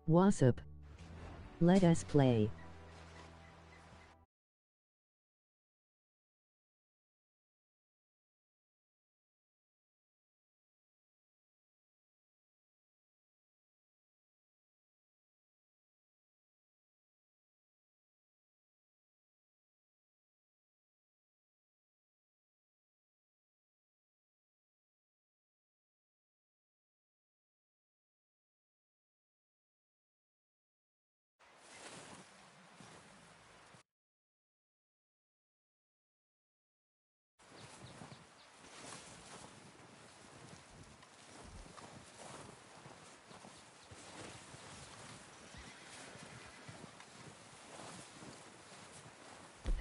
What's up? Let us play.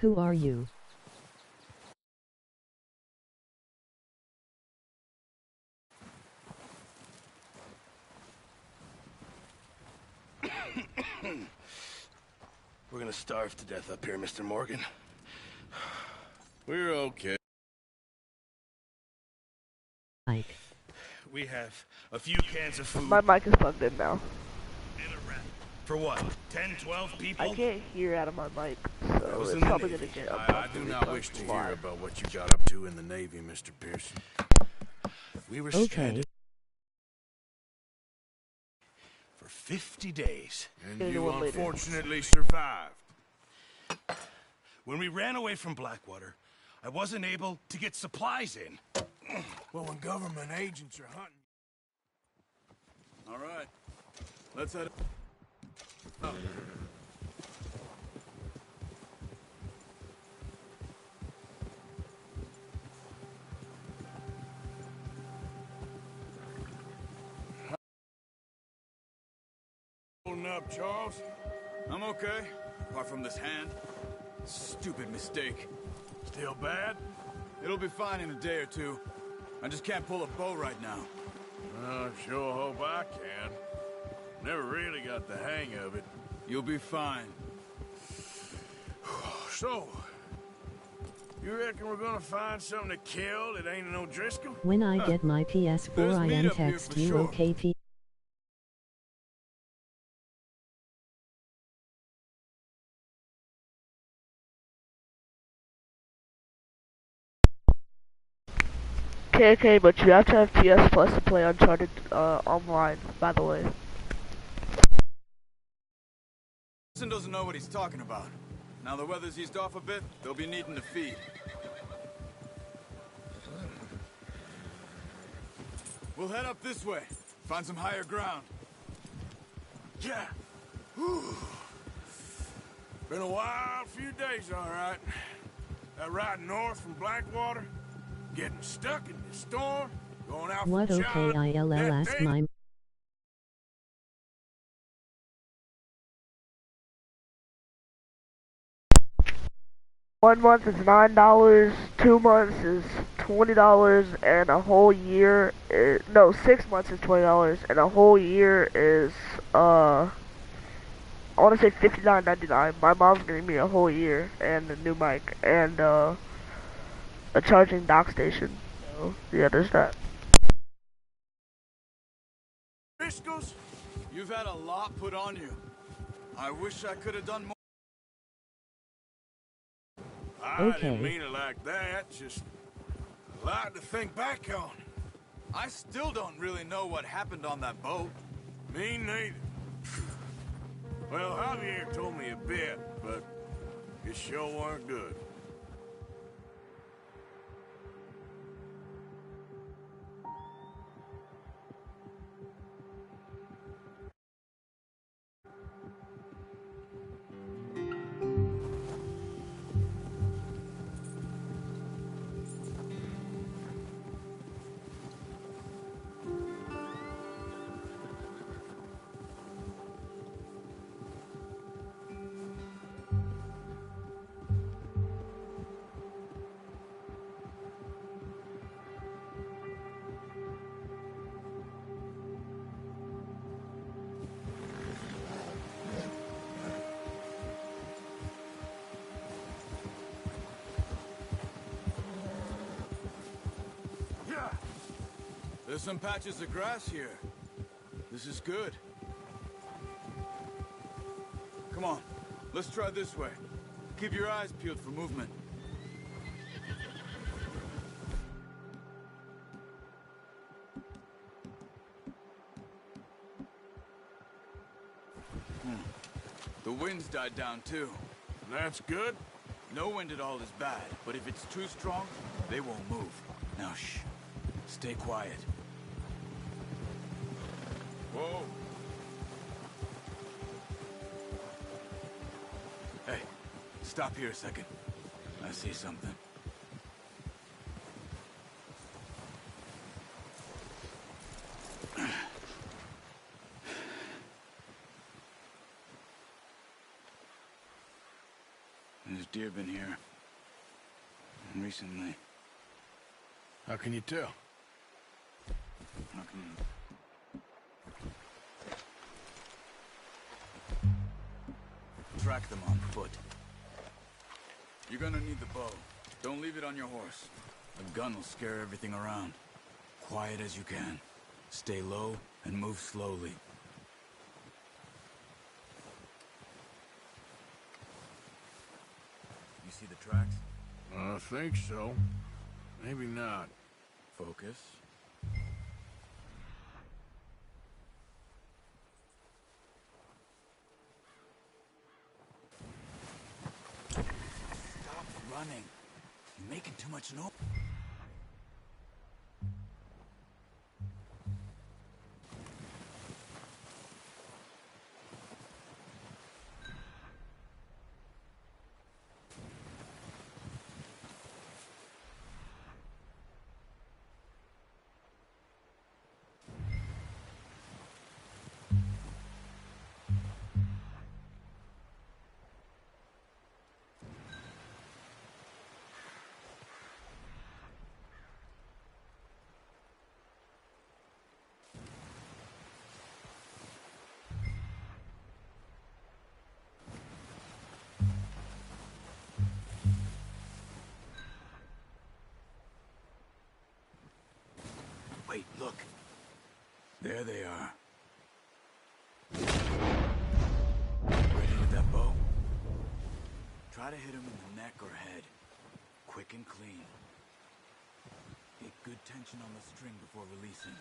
Who are you? We're gonna starve to death up here, Mr. Morgan. We're okay. Mike. We have a few cans of food. My mic is plugged in now. And a rat. For what? 10, 12 people? I can't hear out of my mic, I so was it's in the probably Navy. gonna get I do not wish to hear about what you got up to in the Navy, Mr. Pearson. We were Okay. stranded for 50 days. And Here's you one later. unfortunately survived. When we ran away from Blackwater, I wasn't able to get supplies in. Well, when government agents are hunting... All right. Let's head... Oh. Holding up, Charles? I'm okay, apart from this hand. Stupid mistake. Still bad? It'll be fine in a day or two. I just can't pull a bow right now. I sure hope I can. Never really got the hang of it. You'll be fine. So, you reckon we're gonna find something to kill that ain't no Driscoll? When I get my PS4 Let's I meet am up here text for you sure. okay P. Okay, but you have to have PS Plus to play Uncharted online, by the way. Wilson doesn't know what he's talking about. Now the weather's eased off a bit, they'll be needing to feed. We'll head up this way, find some higher ground. Yeah. Whew. Been a wild few days, all right. That ride north from Blackwater, getting stuck in the storm, going out What for okay John, ILL that ask day- my 1 month is $9, 2 months is $20, and a whole year is, no, 6 months is $20, and a whole year is, I want to say $59.99. My mom's giving me a whole year, and a new mic, and, a charging dock station. So, yeah, there's that. Driscoll's? You've had a lot put on you. I wish I could have done more. I Okay. didn't mean it like that, just a lot to think back on. I still don't really know what happened on that boat. Me neither. Well, Javier told me a bit, but it sure weren't good. There's some patches of grass here. This is good. Come on, let's try this way. Keep your eyes peeled for movement. The wind's died down too. That's good. No wind at all is bad, but if it's too strong, they won't move. Now shh. Stay quiet. Whoa. Hey, stop here a second. I see something. There's deer been here. Recently. How can you tell? How can you... Track them on foot. You're gonna need the bow. Don't leave it on your horse. A gun will scare everything around. Quiet as you can. Stay low and move slowly. You see the tracks? I think so. Maybe not. Focus. Stop running. You're making too much noise. Wait, look. There they are. Ready with that bow? Try to hit him in the neck or head. Quick and clean. Get good tension on the string before releasing.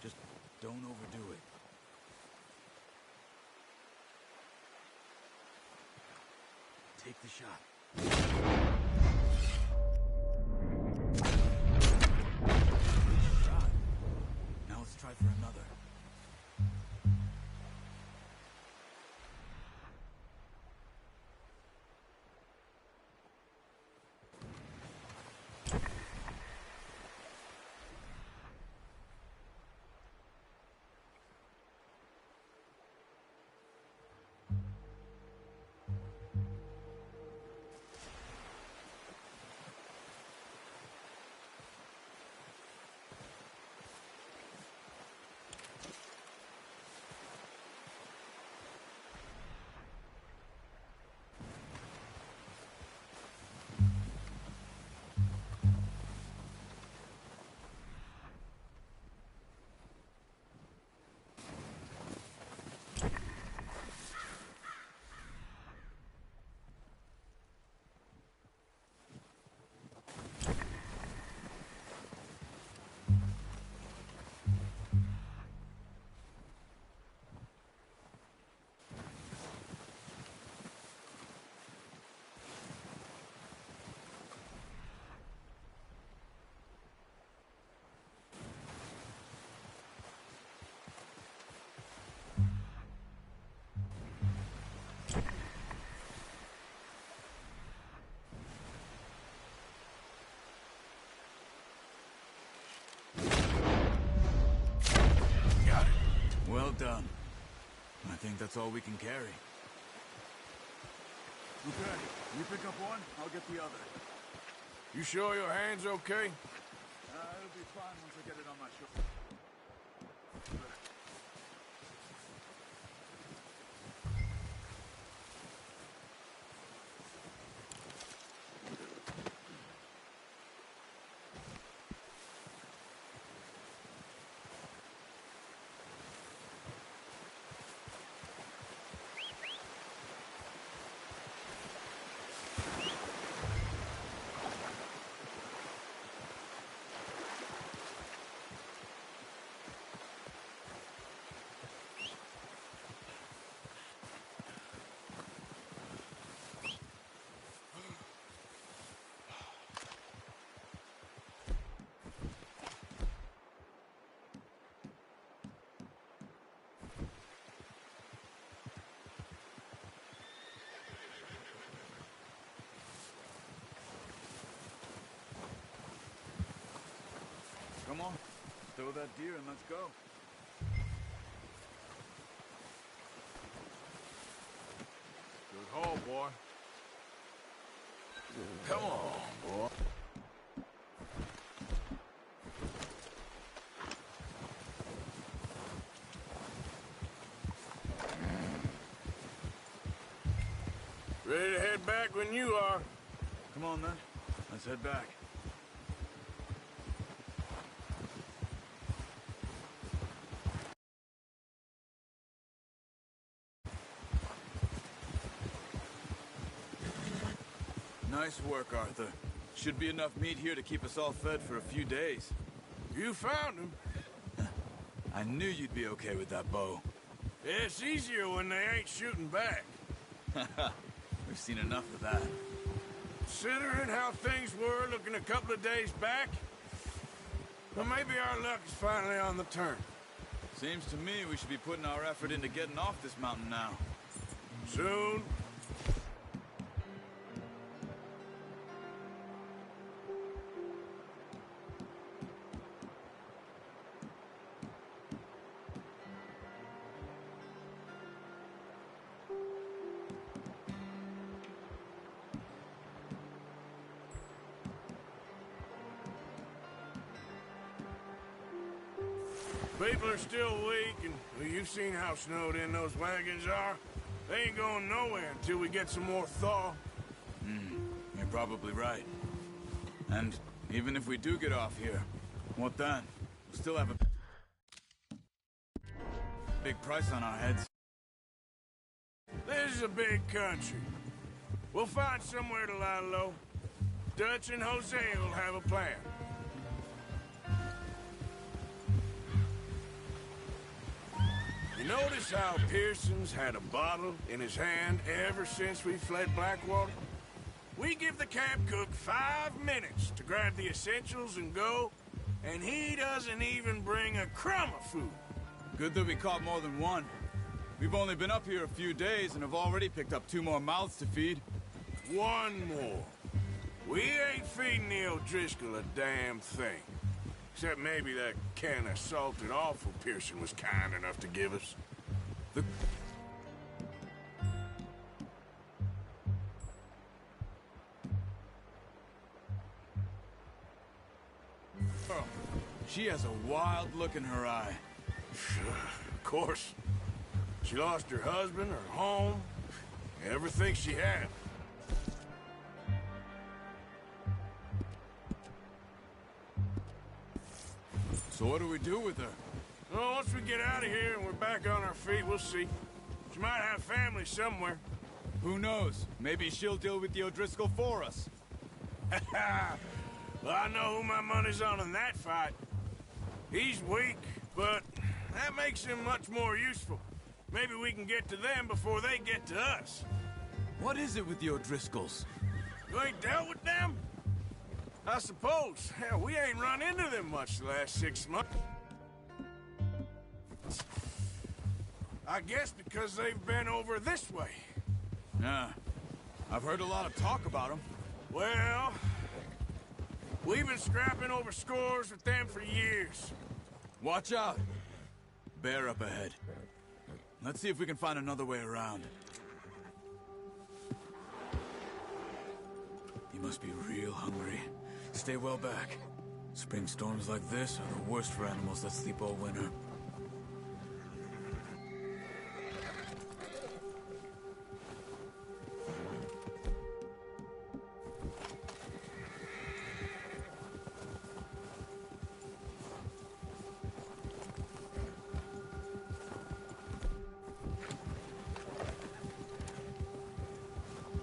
Just don't overdo it. Take the shot. Now let's try for another. Well done. I think that's all we can carry. Okay, you pick up one, I'll get the other. You sure your hand's okay? It'll be fine once I get it on my shoulder. Stow that deer and let's go. Good haul, boy. Come on, boy. Ready to head back when you are. Come on then. Let's head back. Nice work, Arthur. Should be enough meat here to keep us all fed for a few days. You found him. I knew you'd be okay with that bow. It's easier when they ain't shooting back. We've seen enough of that. Considering how things were looking a couple of days back, well, maybe our luck is finally on the turn. Seems to me we should be putting our effort into getting off this mountain now. Soon. People are still weak, and well, you've seen how snowed in those wagons are. They ain't going nowhere until we get some more thaw. You're probably right. And even if we do get off here, what then? We'll still have a big price on our heads. This is a big country. We'll find somewhere to lie low. Dutch and Jose will have a plan. You notice how Pearson's had a bottle in his hand ever since we fled Blackwater? We give the camp cook 5 minutes to grab the essentials and go, and he doesn't even bring a crumb of food. Good that we caught more than one. We've only been up here a few days and have already picked up 2 more mouths to feed. One more. We ain't feeding the O'Driscoll a damn thing. Except maybe that can of salted offal Pearson was kind enough to give us. Oh, she has a wild look in her eye. Of course. She lost her husband, her home, everything she had. So what do we do with her? Well, once we get out of here and we're back on our feet, we'll see. She might have family somewhere. Who knows? Maybe she'll deal with the O'Driscoll for us. Well, I know who my money's on in that fight. He's weak, but that makes him much more useful. Maybe we can get to them before they get to us. What is it with the O'Driscolls? You ain't dealt with them? I suppose. Hell, we ain't run into them much the last 6 months. I guess because they've been over this way. Yeah. I've heard a lot of talk about them. Well, we've been scrapping over scores with them for years. Watch out. Bear up ahead. Let's see if we can find another way around. You must be real hungry. Stay well back. Spring storms like this are the worst for animals that sleep all winter.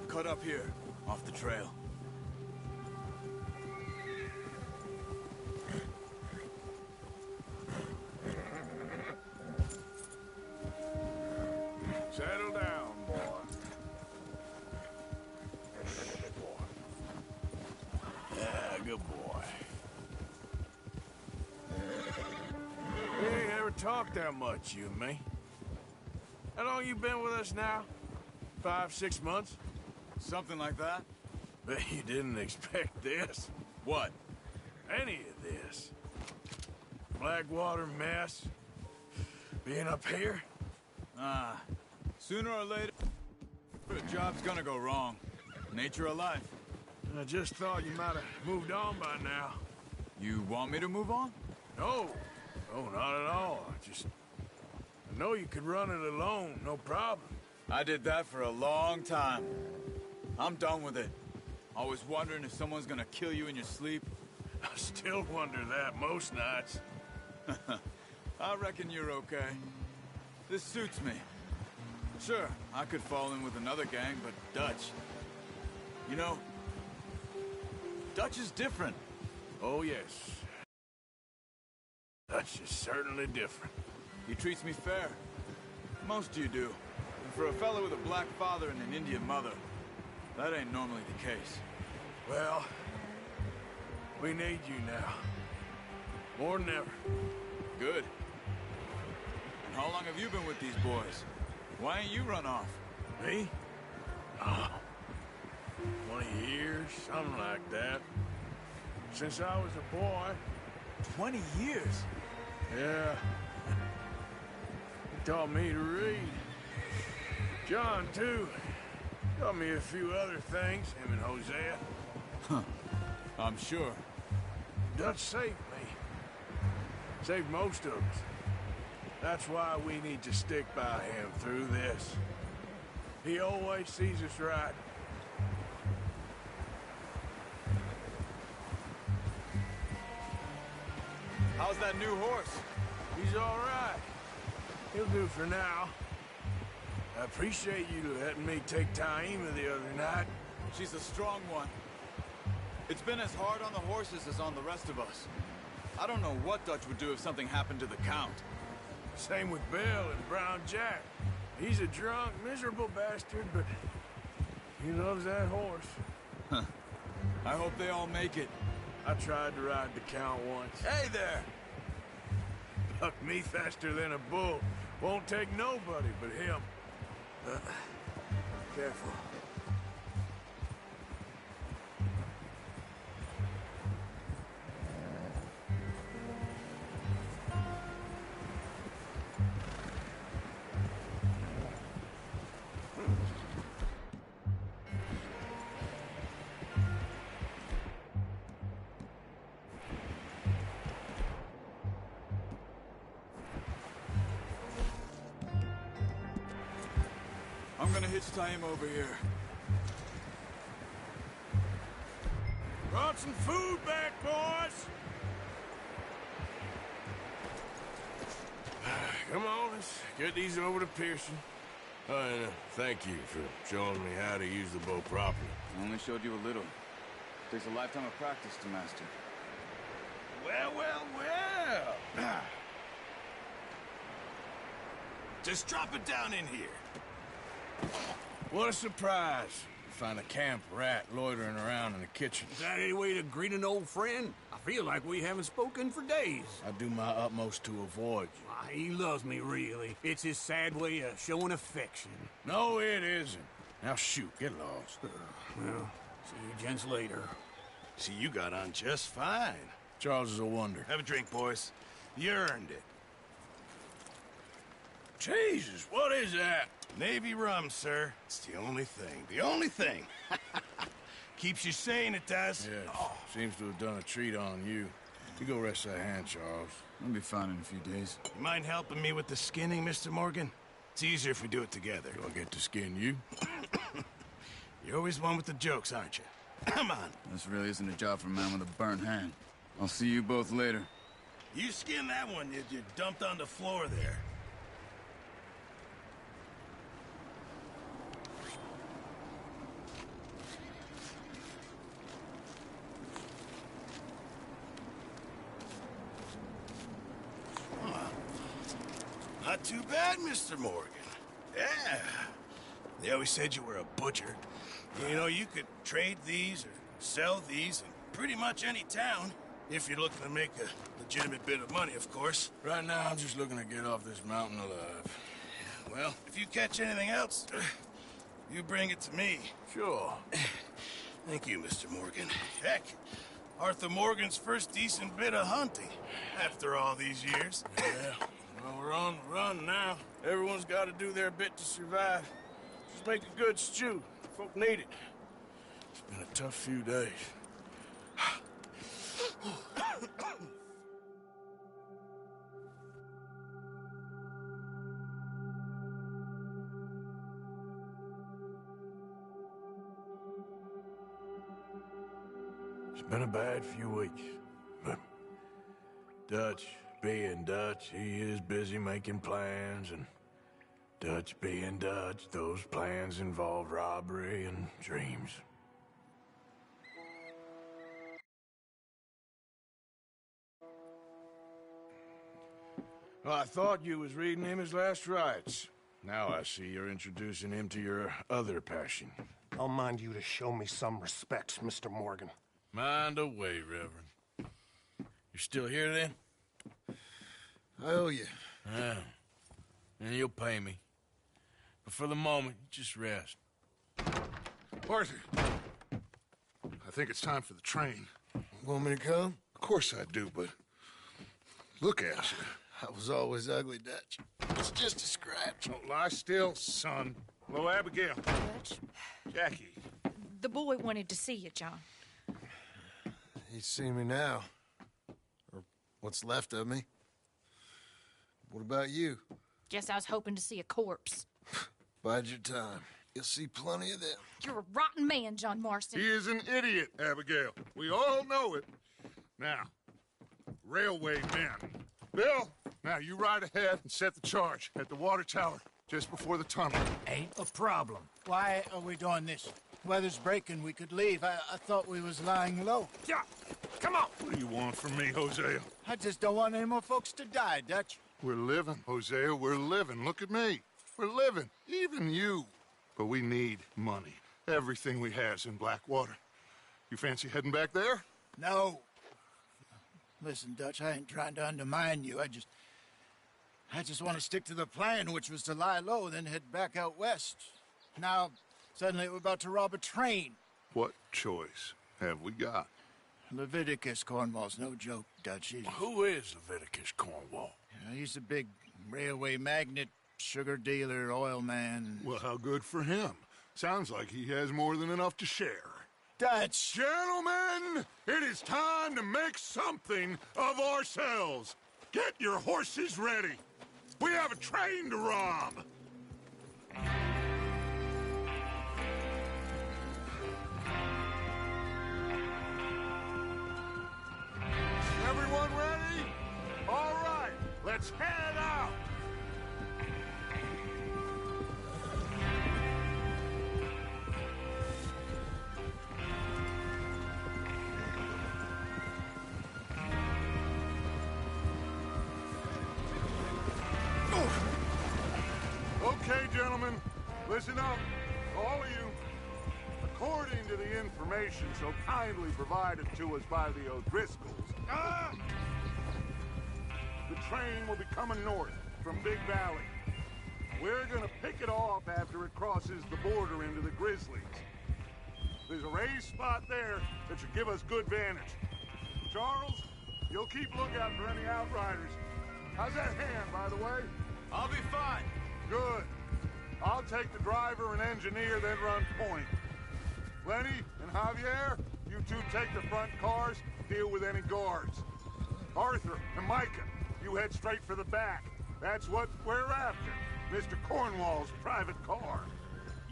Cut up here, off the trail. Settle down, boy. Good boy. Yeah, good boy. We ain't ever talked that much, you and me. How long you been with us now? 5, 6 months? Something like that? Bet you didn't expect this. What? Any of this. Blackwater mess. Being up here? Sooner or later, a job's gonna go wrong. Nature of life. I just thought you might have moved on by now. You want me to move on? No. No, not at all. I know you could run it alone, no problem. I did that for a long time. I'm done with it. Always wondering if someone's gonna kill you in your sleep. I still wonder that most nights. I reckon you're okay. This suits me. Sure, I could fall in with another gang, but Dutch... You know, Dutch is different. Oh, yes. Dutch is certainly different. He treats me fair. Most of you do. And for a fellow with a black father and an Indian mother, that ain't normally the case. Well, we need you now. More than ever. Good. And how long have you been with these boys? Why ain't you run off? Me? Oh, 20 years, something like that. Since I was a boy. 20 years? Yeah. He taught me to read. John, too. Taught me a few other things, him and Hosea. Huh. I'm sure. Dutch saved me. Saved most of us. That's why we need to stick by him through this. He always sees us right. How's that new horse? He's all right. He'll do for now. I appreciate you letting me take Taima the other night. She's a strong one. It's been as hard on the horses as on the rest of us. I don't know what Dutch would do if something happened to the Count. Same with Bill and Brown Jack. He's a drunk, miserable bastard, but he loves that horse. Huh. I hope they all make it. I tried to ride the Count once. Hey there! Bucked me faster than a bull. Won't take nobody but him. Careful. I'm gonna hitch Taima over here. Brought some food back, boys! Come on, let's get these over to Pearson. Oh, and thank you for showing me how to use the bow properly. I only showed you a little. Takes a lifetime of practice to master. Well, well, well! Just drop it down in here. What a surprise. You find a camp rat loitering around in the kitchen. Is that any way to greet an old friend? I feel like we haven't spoken for days. I do my utmost to avoid you. Why, he loves me, really. It's his sad way of showing affection. No, it isn't. Now shoot, get lost. Well, see you gents later. See, you got on just fine. Charles is a wonder. Have a drink, boys. You earned it. Jesus, what is that? Navy rum, sir. It's the only thing. The only thing. Keeps you sane, it does. Yes, seems to have done a treat on you. You go rest that hand, Charles. I'll be fine in a few days. You mind helping me with the skinning, Mr. Morgan? It's easier if we do it together. Do I get to skin you? You're always one with the jokes, aren't you? Come on. This really isn't a job for a man with a burnt hand. I'll see you both later. You skin that one you dumped on the floor there. Not too bad, Mr. Morgan. Yeah. They always said you were a butcher. You know, you could trade these or sell these in pretty much any town. If you're looking to make a legitimate bit of money, of course. Right now, I'm just looking to get off this mountain alive. Well, if you catch anything else, you bring it to me. Sure. Thank you, Mr. Morgan. Heck, Arthur Morgan's first decent bit of hunting after all these years. Yeah, well, we're on the run now. Everyone's got to do their bit to survive. Just make a good stew. Folk need it. It's been a tough few days. It's been a bad few weeks, but Dutch being Dutch, he is busy making plans, and Dutch being Dutch, those plans involve robbery and dreams. Well, I thought you was reading him his last rites. Now I see you're introducing him to your other passion. I'll mind you to show me some respect, Mr. Morgan. Mind away, Reverend. You're still here, then? I owe you. Yeah. And you'll pay me. But for the moment, just rest. Arthur, I think it's time for the train. Want me to come? Of course I do, but look at you. I was always ugly, Dutch. It's just a scratch. Don't lie still, son. Hello, Abigail. Dutch, Jackie. the boy wanted to see you, John. He's seen me now. Or what's left of me. What about you? Guess I was hoping to see a corpse. Bide your time. You'll see plenty of them. You're a rotten man, John Marston. He is an idiot, Abigail. We all know it. Now, railway men. Bill, now you ride ahead and set the charge at the water tower just before the tunnel. Ain't a problem. Why are we doing this? Weather's breaking. We could leave. I thought we was lying low. Yeah, come on. What do you want from me, Hosea? I just don't want any more folks to die, Dutch. We're living, Hosea. We're living. Look at me. We're living. Even you. But we need money. Everything we has in Blackwater. You fancy heading back there? No. Listen, Dutch, I ain't trying to undermine you. I just want to stick to the plan, which was to lie low, then head back out west. Now, suddenly we're about to rob a train. What choice have we got? Leviticus Cornwall's no joke, Dutch. Who is Leviticus Cornwall? He's a big railway magnate, sugar dealer, oil man. Well, how good for him. Sounds like he has more than enough to share. Dutch! Gentlemen, it is time to make something of ourselves. Get your horses ready. We have a train to rob. Everyone ready? All right, let's head out. Okay, gentlemen, listen up, all of you. According to the information so kindly provided to us by the O'Driscolls, the train will be coming north from Big Valley. We're gonna pick it off after it crosses the border into the Grizzlies. There's a raised spot there that should give us good vantage. Charles, you'll keep lookout for any outriders. How's that hand, by the way? I'll be fine. Good. I'll take the driver and engineer, then run point. Lenny and Javier, you two take the front cars, deal with any guards. Arthur and Micah, you head straight for the back. That's what we're after. Mr. Cornwall's private car.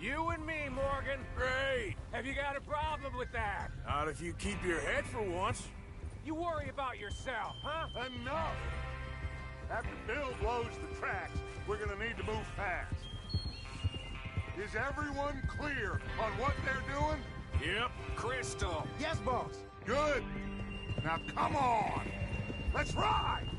You and me, Morgan. Great. Have you got a problem with that? Not if you keep your head for once. You worry about yourself, huh? Enough! After Bill blows the tracks, we're gonna need to move fast. Is everyone clear on what they're doing? Yep. Crystal. Yes, boss. Good. Now come on. Let's ride!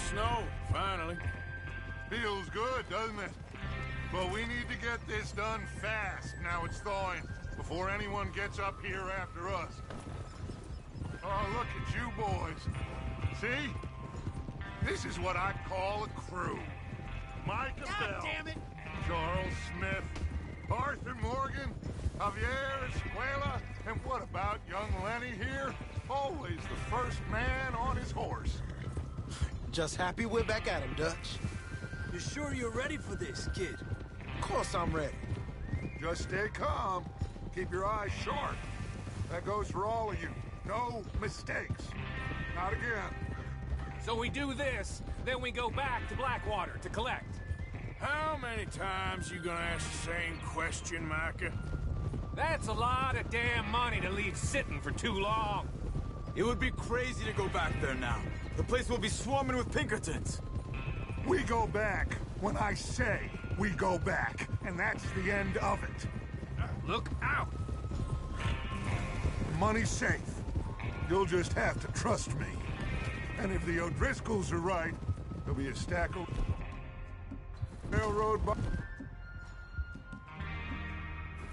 snow, finally. Feels good, doesn't it? But we need to get this done fast now it's thawing, before anyone gets up here after us. Oh, look at you boys. See? This is what I call a crew. Micah Bell, damn it! Charles Smith, Arthur Morgan, Javier Escuela, and what about young Lenny here? Always the first man on his horse. Just happy we're back at him, Dutch. You sure you're ready for this, kid? Of course I'm ready. Just stay calm. Keep your eyes sharp. That goes for all of you. No mistakes. Not again. So we do this, then we go back to Blackwater to collect. How many times you gonna ask the same question, Micah? That's a lot of damn money to leave sitting for too long. It would be crazy to go back there now. The place will be swarming with Pinkertons. We go back when I say we go back, and that's the end of it. Look out! Money's safe. You'll just have to trust me. And if the O'Driscolls are right, there'll be a stack of railroad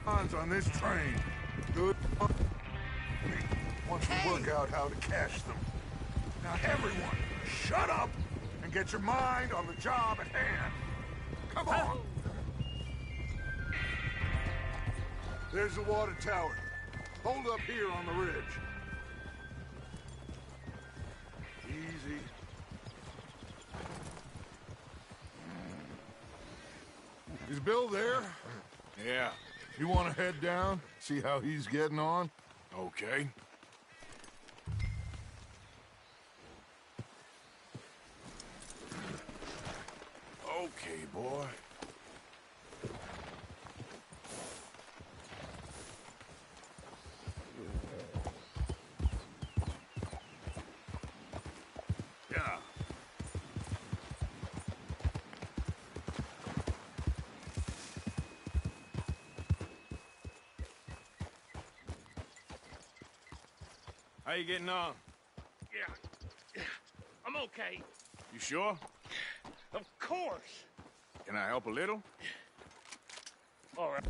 bonds on this train. Good money. Once we work out how to cash them. Now everyone, shut up and get your mind on the job at hand. Come on. There's the water tower. Hold up here on the ridge. Easy. Is Bill there? Yeah. You want to head down? See how he's getting on? Okay. Okay, boy. Yeah. How you getting on? Yeah. I'm okay. You sure? Of course. Can I help a little? All right.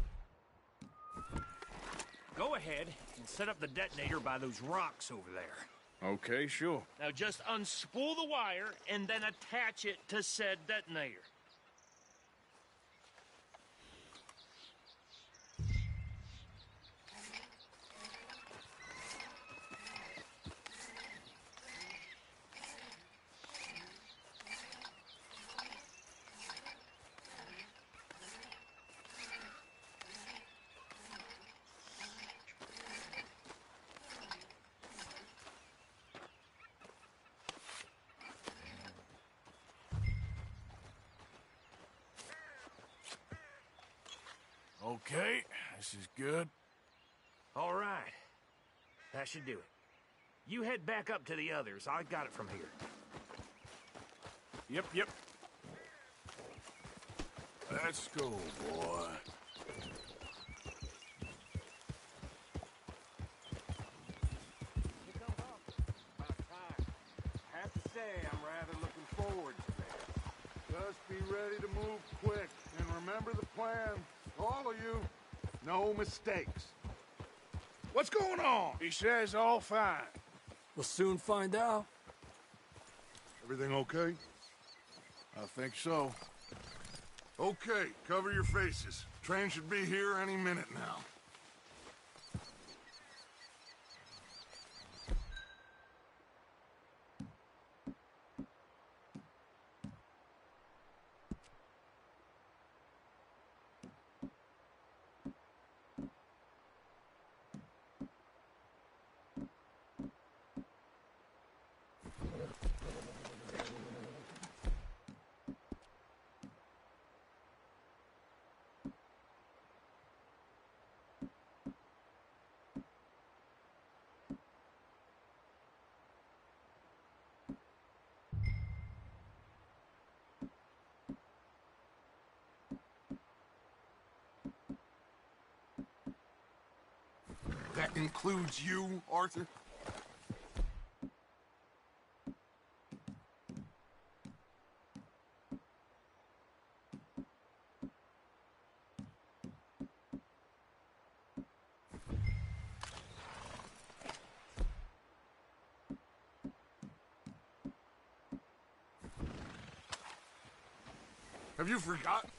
Go ahead and set up the detonator by those rocks over there. Okay, sure. Now just unspool the wire and then attach it to said detonator. Okay, this is good. All right. That should do it. You head back up to the others. I got it from here. Yep. Let's go, boy. I have to say, I'm rather looking forward to this. Just be ready to move quick, and remember the plan. All of you, no mistakes. What's going on? He says all fine. We'll soon find out. Everything okay? I think so. Okay, cover your faces. Train should be here any minute now. That includes you, Arthur? Have you forgotten?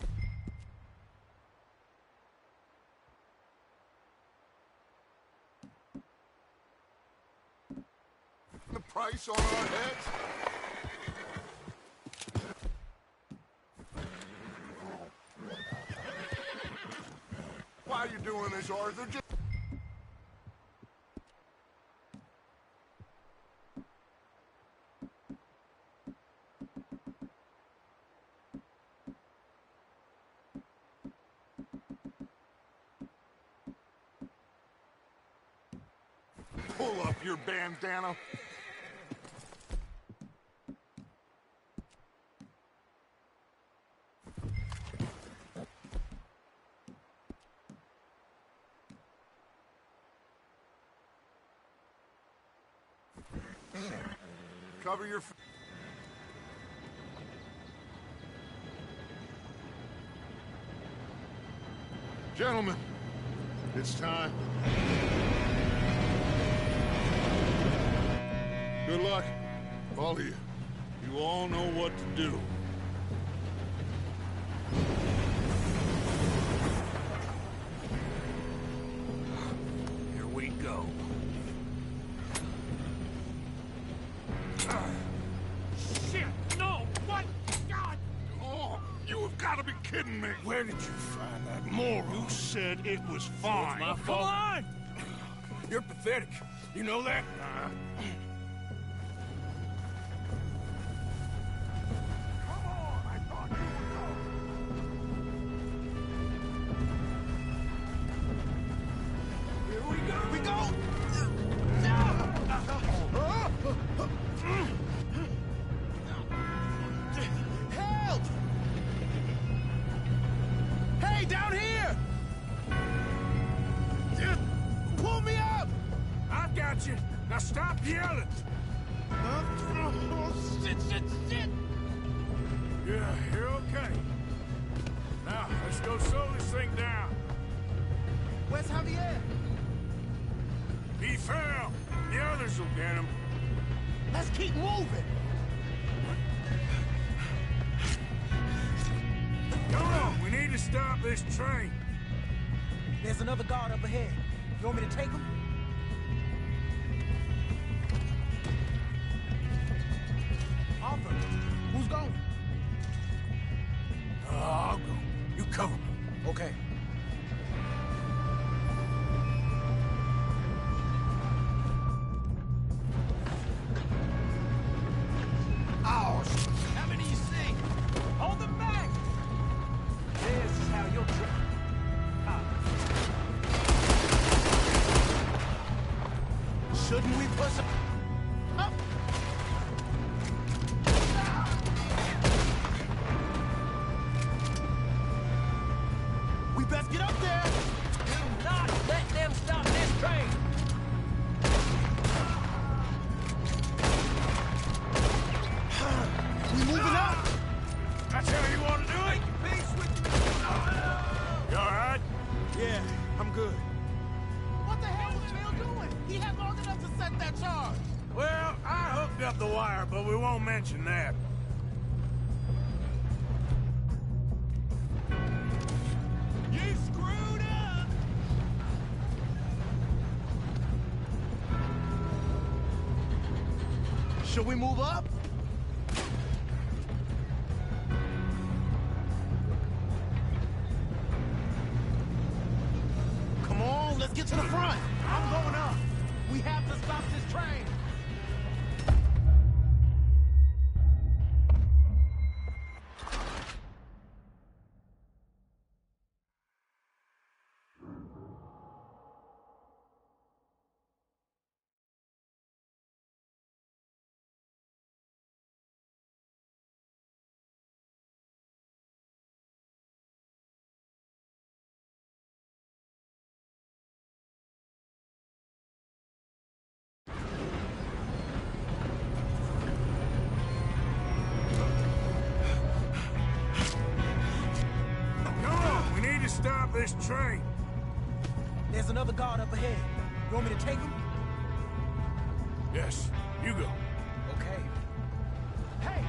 The price on our heads? Why are you doing this, Arthur? Just... Pull up your bandana. Cover your... Gentlemen, it's time. Good luck, all of you. You all know what to do. Here we go. Shit! No! What? God! Oh, you have got to be kidding me! Where did you find that moron? You said it was fine. It's my fault. Come on! You're pathetic. You know that? Help! Hey, down here! Pull me up! I've got you. Now stop yelling. Oh, shit! Yeah, you're okay. Now, let's go slow this thing down. Where's Javier? He fell. The others will get him. Let's keep moving! Come on, we need to stop this train. There's another guard up ahead. You want me to take him? Arthur, who's going? I'll go. You cover me. Okay. How many you see? Hold them back! This is how you'll Shouldn't we push him? Up? We best get up there! Do not let them stop this train! We moving up! That's how you want to do it? Peace with me. You all right? Yeah, I'm good. What the hell was Bill doing? He had long enough to set that charge. Well, I hooked up the wire, but we won't mention that. You screwed up! Should we move up? Come on, let's get to the front. I'm going up. We have to stop this train. Stop this train. There's another guard up ahead. You want me to take him? Yes, you go. Okay. Hey!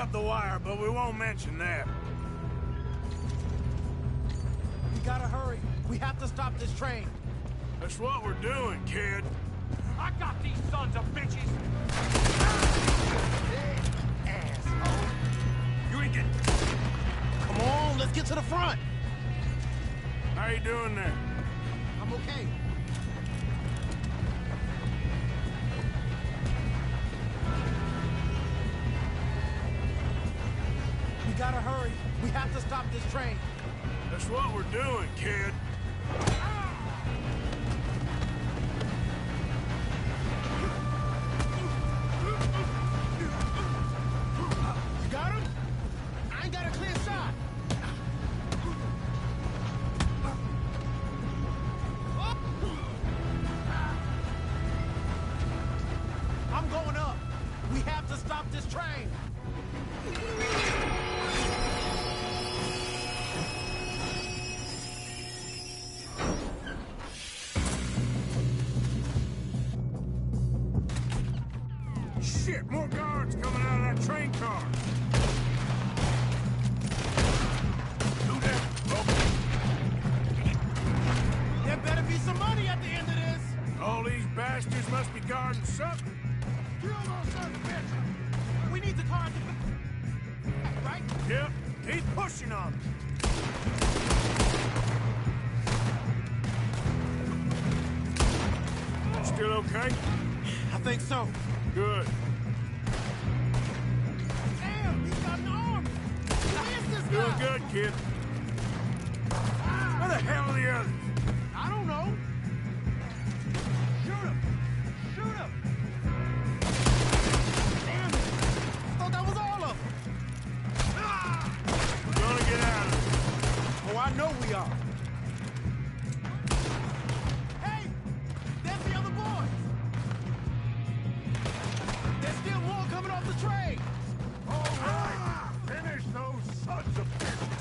up the wire, but we won't mention that. We gotta hurry. We have to stop this train. That's what we're doing, kid. I got these sons of bitches! Asshole. You ain't getting... Come on, let's get to the front. How you doing there? I'm okay. We gotta hurry. We have to stop this train. That's what we're doing, kid. You got him? I ain't got a clear shot. I'm going up. We have to stop this train. Shit, more guards coming out of that train car. Do that. There better be some money at the end of this. All these bastards must be guarding something. Kill those sons of bitches. We need the car at the back, right? Yep, keep pushing on them. Still okay? I think so. Good. Damn, he's got an arm. Who is this Doing guy? good, kid. Where the hell are the others? I don't know. Shoot him! Shoot him! Damn it! I thought that was all of them. We're gonna get out of here. Oh, I know we are. Hey! There's the other boys! There's still more coming off the train! All right, finish those sons of bitches.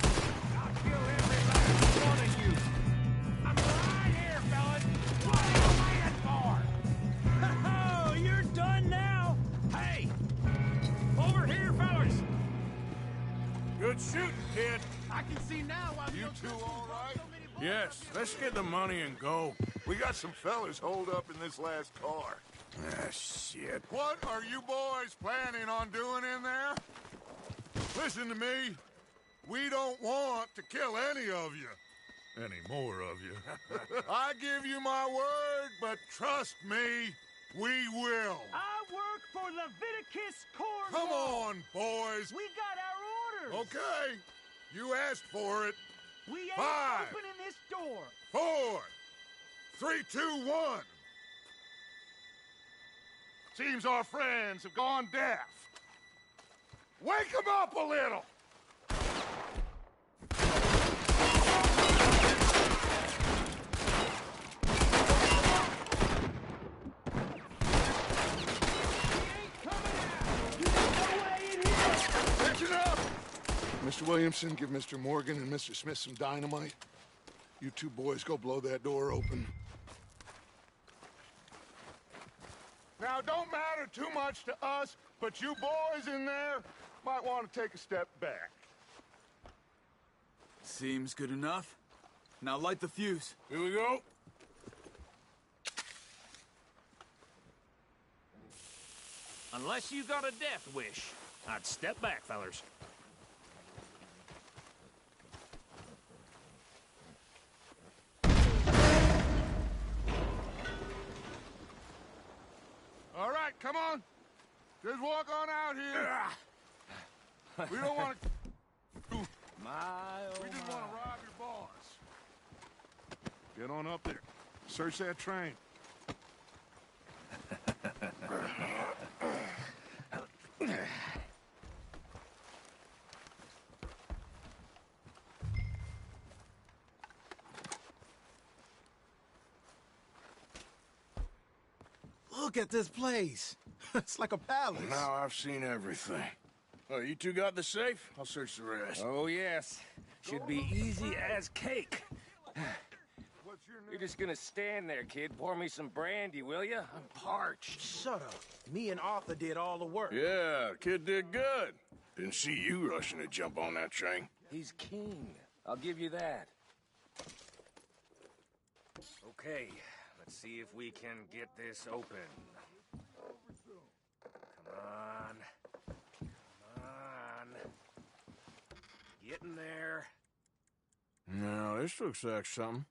I'll kill every last one of you. I'm right here, fellas! What are you waiting for? Oh, you're done now? Hey! Over here, fellas! Good shooting, kid. I can see now why You two all right? Yes, let's get the money and go. We got some fellas holed up in this last car. Ah, shit. What are you boys planning on doing in there? Listen to me. We don't want to kill any of you. Any more of you. I give you my word, but trust me, we will. I work for Leviticus Corps. Come on, boys. We got our orders. Okay. You asked for it. We ain't 5, opening this door. 4, 3, 2, 1. Seems our friends have gone deaf. Wake them up a little! Listen up! Mr. Williamson, give Mr. Morgan and Mr. Smith some dynamite. You two boys go blow that door open. Now, don't matter too much to us, but you boys in there might want to take a step back. Seems good enough. Now light the fuse. Here we go. Unless you got a death wish, I'd step back, fellers. All right, come on. Just walk on out here. We don't want to... We just want to rob your boss. Get on up there. Search that train. Look at this place. It's like a palace. Now I've seen everything. Oh, you two got the safe? I'll search the rest. Oh, yes. Should be easy as cake. What's your name? You're just gonna stand there, kid. Pour me some brandy, will you? I'm parched. Shut up. Me and Arthur did all the work. Yeah, kid did good. Didn't see you rushing to jump on that train. He's king. I'll give you that. Okay, let's see if we can get this open. Come on. Come on. Getting there. No, this looks like something.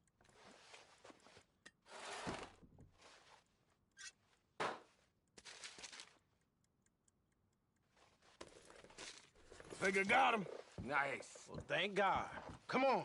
Think I got him? Nice. Well, thank God. Come on.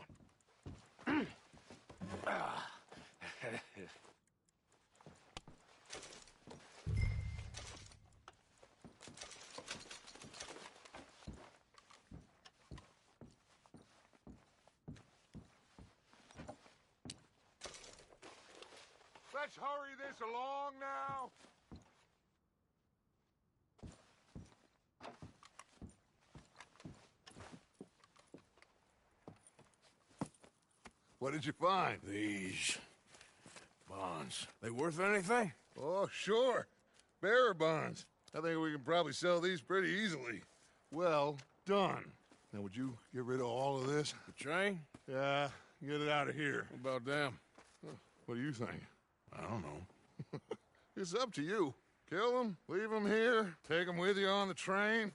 Let's hurry this along now. What did you find? These bonds. They worth anything? Oh, sure. Bearer bonds. I think we can probably sell these pretty easily. Well done. Now, would you get rid of all of this? The train? Yeah, get it out of here. What about them? What do you think? I don't know. It's up to you. Kill them, leave them here, take them with you on the train.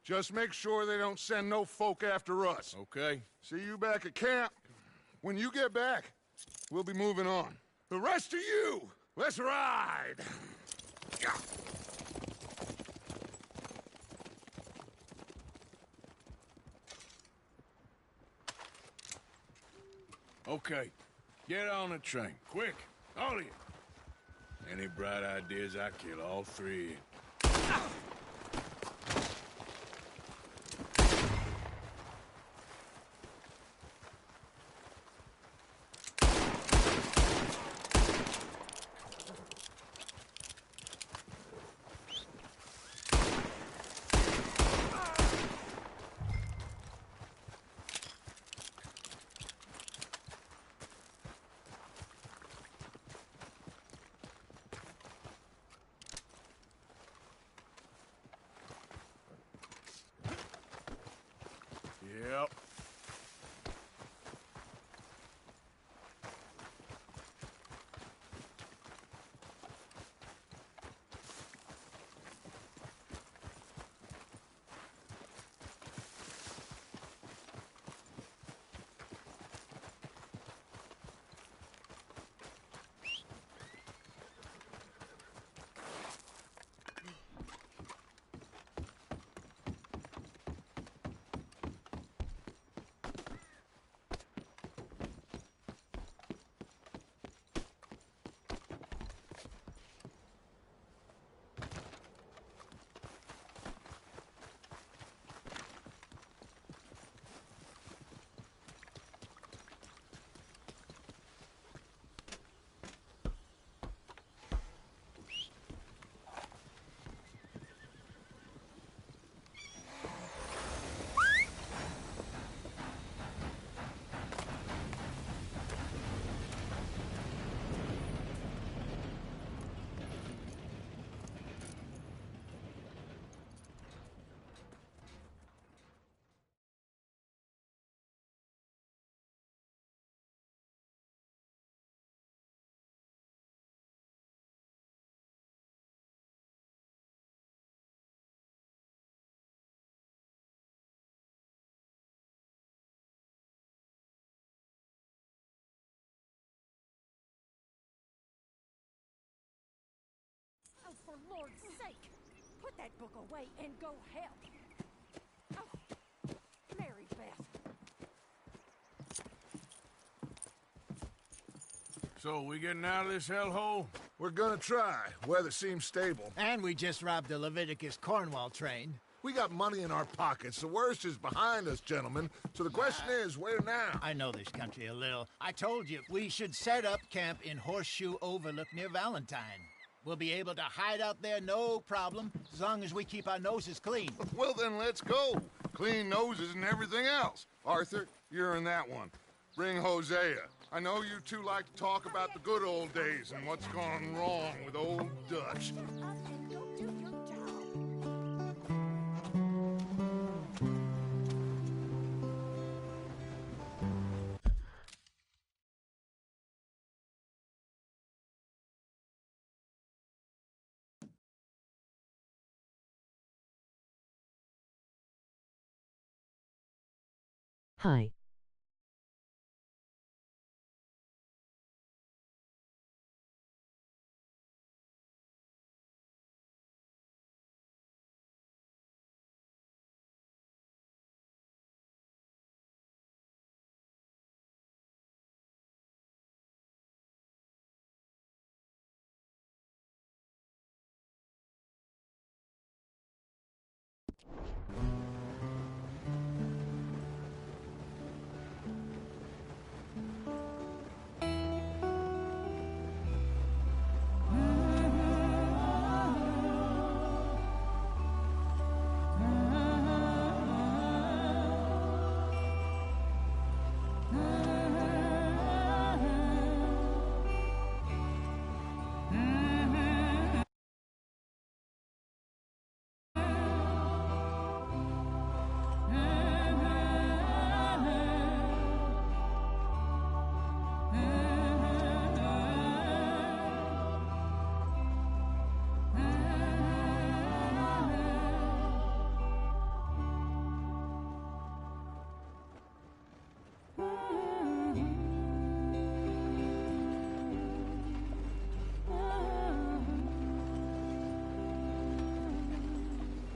Just make sure they don't send no folk after us. Okay. See you back at camp. When you get back, we'll be moving on. The rest of you, let's ride! Yeah. Okay. Get on the train. Quick. All of you. Any bright ideas, I kill all three. Yep. Oh, for Lord's sake! Put that book away and go help! Oh, Mary Beth. So, we getting out of this hellhole? We're gonna try. Weather seems stable. And we just robbed the Leviticus Cornwall train. We got money in our pockets. The worst is behind us, gentlemen. So the question is, where now? I know this country a little. I told you, we should set up camp in Horseshoe Overlook near Valentine. We'll be able to hide out there no problem, as long as we keep our noses clean. Well, then let's go. Clean noses and everything else. Arthur, you're in that one. Bring Hosea. I know you two like to talk about the good old days and what's gone wrong with old Dutch. Hi.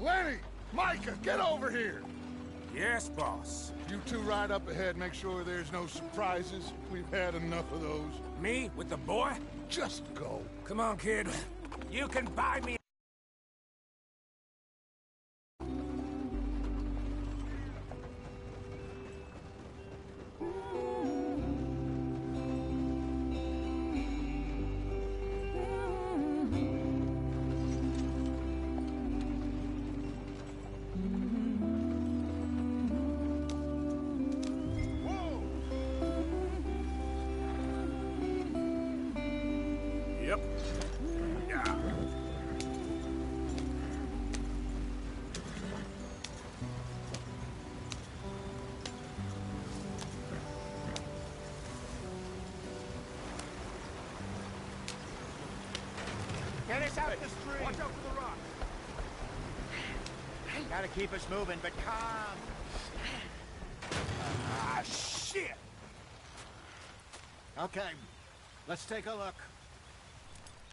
Lenny! Micah, get over here! Yes, boss. You two ride up ahead, make sure there's no surprises. We've had enough of those. Me with the boy? Just go. Come on, kid. You can buy me. Yep. Yeah. Get us out the stream. Watch out for the rock. Gotta keep us moving, but calm. Ah, shit! Okay, let's take a look.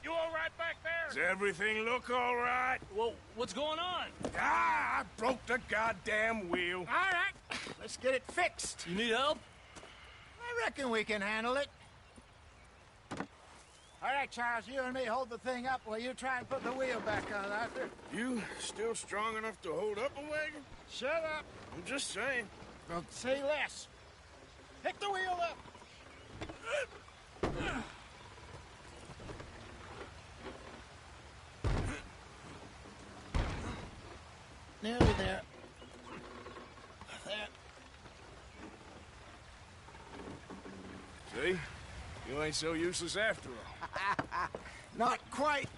You all right back there? Does everything look all right? Well, what's going on? Ah, I broke the goddamn wheel. All right, let's get it fixed. You need help? I reckon we can handle it. All right, Charles, you and me hold the thing up while you try and put the wheel back on, Arthur. You still strong enough to hold up a wagon? Shut up. I'm just saying. Don't say less. Pick the wheel up. Nearly there. There. See? You ain't so useless after all. Not quite.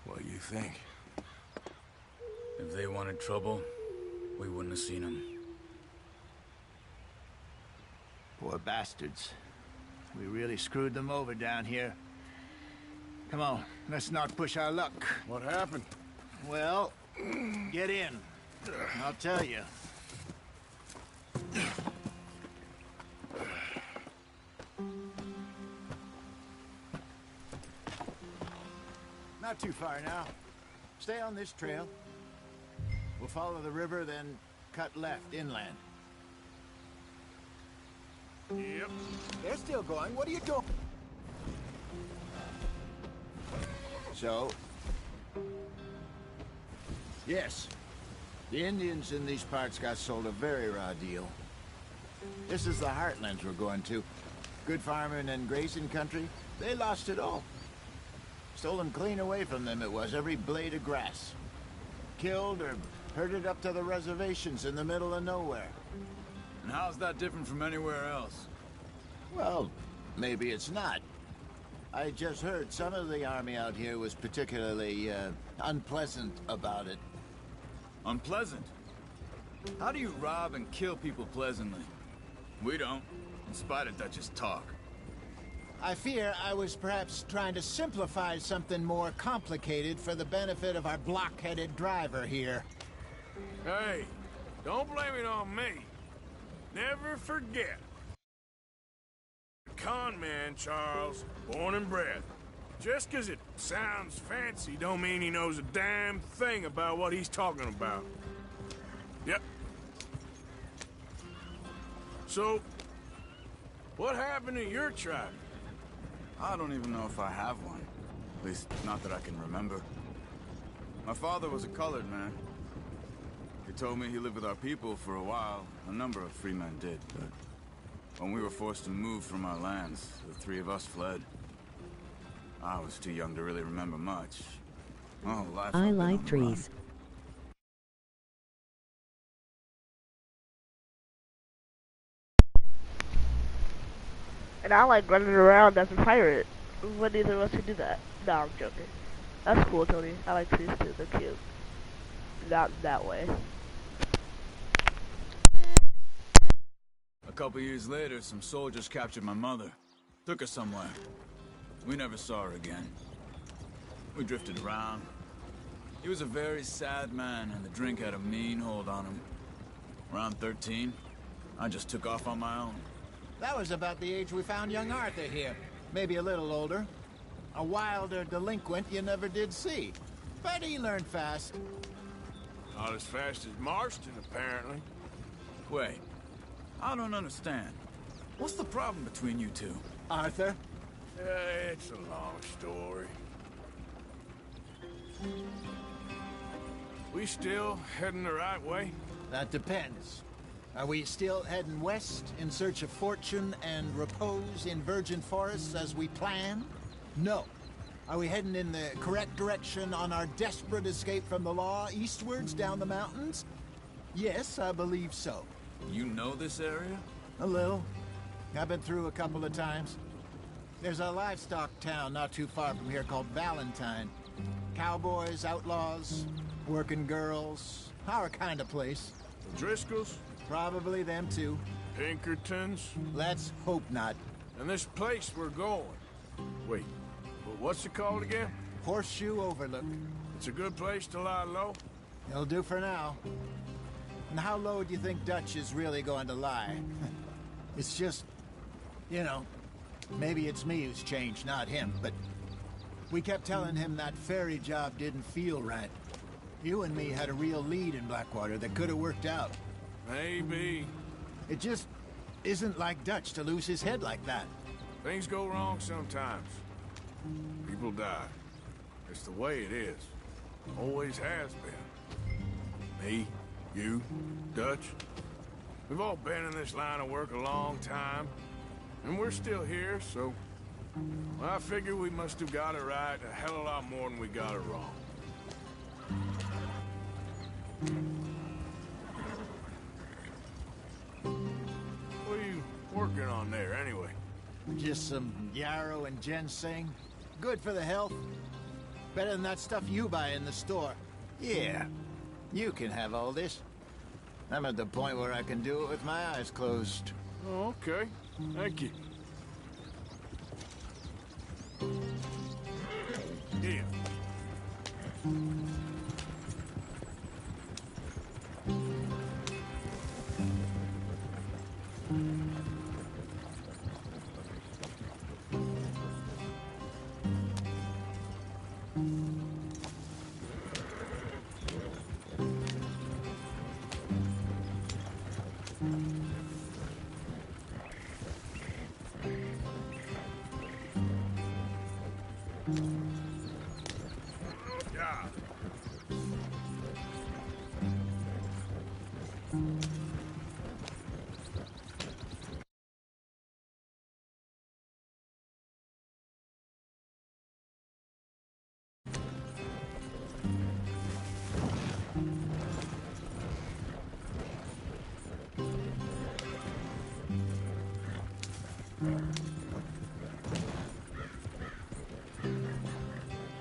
What do you think? If they wanted trouble, we wouldn't have seen them. Poor bastards. We really screwed them over down here. Come on, let's not push our luck. What happened? Well, get in. I'll tell you. Not too far now. Stay on this trail. We'll follow the river, then cut left inland. Yep. They're still going. What are you doing? So, yes, the Indians in these parts got sold a very raw deal. This is the heartlands we're going to. Good farming and grazing country, they lost it all. Stolen clean away from them it was, every blade of grass. Killed or herded up to the reservations in the middle of nowhere. And how's that different from anywhere else? Well, maybe it's not. I just heard some of the army out here was particularly, unpleasant about it. Unpleasant? How do you rob and kill people pleasantly? We don't, in spite of Dutch's talk. I fear I was perhaps trying to simplify something more complicated for the benefit of our block-headed driver here. Hey, don't blame it on me. Never forget. Con man, Charles, born and bred. Just 'cause it sounds fancy don't mean he knows a damn thing about what he's talking about. Yep. So, what happened to your tribe? I don't even know if I have one. At least, not that I can remember. My father was a colored man. He told me he lived with our people for a while. A number of free men did, but when we were forced to move from our lands, the three of us fled. I was too young to really remember much. Oh, life I like trees. And I like running around as a pirate. But neither of us can do that. No, I'm joking. That's cool, Tony. I like trees too. They're cute. Not that way. A couple years later, some soldiers captured my mother. Took her somewhere. We never saw her again. We drifted around. He was a very sad man, and the drink had a mean hold on him. Around 13, I just took off on my own. That was about the age we found young Arthur here. Maybe a little older. A wilder delinquent you never did see. But he learned fast. Not as fast as Marston, apparently. Wait, I don't understand. What's the problem between you two? Arthur? It's a long story. We still heading the right way? That depends. Are we still heading west in search of fortune and repose in virgin forests as we planned? No. Are we heading in the correct direction on our desperate escape from the law eastwards down the mountains? Yes, I believe so. You know this area? A little. I've been through a couple of times. There's a livestock town not too far from here called Valentine. Cowboys, outlaws, working girls, our kind of place. The Driscolls? Probably them too. Pinkertons? Let's hope not. And this place we're going. Wait, what's it called again? Horseshoe Overlook. It's a good place to lie low? It'll do for now. And how low do you think Dutch is really going to lie? It's just, you know, maybe it's me who's changed, not him, but we kept telling him that ferry job didn't feel right. You and me had a real lead in Blackwater that could have worked out. Maybe. It just isn't like Dutch to lose his head like that. Things go wrong sometimes. People die. It's the way it is. Always has been. Me, you, Dutch. We've all been in this line of work a long time. And we're still here, so... I figure we must have got it right a hell of a lot more than we got it wrong. What are you working on there, anyway? Just some yarrow and ginseng. Good for the health. Better than that stuff you buy in the store. Yeah, you can have all this. I'm at the point where I can do it with my eyes closed. Oh, okay. Thank you. Here.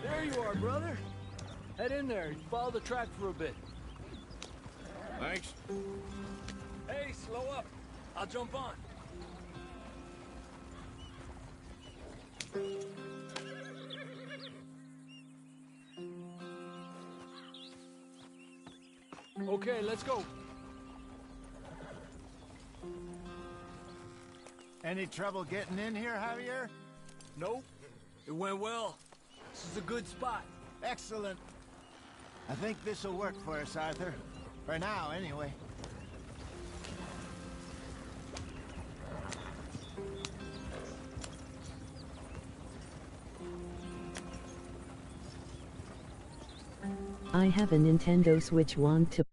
There you are, brother. Head in there. Follow the track for a bit. Thanks. Hey, slow up. I'll jump on. Okay, let's go. Any trouble getting in here, Javier? Nope. It went well. This is a good spot. Excellent. I think this'll work for us, Arthur. For now, anyway. I have a Nintendo Switch. Want to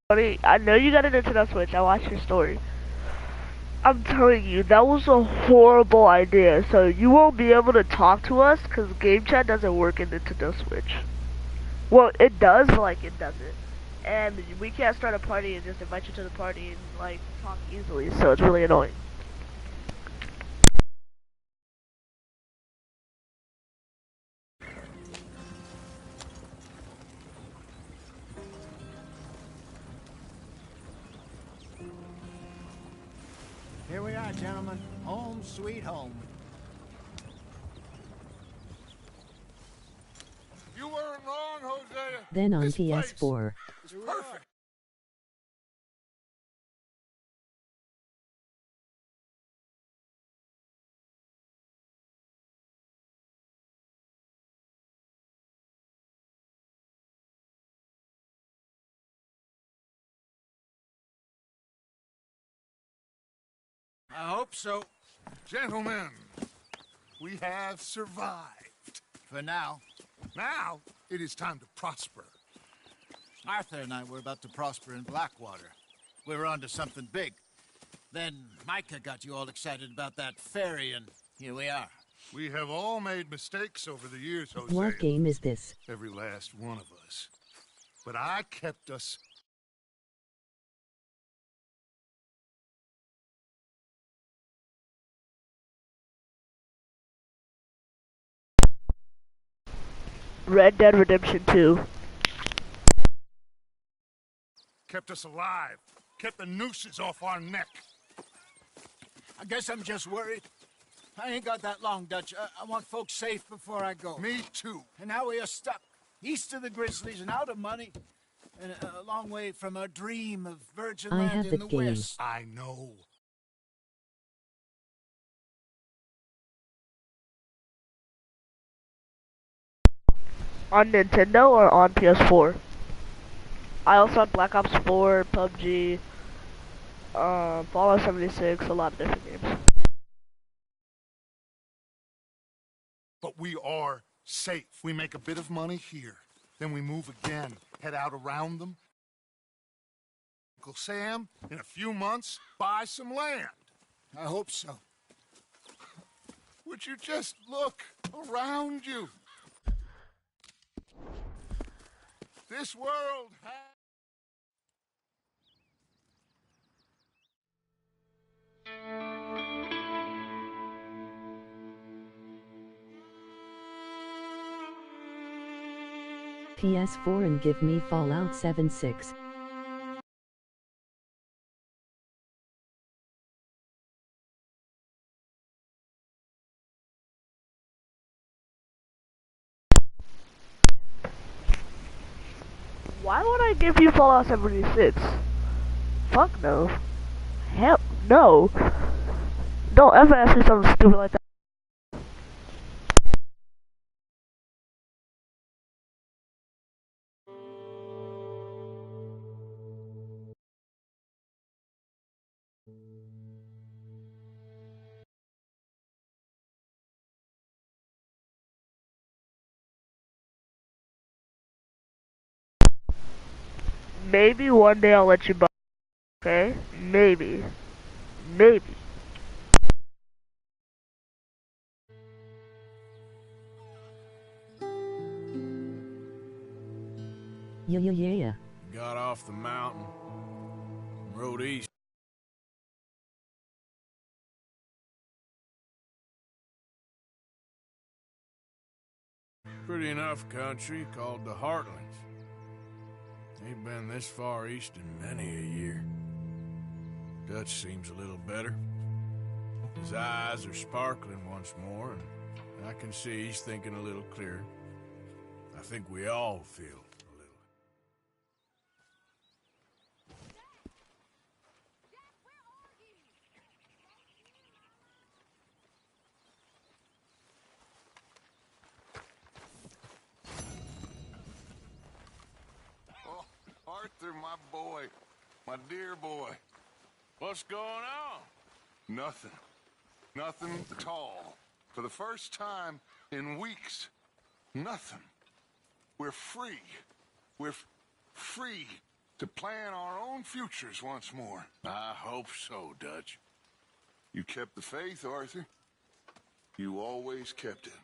Buddy, I know you got a Nintendo Switch. I watched your story. I'm telling you, that was a horrible idea. So you won't be able to talk to us because game chat doesn't work in Nintendo Switch. Well, it does, but like it doesn't. And we can't start a party and just invite you to the party and like talk easily. So it's really annoying. Here we are, gentlemen. Home sweet home. You weren't wrong, Hosea. then on This place PS4. is perfect. I hope so. Gentlemen, we have survived. For now. Now, it is time to prosper. Arthur and I were about to prosper in Blackwater. We were onto something big. Then Micah got you all excited about that ferry, and here we are. We have all made mistakes over the years, Hosea. What game is this? Every last one of us. But I kept us... Red Dead Redemption 2. kept us alive. Kept the nooses off our neck. I guess I'm just worried. I ain't got that long, Dutch. I want folks safe before I go. Me too. And now we are stuck east of the Grizzlies and out of money. And a long way from our dream of virgin I land have in the the game. west. I know. On Nintendo or on PS4? I also had Black Ops 4, PUBG, Fallout 76, a lot of different games. But we are safe. We make a bit of money here. Then we move again, head out around them. Uncle Sam, in a few months, buy some land. I hope so. Would you just look around you? This world has... PS4 and give me Fallout 76. Why would I give you Fallout 76? Fuck no. Hell no. Don't ever ask me something stupid like that. Maybe one day I'll let you buy. Okay? Maybe. Maybe. Yeah. Got off the mountain, rode east. Pretty enough country called the Heartlands. Ain't been this far east in many a year. Dutch seems a little better. His eyes are sparkling once more, and I can see he's thinking a little clearer. I think we all feel a little. Oh, Arthur, my boy. My dear boy. What's going on? Nothing. Nothing at all. For the first time in weeks, nothing. We're free. We're free to plan our own futures once more. I hope so, Dutch. You kept the faith, Arthur. You always kept it.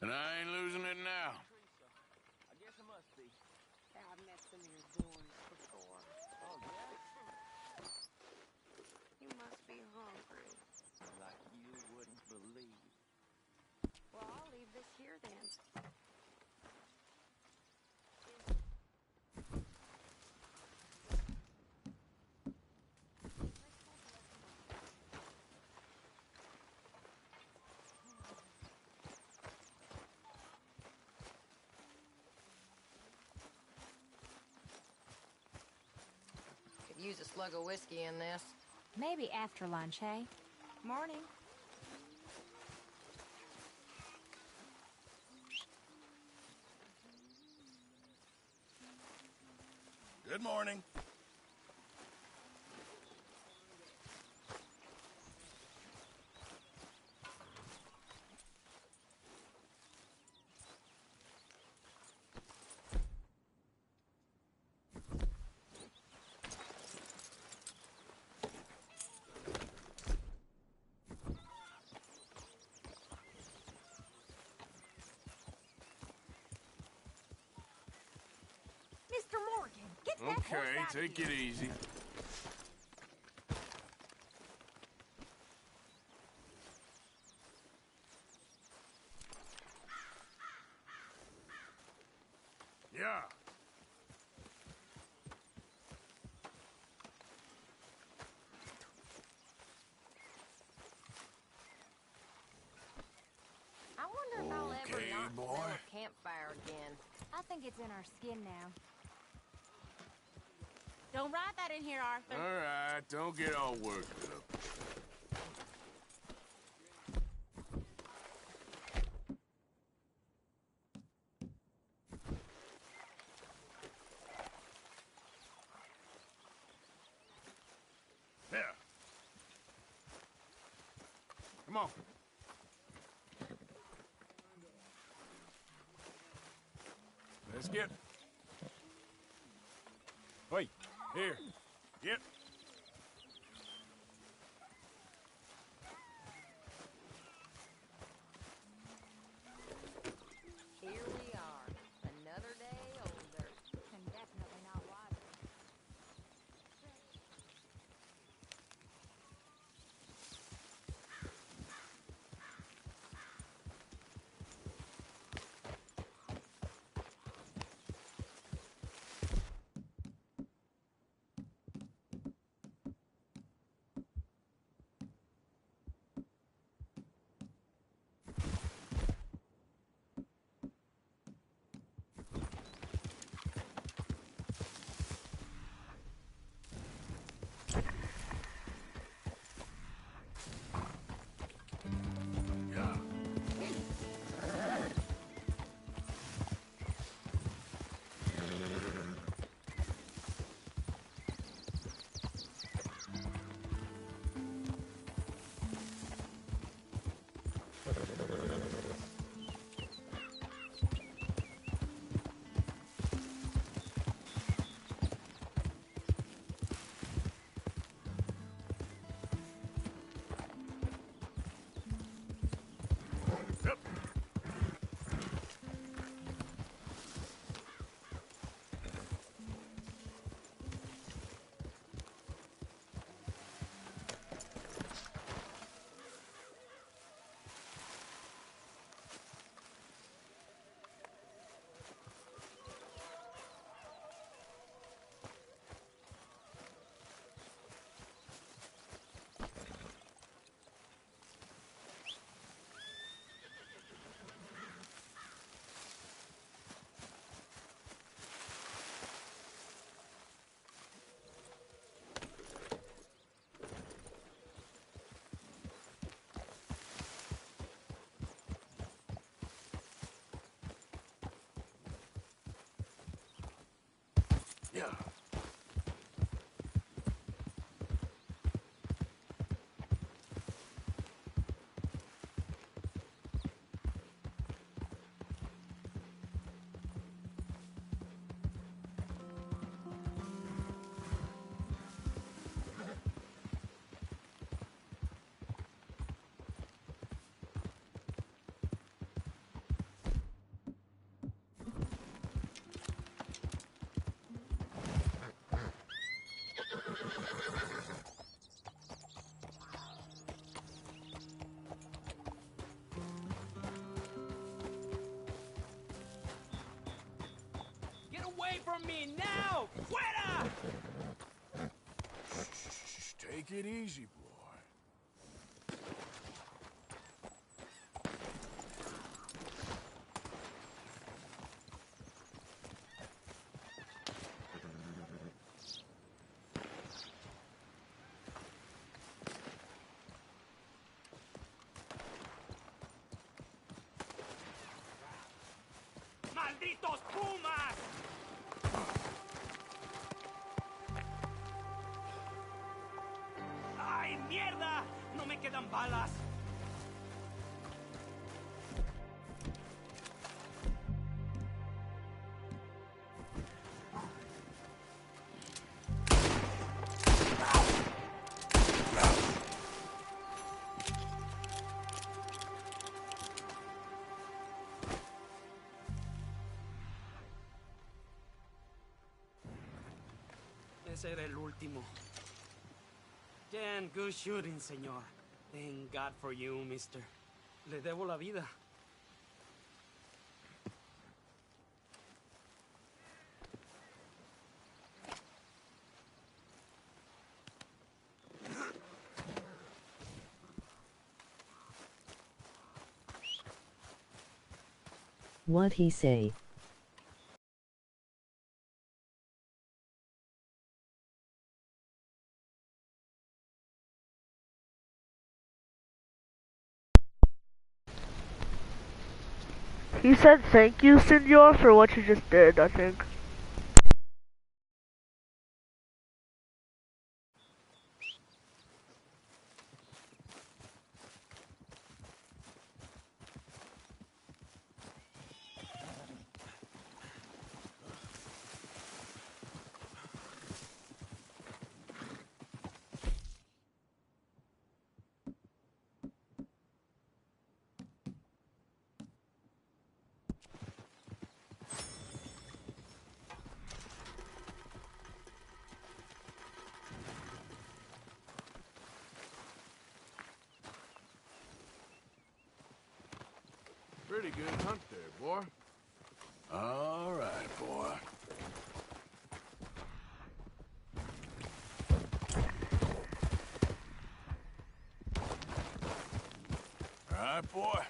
And I ain't losing it now. I guess it must be. I've met some of your boys before. Oh, yeah? You must be hungry. Like you wouldn't believe. Well, I'll leave this here then. Could use a slug of whiskey in this. Maybe after lunch, hey? Morning. Good morning. Mr. Morgan, get that horse Okay, out of take here. it easy. Yeah. I wonder if I'll ever Okay, not boy. smell a campfire again. I think it's in our skin now. Don't ride that in here, Arthur. All right, don't get all worked up. There. Come on. Let's get. Wait, here. Get. Here we are, another day older. And definitely not wiser. ¡Maldito! ¡Fuera! Take it easy, boy. ¡Malditos pumas! ¡Ay, mierda! ¡No me quedan balas! Ese era el último. Damn good shooting, señor. Thank God for you, mister. Le debo la vida. What he say? He said thank you, senor, for what you just did, I think. Pretty good hunt there, boy. All right, boy. All right, boy.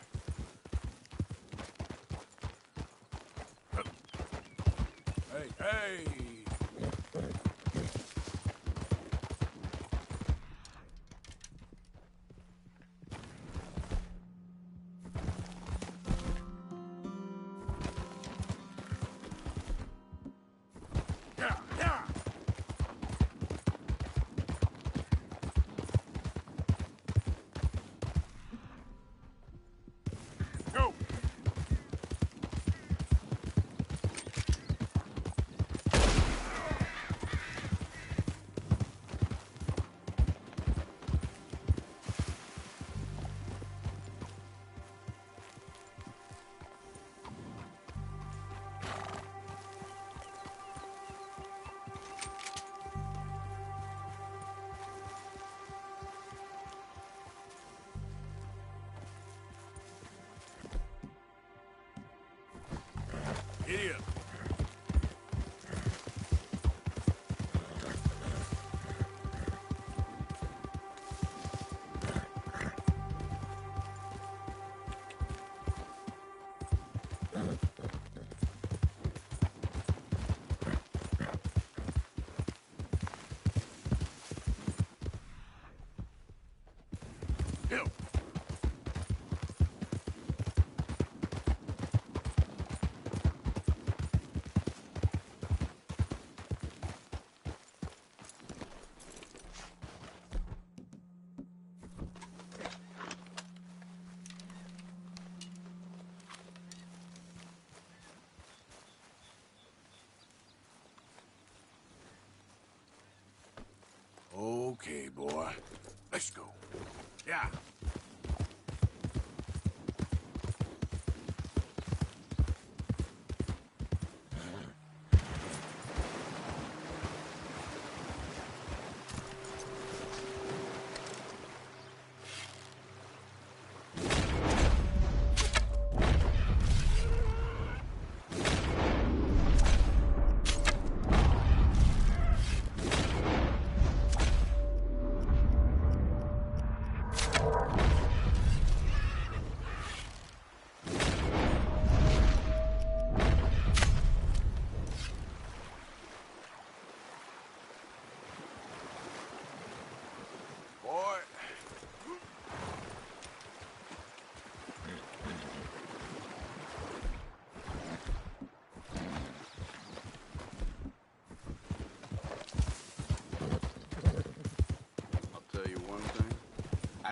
Hey, hey! Go! Giddy up. Go. Okay, boy. Let's go. Yeah.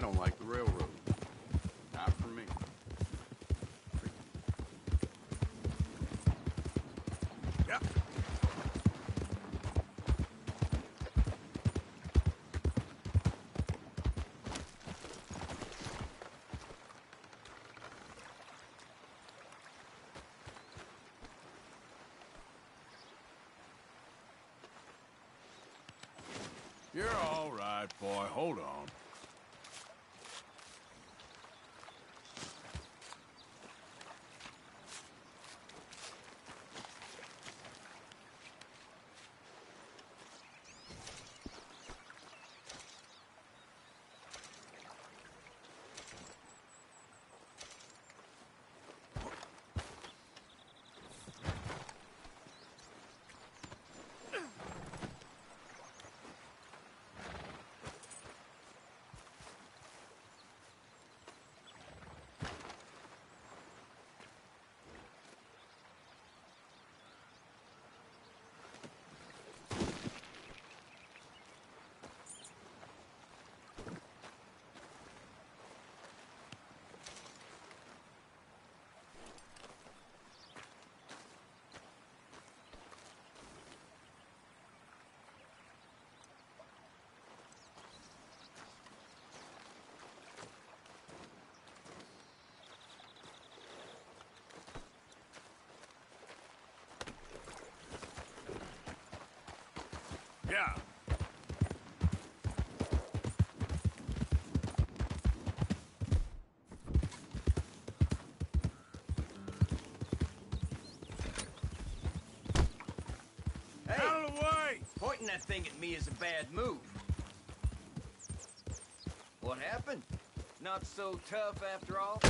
I don't like the railroad. Not for me. Yep. You're all right, boy. Hold on. Yeah. Hey, Out of the way! pointing that thing at me is a bad move. What happened? Not so tough after all?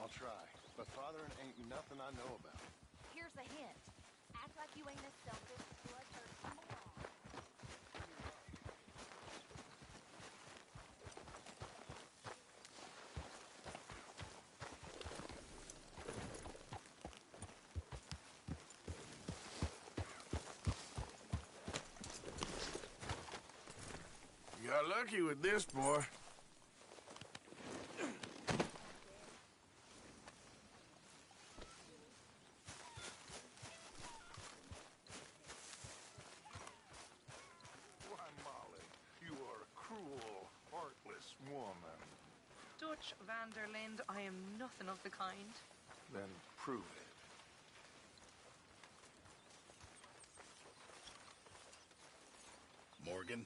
I'll try, but fathering ain't nothing I know about. Here's a hint. Act like you ain't as selfish to a church you belong. You got lucky with this, boy. Vanderlind. I am nothing of the kind. Then prove it. Morgan?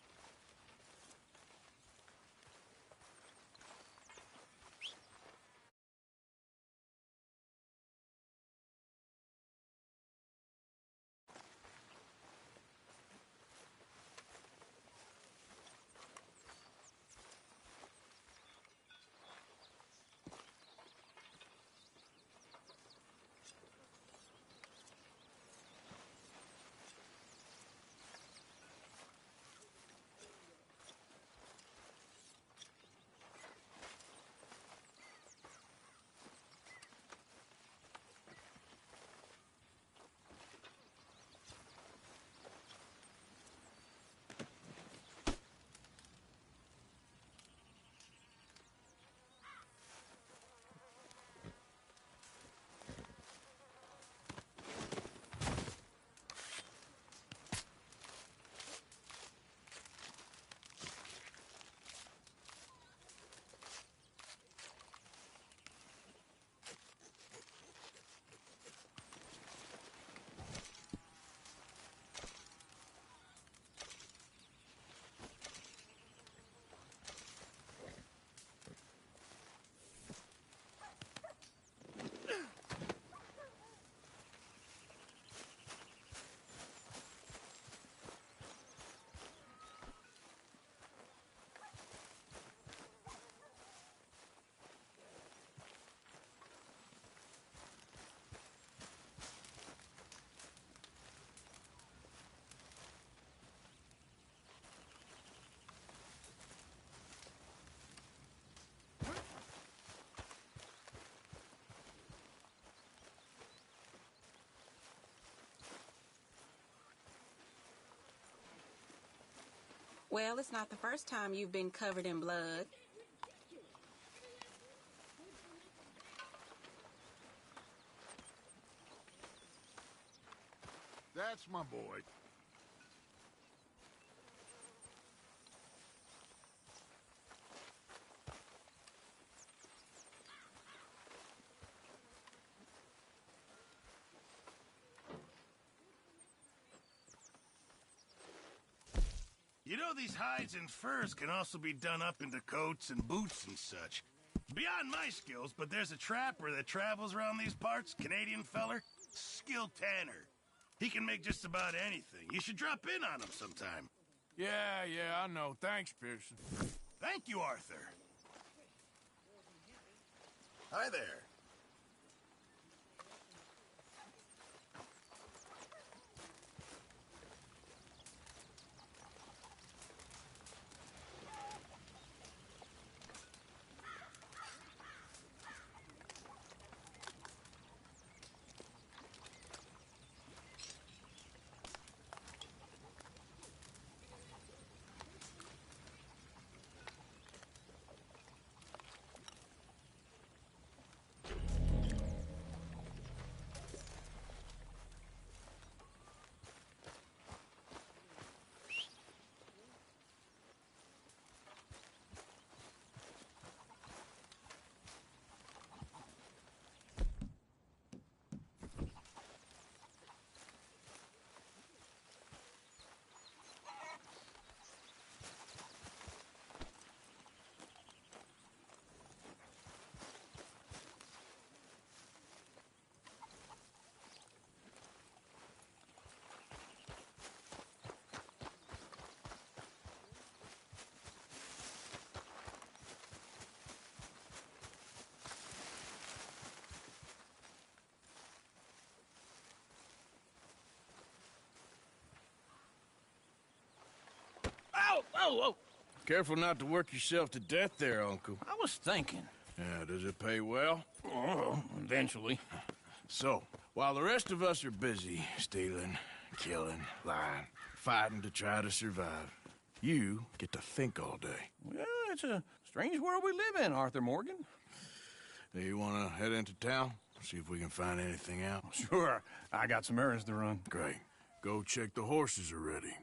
Well, it's not the first time you've been covered in blood. That's my boy. You know these hides and furs can also be done up into coats and boots and such. Beyond my skills, but there's a trapper that travels around these parts, Canadian feller, Skill Tanner. He can make just about anything. You should drop in on him sometime. Yeah, I know. Thanks, Pearson. Thank you, Arthur. Hi there. Whoa! Careful not to work yourself to death there, Uncle. I was thinking. Yeah, does it pay well? Oh, eventually. So, while the rest of us are busy stealing, killing, lying, fighting to try to survive, you get to think all day. Well, it's a strange world we live in, Arthur Morgan. Do you want to head into town? See if we can find anything out? Sure. I got some errands to run. Great. Go check the horses are ready.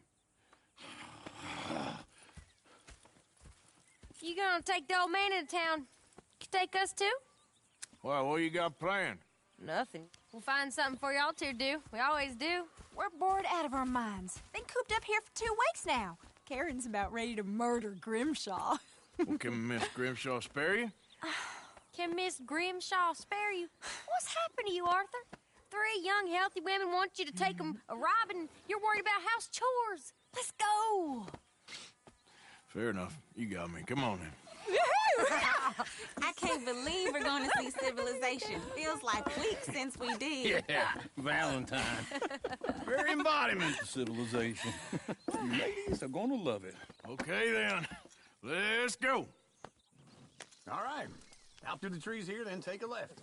You gonna take the old man into town? Could take us too? Well, what you got planned? Nothing. We'll find something for y'all two to do. We always do. We're bored out of our minds. Been cooped up here for 2 weeks now. Karen's about ready to murder Grimshaw. Well, can Miss Grimshaw spare you? Can Miss Grimshaw spare you? What's happened to you, Arthur? 3 young, healthy women want you to take them a robbing. You're worried about house chores. Let's go. Fair enough. You got me. Come on then. I can't believe we're going to see Civilization. Feels like weeks since we did. Yeah, Valentine. Very embodiment of civilization. Ladies are gonna love it. Okay then. Let's go. All right. Out through the trees here, then take a left.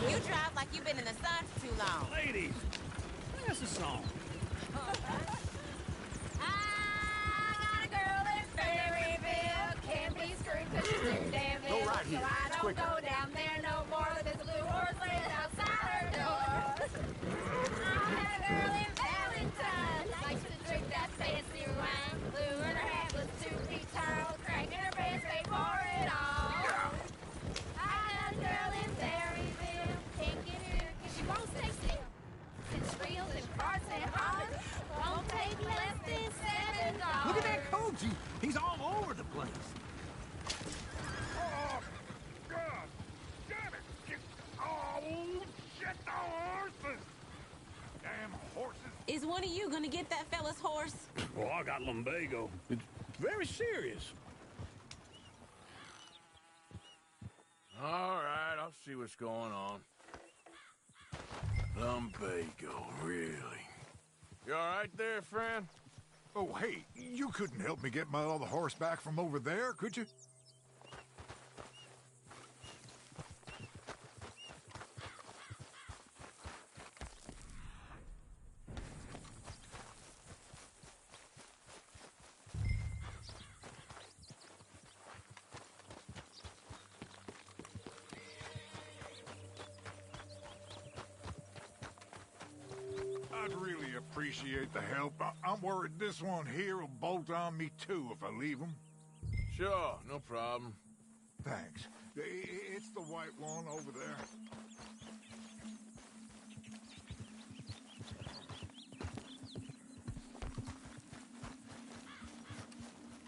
You drive like you've been in the sun for too long. Ladies, that's a song. I got a girl in Ferryville. Can't be screwed 'cause she's too damn Go right here. So I It's don't quicker. go down there no more. There's a blue horse laying outside her door. I had a girl in Valentine. Likes to drink that fancy wine. Blue in her hat was 2 feet tall. Cranking her breast, paid for it all. I had a girl in Ferryville. Can't get her 'cause she won't stay still. Since reels and carts and hollers won't take less than $7. Look at that Koji. He's all over the place. Oh, God! Damn it! Oh, shit, the horses! Damn horses! Is one of you going to get that fella's horse? Well, I got lumbago. It's very serious. All right, I'll see what's going on. Lumbago, really? You all right there, friend? Oh, hey, you couldn't help me get my other horse back from over there, could you? I'd really appreciate the help. I'm worried this one here will bolt on me too if I leave him. Sure, no problem. Thanks. It's the white one over there.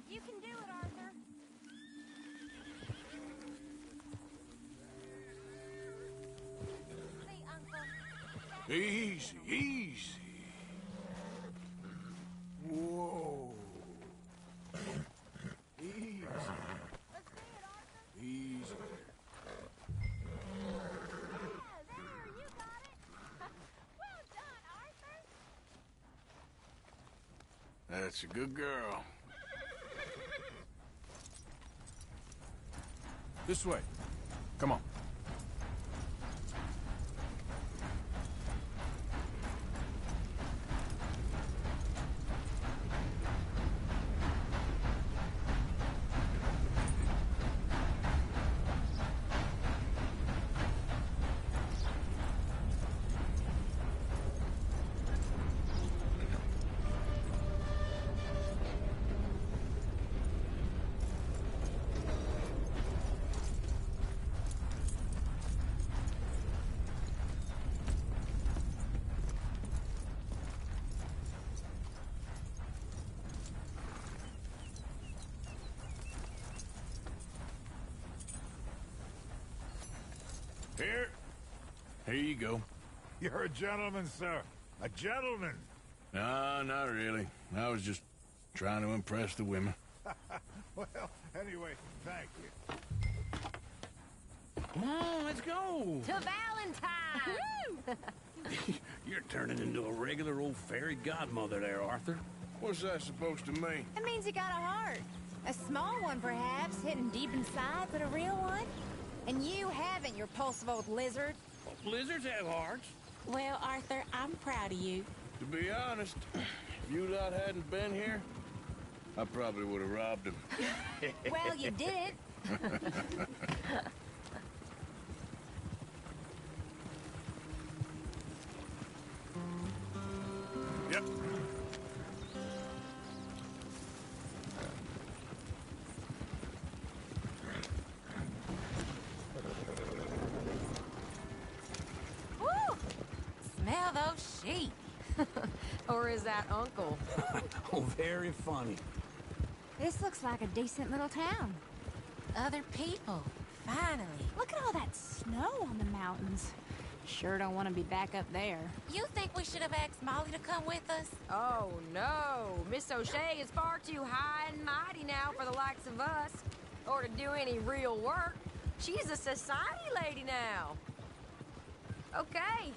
You can do it, Arthur. See, Uncle. Easy, easy. Whoa. Easy. Easy. That's a good girl. This way. Come on. Here you go. You're a gentleman, sir. A gentleman. No, not really. I was just trying to impress the women. Well, anyway, thank you. Come on, let's go. To Valentine! You're turning into a regular old fairy godmother there, Arthur. What's that supposed to mean? It means you got a heart. A small one, perhaps, hidden deep inside, but a real one. And you haven't, you repulsive old lizard. Well, lizards have hearts. Well, Arthur, I'm proud of you. To be honest, if you lot hadn't been here, I probably would have robbed him. Well, you did. Yep. Woo! Smell those sheep. Or is that Uncle? Oh, very funny. This looks like a decent little town. Other people, finally. Look at all that snow on the mountains. Sure don't want to be back up there. You think we should have asked Molly to come with us? Oh, no. Miss O'Shea is far too high and mighty now for the likes of us. Or to do any real work. She's a society lady now. Okay.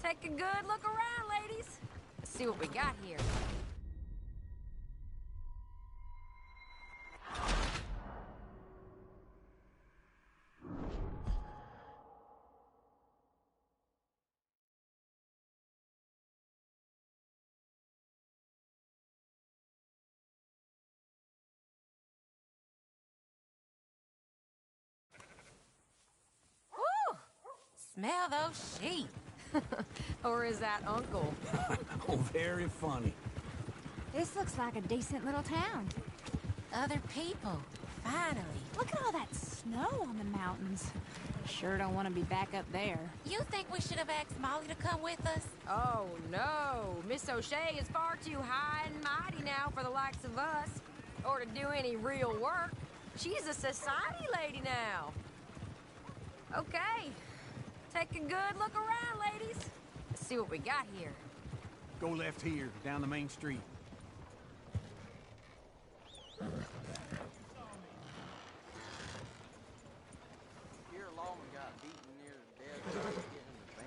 Take a good look around, ladies. See what we got here. Woo! Smell those sheep. Or is that Uncle? Oh, very funny. This looks like a decent little town. Other people, finally. Look at all that snow on the mountains. Sure don't want to be back up there. You think we should have asked Molly to come with us? Oh, no. Miss O'Shea is far too high and mighty now for the likes of us. Or to do any real work. She's a society lady now. Okay. Take a good look around, ladies. See what we got here. Go left here, down the main street. Here Lawman got beaten near to death getting the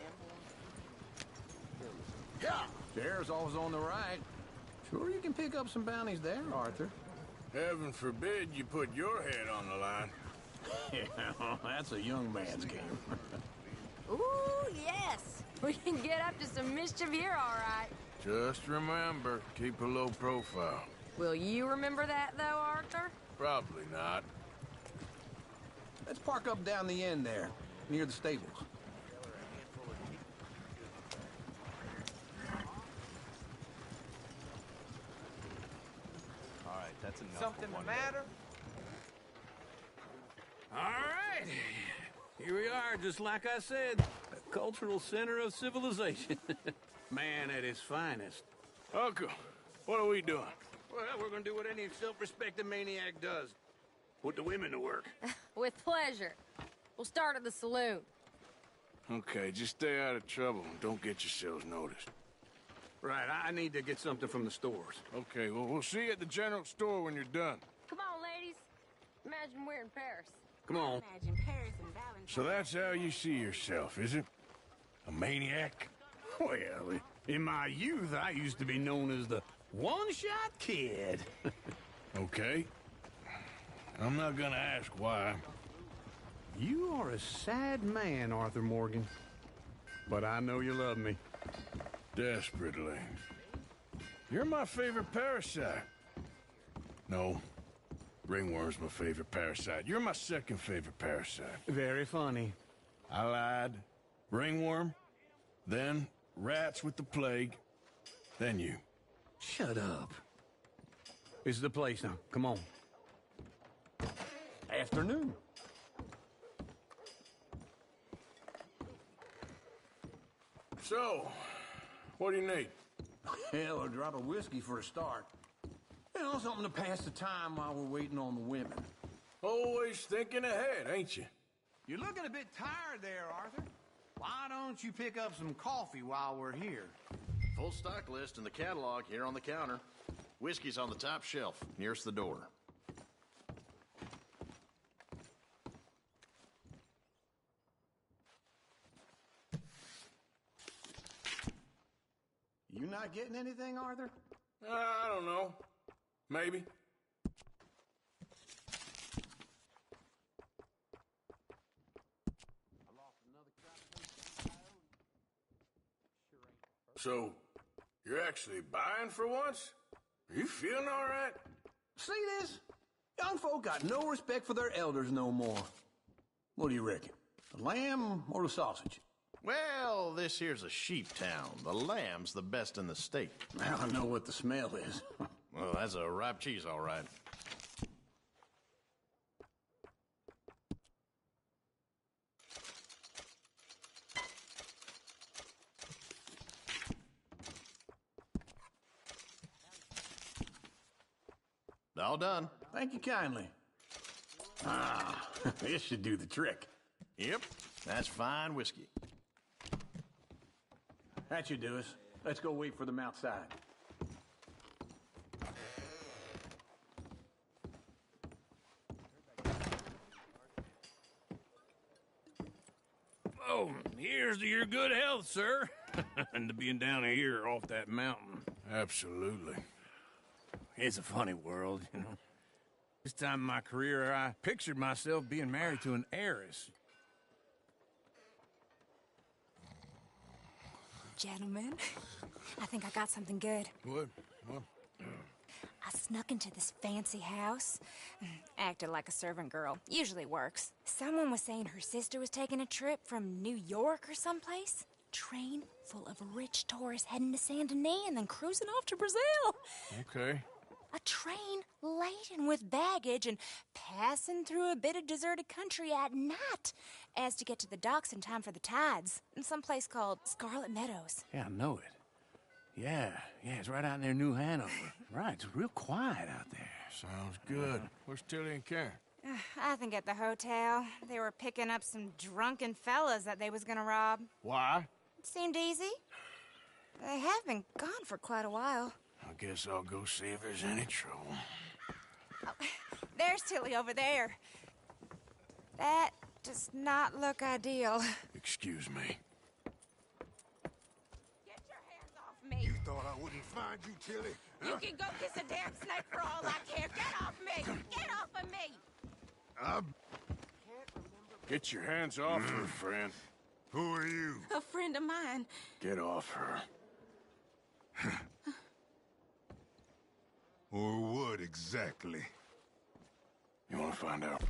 bamboo. Yeah! Sheriff's office on the right. Sure you can pick up some bounties there, Arthur. Heaven forbid you put your head on the line. Yeah, that's a young man's game. Ooh, yes. We can get up to some mischief here, all right. Just remember, keep a low profile. Will you remember that, though, Arthur? Probably not. Let's park up down the end there, near the stables. All right, that's enough. Something the matter? All right. Here we are, just like I said. A cultural center of civilization. Man at his finest. Uncle, what are we doing? Well, we're gonna do what any self-respecting maniac does. Put the women to work. With pleasure. We'll start at the saloon. Okay, just stay out of trouble and don't get yourselves noticed. Right, I need to get something from the stores. Okay, well, we'll see you at the general store when you're done. Come on, ladies. Imagine we're in Paris. Come on. Imagine Paris and Valentine. So that's how you see yourself, is it? A maniac? Well, in my youth, I used to be known as the one-shot kid. Okay. I'm not gonna ask why. You are a sad man, Arthur Morgan. But I know you love me. Desperately. You're my favorite parasite. No. Ringworm's my favorite parasite. You're my second favorite parasite. Very funny. I lied. Ringworm. Then rats with the plague. Then you. Shut up. This is the place now. Come on. Afternoon. So, what do you need? Hell, a drop of whiskey for a start. You know, something to pass the time while we're waiting on the women. Always thinking ahead, ain't you? You're looking a bit tired there, Arthur. Why don't you pick up some coffee while we're here? Full stock list in the catalog here on the counter. Whiskey's on the top shelf, nearest the door. You not getting anything, Arthur? I don't know. Maybe. So, you're actually buying for once? Are you feeling all right? See this? Young folk got no respect for their elders no more. What do you reckon? The lamb or the sausage? Well, this here's a sheep town. The lamb's the best in the state. Now I know what the smell is. Well, that's a ripe cheese, all right. All done. Thank you kindly. Ah, this should do the trick. Yep, that's fine whiskey. That should do us. Let's go wait for them outside. Oh, here's to your good health, sir. And to being down here off that mountain. Absolutely. It's a funny world, you know. This time in my career, I pictured myself being married to an heiress. Gentlemen, I think I got something good. What? I snuck into this fancy house. Acted like a servant girl. Usually works. Someone was saying her sister was taking a trip from New York or someplace. Train full of rich tourists heading to Saint Denis and then cruising off to Brazil. Okay. A train laden with baggage and passing through a bit of deserted country at night as to get to the docks in time for the tides in some place called Scarlet Meadows. Yeah, I know it. Yeah, it's right out near New Hanover. Right, it's real quiet out there. Sounds good. Where's Tilly and Karen? I think at the hotel. They were picking up some drunken fellas that they was gonna rob. Why? It seemed easy. They have been gone for quite a while. I guess I'll go see if there's any trouble. Oh, there's Tilly over there. That does not look ideal. Excuse me. Get your hands off me. You thought I wouldn't find you, Tilly? You can go kiss a damn snake for all I care. Get off me! Get off of me! Get your hands off her, friend. Who are you? A friend of mine. Get off her. Or what exactly? You want to find out?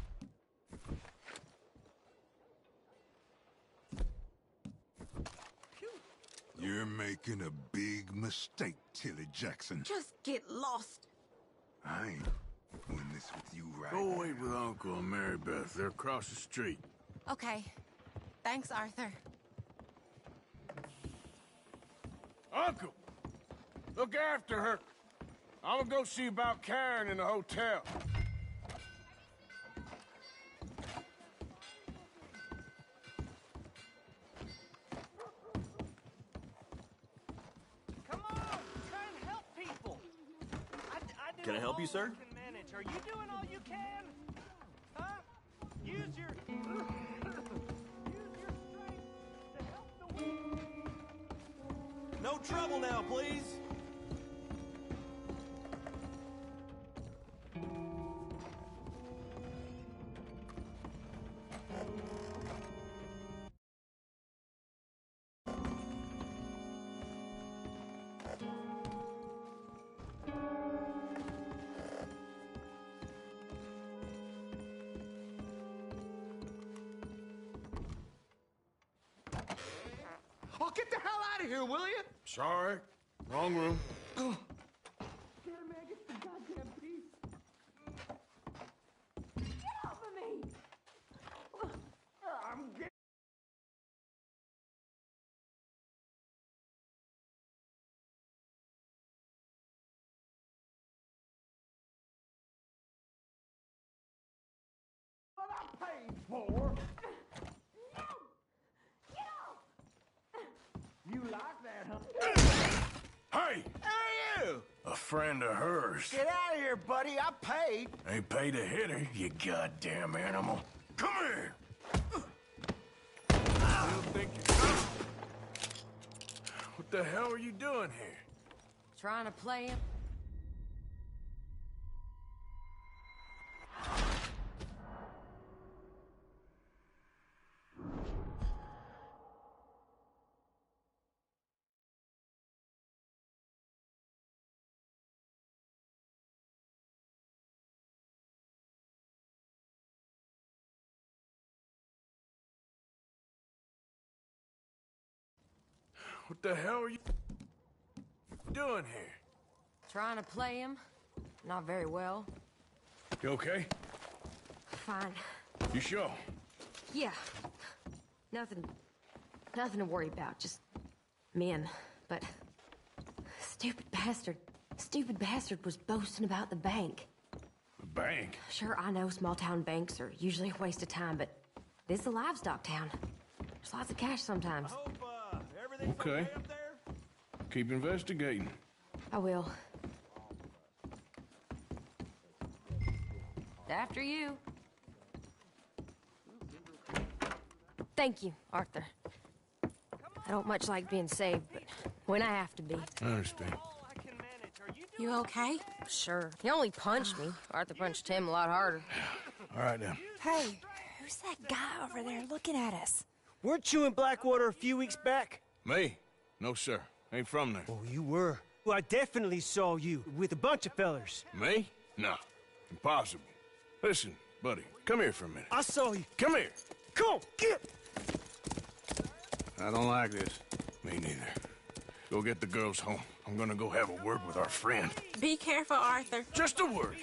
You're making a big mistake, Tilly Jackson. Just get lost. I ain't doing this with you right Go now. wait with Uncle and Mary Beth. They're across the street. Okay. Thanks, Arthur. Uncle! Look after her. I'm gonna go see about Karen in the hotel. Come on, try and help people. I Can I help you, sir? Manage. Are you doing all you can? Huh? Use your strength to help the weak. No trouble now, please. Oh, get the hell out of here, will you? Sorry. Wrong room. What I paid for. You like that, huh? Hey! Hey, you! A friend of hers. Get out of here, buddy. I paid. Ain't paid to hit her, you goddamn animal. Come here! What the hell are you doing here? Trying to play him. What the hell are you doing here? Trying to play him. Not very well. You okay? Fine. You sure? Yeah. Nothing to worry about. Just men. But stupid bastard was boasting about the bank. The bank? Sure, I know small town banks are usually a waste of time, but this is a livestock town. There's lots of cash sometimes. Okay. Keep investigating. I will. After you. Thank you, Arthur. I don't much like being saved, but when I have to be. I understand. You okay? Sure. He only punched me. Arthur punched him a lot harder. All right, then. Hey, who's that guy over there looking at us? Weren't you in Blackwater a few weeks back? Me? No, sir. Ain't from there. Oh, you were. Well, I definitely saw you with a bunch of fellers. Me? No. Impossible. Listen, buddy, come here for a minute. I saw you. Come here. Come on, get! I don't like this. Me neither. Go get the girls home. I'm gonna go have a word with our friend. Be careful, Arthur. Just a word.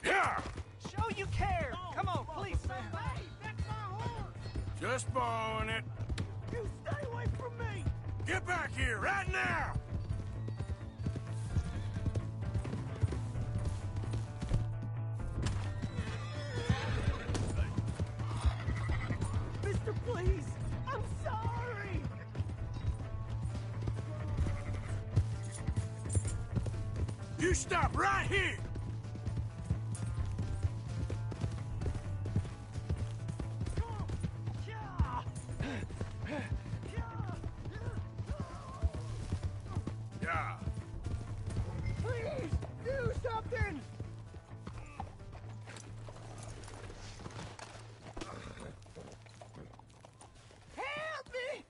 Yeah! Show you care. Come on, please. Hey, that's my horse. Just borrowing it. You stay away from me. Get back here right now! Mister, please. I'm sorry. You stop right here! Yeah. Please, do something. Help me.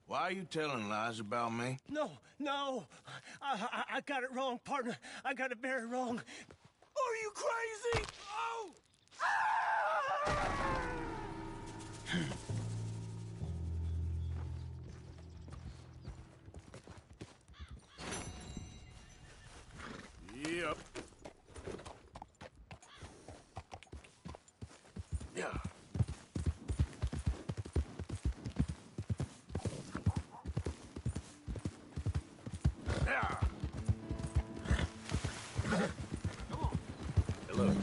Why are you telling lies about me? No. I got it wrong, partner. I got it very wrong. Are you crazy? Oh! Yep. Yeah. Yeah. Hello.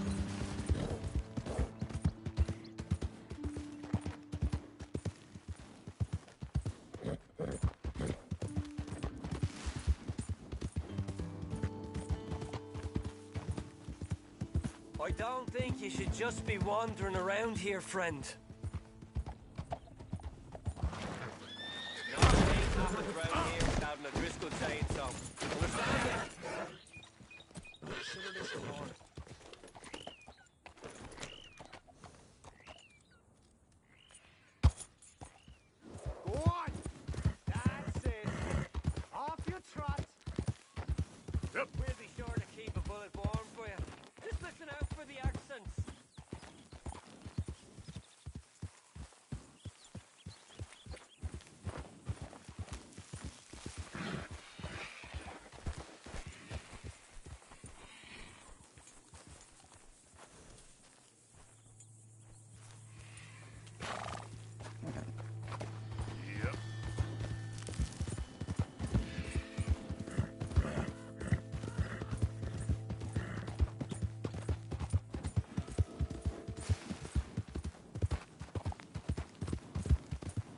I don't think you should just be wandering around here, friend. Not ain't nothing around here without an O'Driscoll saying so. Understand me? Go on. That's it. Off you trot. Yep. We'll be sure to keep a bullet warm for you. Just listen out for the accents. Yep.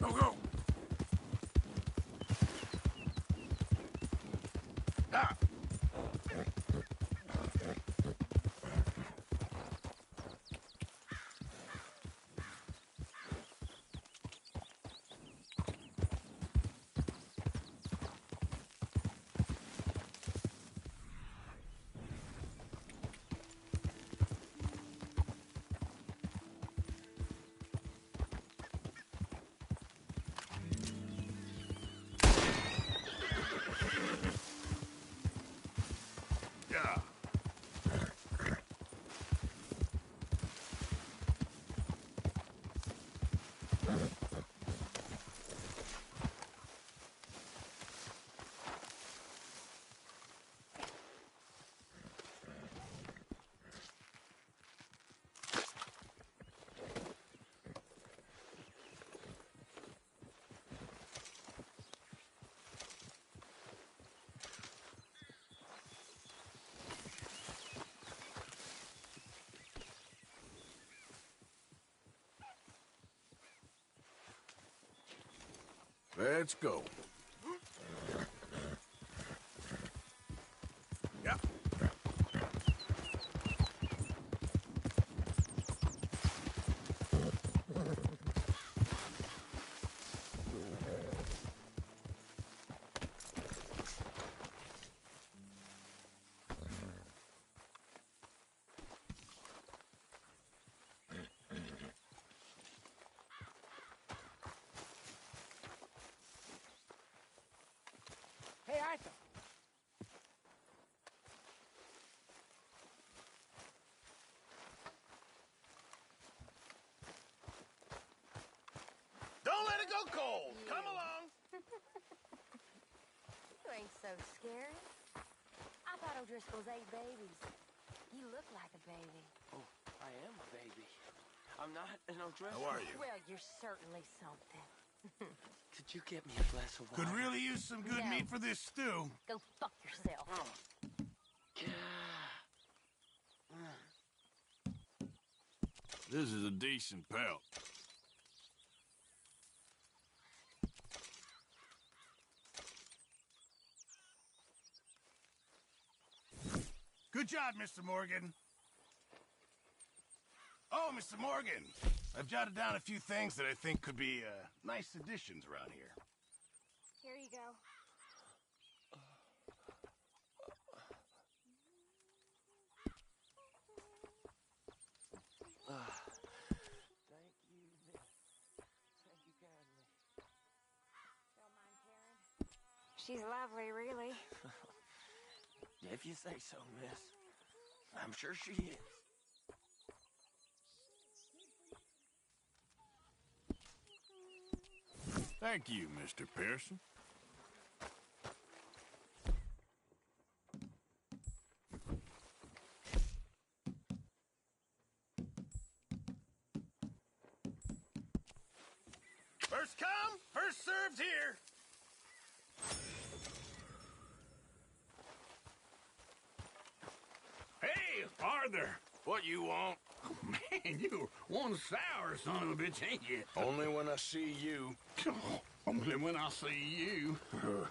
Go, go. Ah. Let's go. Yeah. Hey, Arthur. Don't let it go cold. Come along. You ain't so scary. I thought O'Driscoll's 8 babies. You look like a baby. Oh, I am a baby. I'm not an O'Driscoll. How are you? Well, you're certainly something. Could you get me a glass of water? Could really use some good No. meat for this stew. Go fuck yourself. This is a decent pelt. Good job, Mr. Morgan. Oh, Mr. Morgan, I've jotted down a few things that I think could be nice additions around here. Here you go. Thank you, miss. Thank you kindly. Don't mind Karen? She's lovely, really. If you say so, miss. I'm sure she is. Thank you, Mr. Pearson. First come, first served here. Hey, Arthur, what you want? Oh, man, you're one sour son of a bitch, ain't you? Only when I see you. Only when I see you. How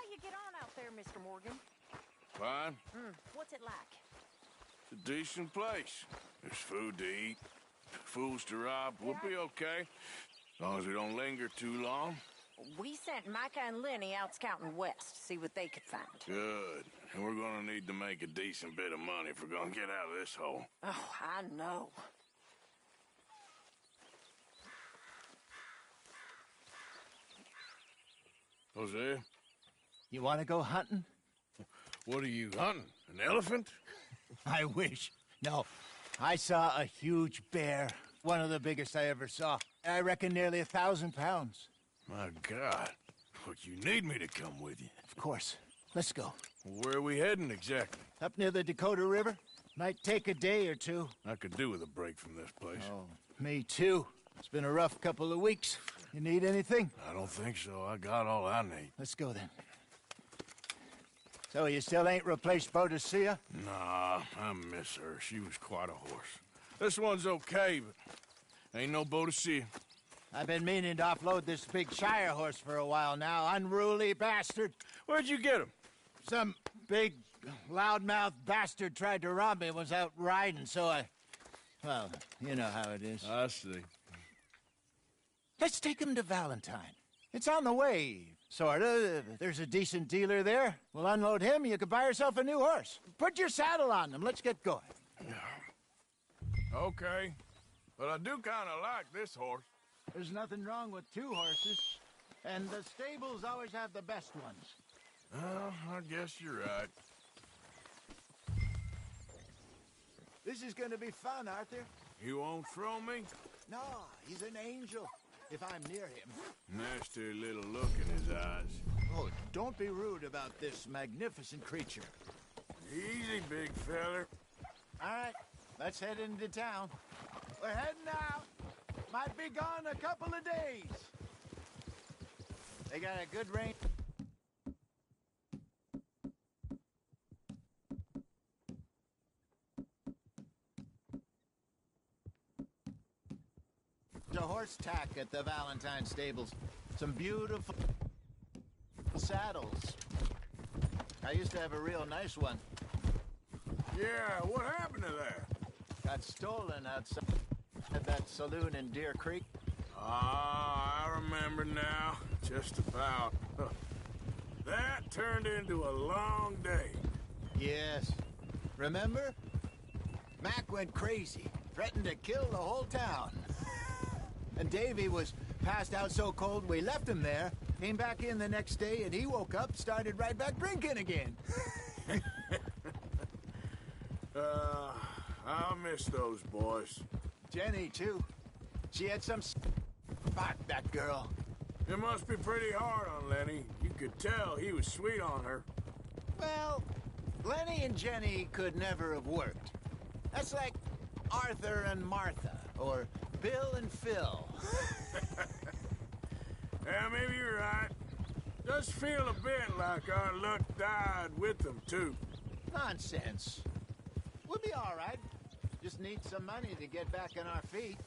you get on out there, Mr. Morgan? Fine. What's it like? It's a decent place. There's food to eat, fools to rob. We'll be okay. As long as we don't linger too long. We sent Micah and Lenny out scouting west to see what they could find. Good. And we're gonna need to make a decent bit of money if we're gonna get out of this hole. Oh, I know. Jose, You want to go hunting? what are you hunting? An elephant? I wish. No. I saw a huge bear. One of the biggest I ever saw. I reckon nearly 1,000 pounds. My God. Look, you need me to come with you. Of course. Let's go. Where are we heading exactly? Up near the Dakota River. Might take a day or two. I could do with a break from this place. Oh, me too. It's been a rough couple of weeks. You need anything? I don't think so. I got all I need. Let's go then. So you still ain't replaced Boadicea? Nah, I miss her. She was quite a horse. This one's okay, but ain't no Boadicea. I've been meaning to offload this big Shire horse for a while now. Unruly bastard. Where'd you get him? Some big, loudmouth bastard tried to rob me, was out riding, so I... Well, you know how it is. I see. Let's take him to Valentine. It's on the way, sorta. There's a decent dealer there. We'll unload him, you can buy yourself a new horse. Put your saddle on him, let's get going. Okay. But I do kind of like this horse. There's nothing wrong with two horses, and the stables always have the best ones. Well, I guess you're right. This is gonna be fun, Arthur. You won't throw me? No, he's an angel, if I'm near him. Nasty little look in his eyes. Oh, don't be rude about this magnificent creature. Easy, big feller. All right, let's head into town. We're heading out. Might be gone a couple of days. They got a good range. There's a horse tack at the Valentine stables. Some beautiful saddles. I used to have a real nice one. Yeah, what happened to that? Got stolen outside that saloon in Deer Creek. Ah, I remember now. Just about. That turned into a long day. Yes. Remember? Mac went crazy, threatened to kill the whole town. And Davy was passed out so cold we left him there, came back in the next day, and he woke up, started right back drinking again. I'll miss those boys. Jenny, too. She had some spot, that girl. It must be pretty hard on Lenny. You could tell he was sweet on her. Well, Lenny and Jenny could never have worked. That's like Arthur and Martha, or Bill and Phil. Yeah, maybe you're right. Does feel a bit like our luck died with them, too. Nonsense. We'll be all right. Just need some money to get back on our feet.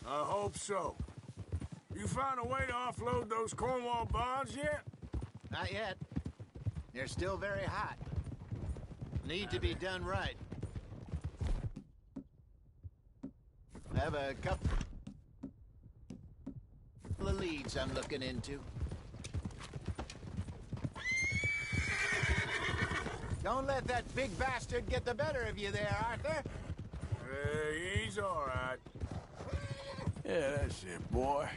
I hope so. You found a way to offload those Cornwall bonds yet? Not yet. They're still very hot. Need to be done right. I have a couple of leads I'm looking into. Don't let that big bastard get the better of you there, Arthur. He's all right. Yeah, that's it, boy.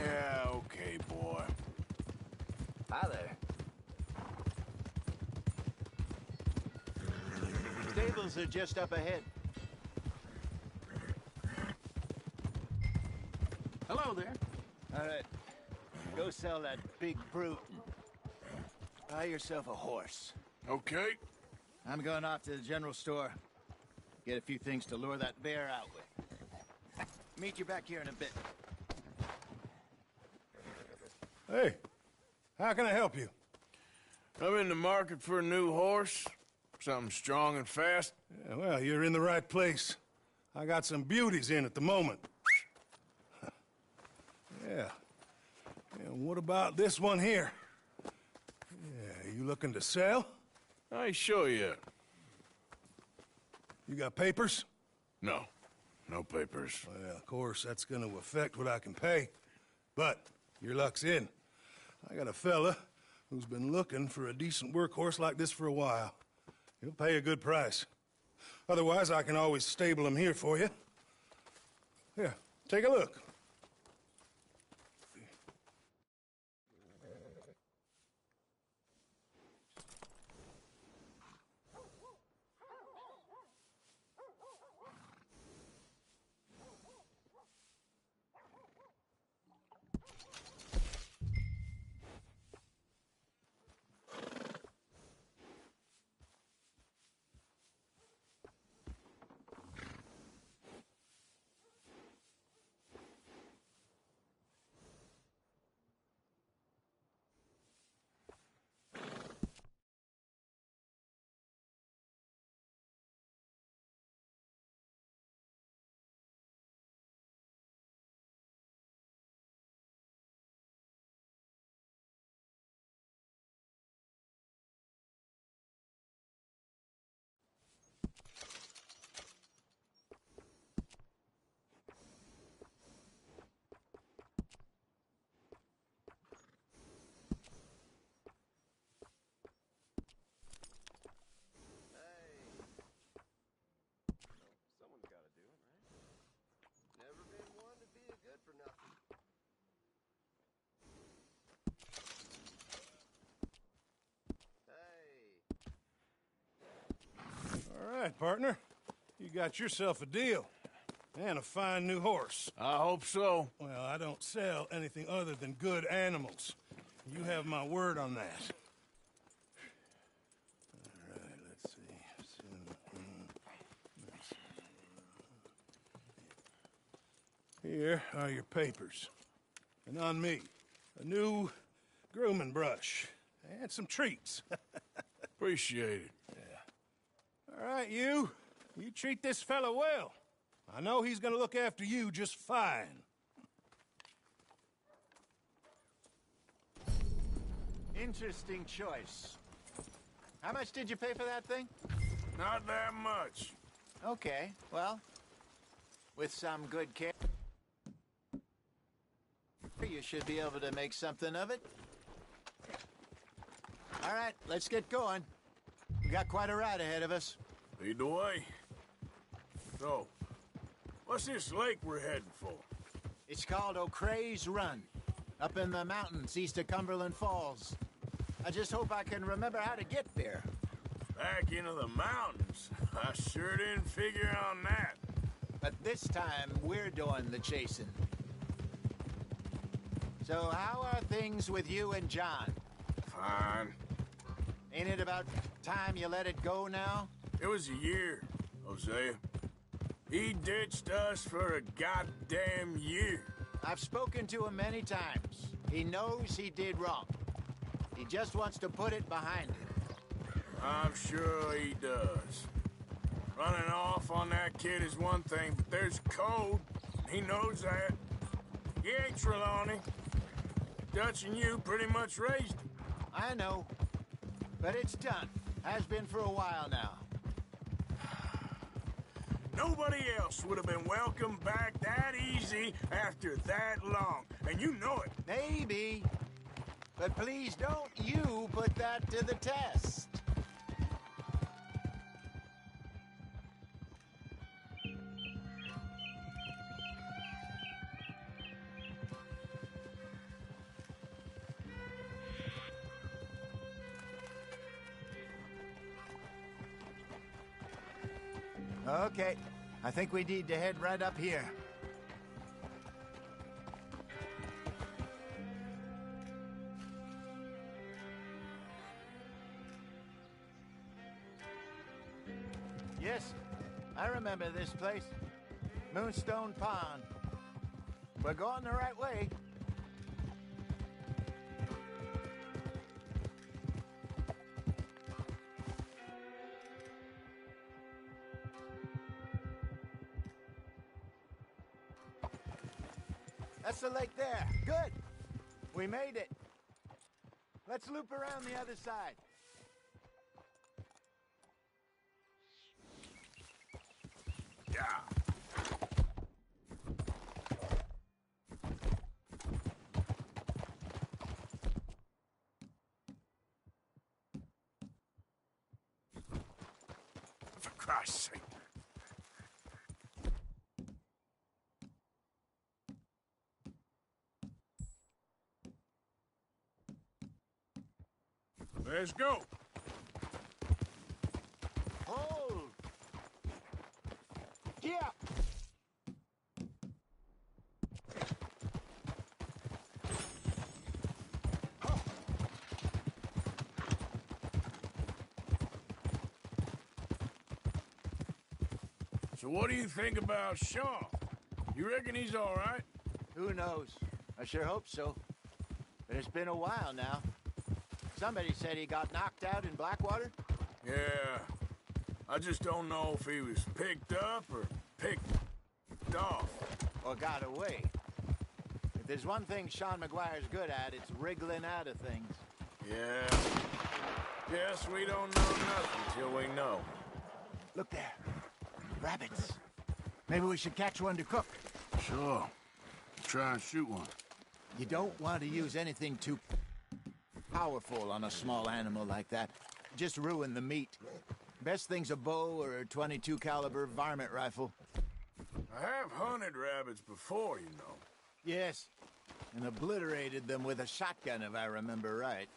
Yeah, okay, boy. Father. Stables are just up ahead. Hello there. All right. Go sell that big brute and buy yourself a horse. Okay. I'm going off to the general store. Get a few things to lure that bear out with. Meet you back here in a bit. Hey, how can I help you? I'm in the market for a new horse. Something strong and fast. Yeah, well, you're in the right place. I got some beauties in at the moment. Yeah. And what about this one here? Yeah, you looking to sell? I ain't sure yet. You got papers? No. No papers. Well, of course, that's gonna affect what I can pay. But your luck's in. I got a fella who's been looking for a decent workhorse like this for a while. He'll pay a good price. Otherwise, I can always stable him here for you. Here, take a look. right, partner. You got yourself a deal. And a fine new horse. I hope so. Well, I don't sell anything other than good animals. You have my word on that. All right, let's see. Here are your papers. And on me, a new grooming brush. And some treats. Appreciate it. Yeah. All right, you. You treat this fella well. I know he's gonna look after you just fine. Interesting choice. How much did you pay for that thing? Not that much. Okay, well, with some good care, you should be able to make something of it. All right, let's get going. We got quite a ride ahead of us. Lead the way. So, what's this lake we're heading for? It's called O'Creagh's Run, up in the mountains east of Cumberland Falls. I just hope I can remember how to get there. Back into the mountains? I sure didn't figure on that. But this time, we're doing the chasing. So how are things with you and John? Fine. Ain't it about time you let it go now? It was a year, Hosea. He ditched us for a goddamn year. I've spoken to him many times. He knows he did wrong. He just wants to put it behind him. I'm sure he does. Running off on that kid is one thing, but there's code. He knows that. He ain't Trelawney. Dutch and you pretty much raised him. I know. But it's done. Has been for a while now. Nobody else would have been welcomed back that easy after that long. And you know it. Maybe. But please don't you put that to the test. Okay, I think we need to head right up here. Yes, I remember this place. Moonstone Pond. We're going the right way. That's the lake there. Good. We made it. Let's loop around the other side. Yeah. For Christ's sake. Let's go. Hold. Yeah. So what do you think about Sean? You reckon he's all right? Who knows? I sure hope so. But it's been a while now. Somebody said he got knocked out in Blackwater? Yeah. I just don't know if he was picked up or picked off. Or got away. If there's one thing Sean McGuire's good at, it's wriggling out of things. Yeah. Guess we don't know nothing till we know. Look there. Rabbits. Maybe we should catch one to cook. Sure. Try and shoot one. You don't want to use anything too powerful on a small animal like that. Just ruin the meat. Best thing's a bow or a .22 caliber varmint rifle. I have hunted rabbits before, you know. Yes, and obliterated them with a shotgun, if I remember right.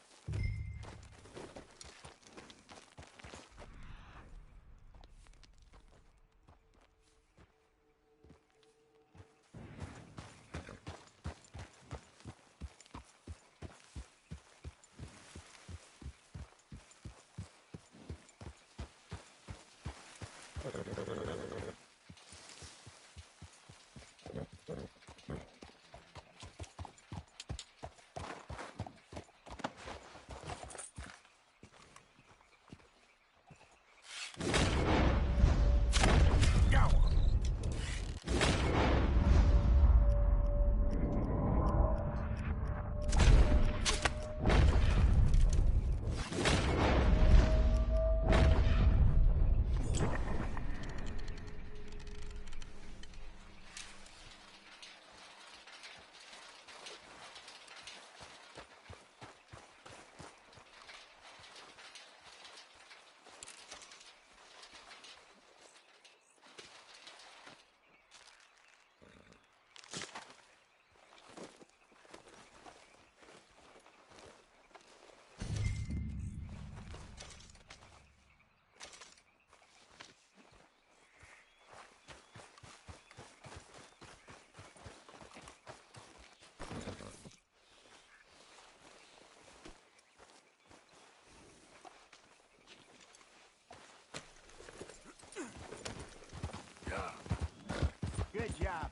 Good job.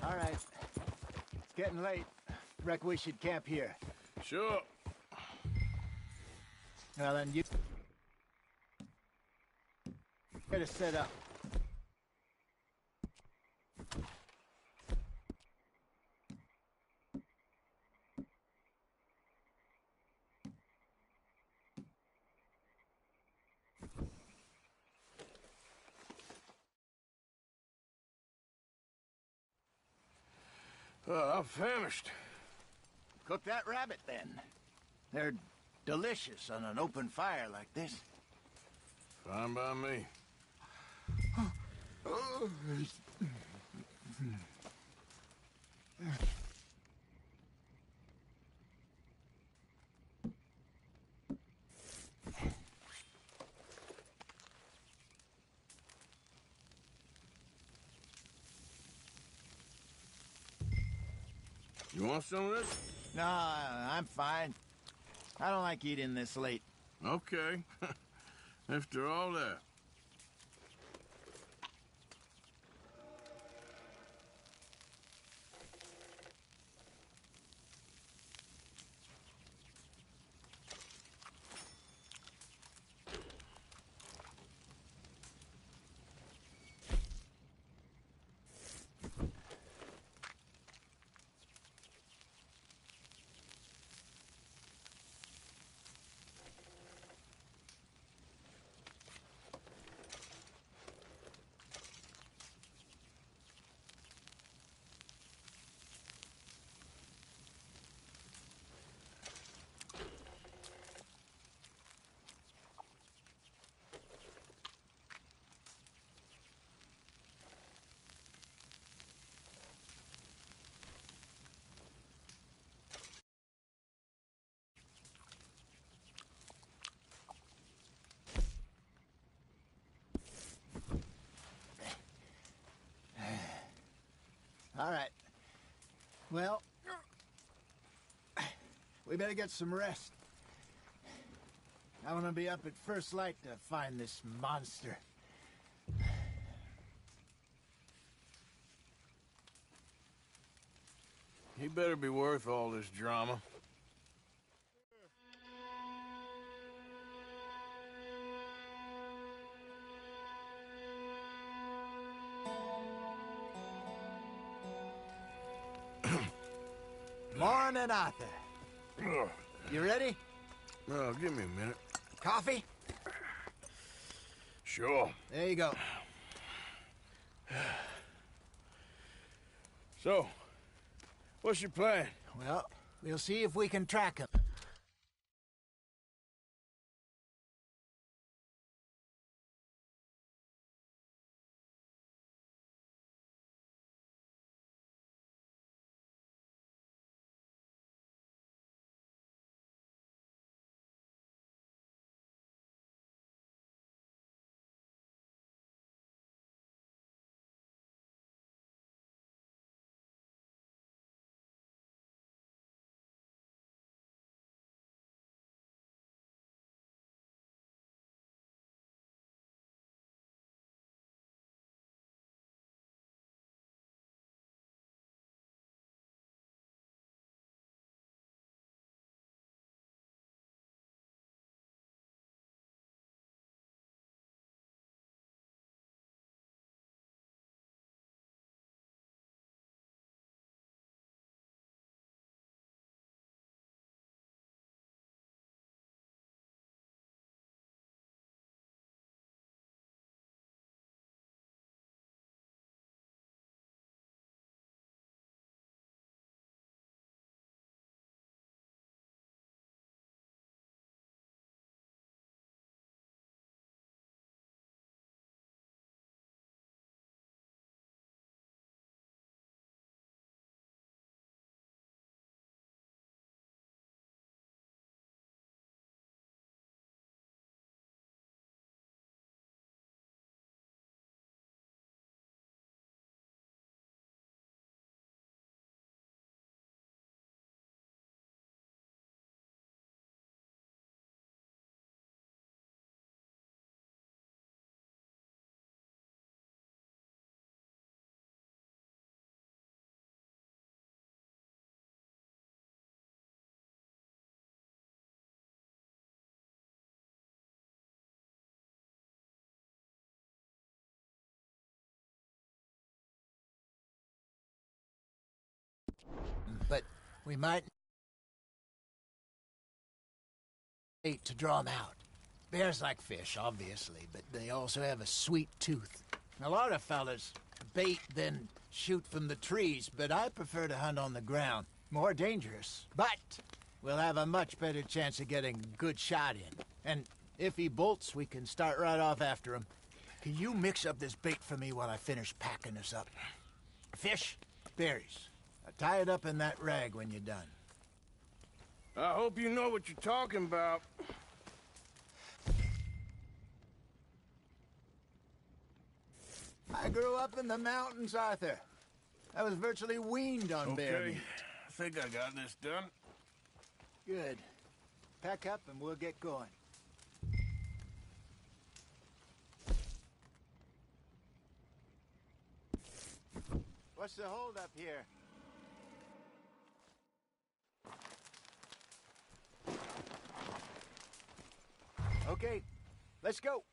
All right. It's getting late. Reckon we should camp here. Sure. Well, then you better set up. I'm famished. Cook that rabbit, then. They're delicious on an open fire like this. Fine by me. You want some of this? No, I'm fine. I don't like eating this late. Okay. After all that. All right. Well, we better get some rest. I want to be up at first light to find this monster. He better be worth all this drama. Morning, Arthur. You ready? Well, give me a minute. Coffee? Sure. There you go. So, what's your plan? Well, we'll see if we can track him. but we might need to draw them out. Bears like fish, obviously, but they also have a sweet tooth. A lot of fellas bait, then shoot from the trees, but I prefer to hunt on the ground. More dangerous, but we'll have a much better chance of getting a good shot in. And if he bolts, we can start right off after him. Can you mix up this bait for me while I finish packing this up? Fish, berries. Tie it up in that rag when you're done. I hope you know what you're talking about. I grew up in the mountains, Arthur. I was virtually weaned on bear meat. I think I got this done. Good. Pack up and we'll get going. What's the holdup here? Okay, let's go.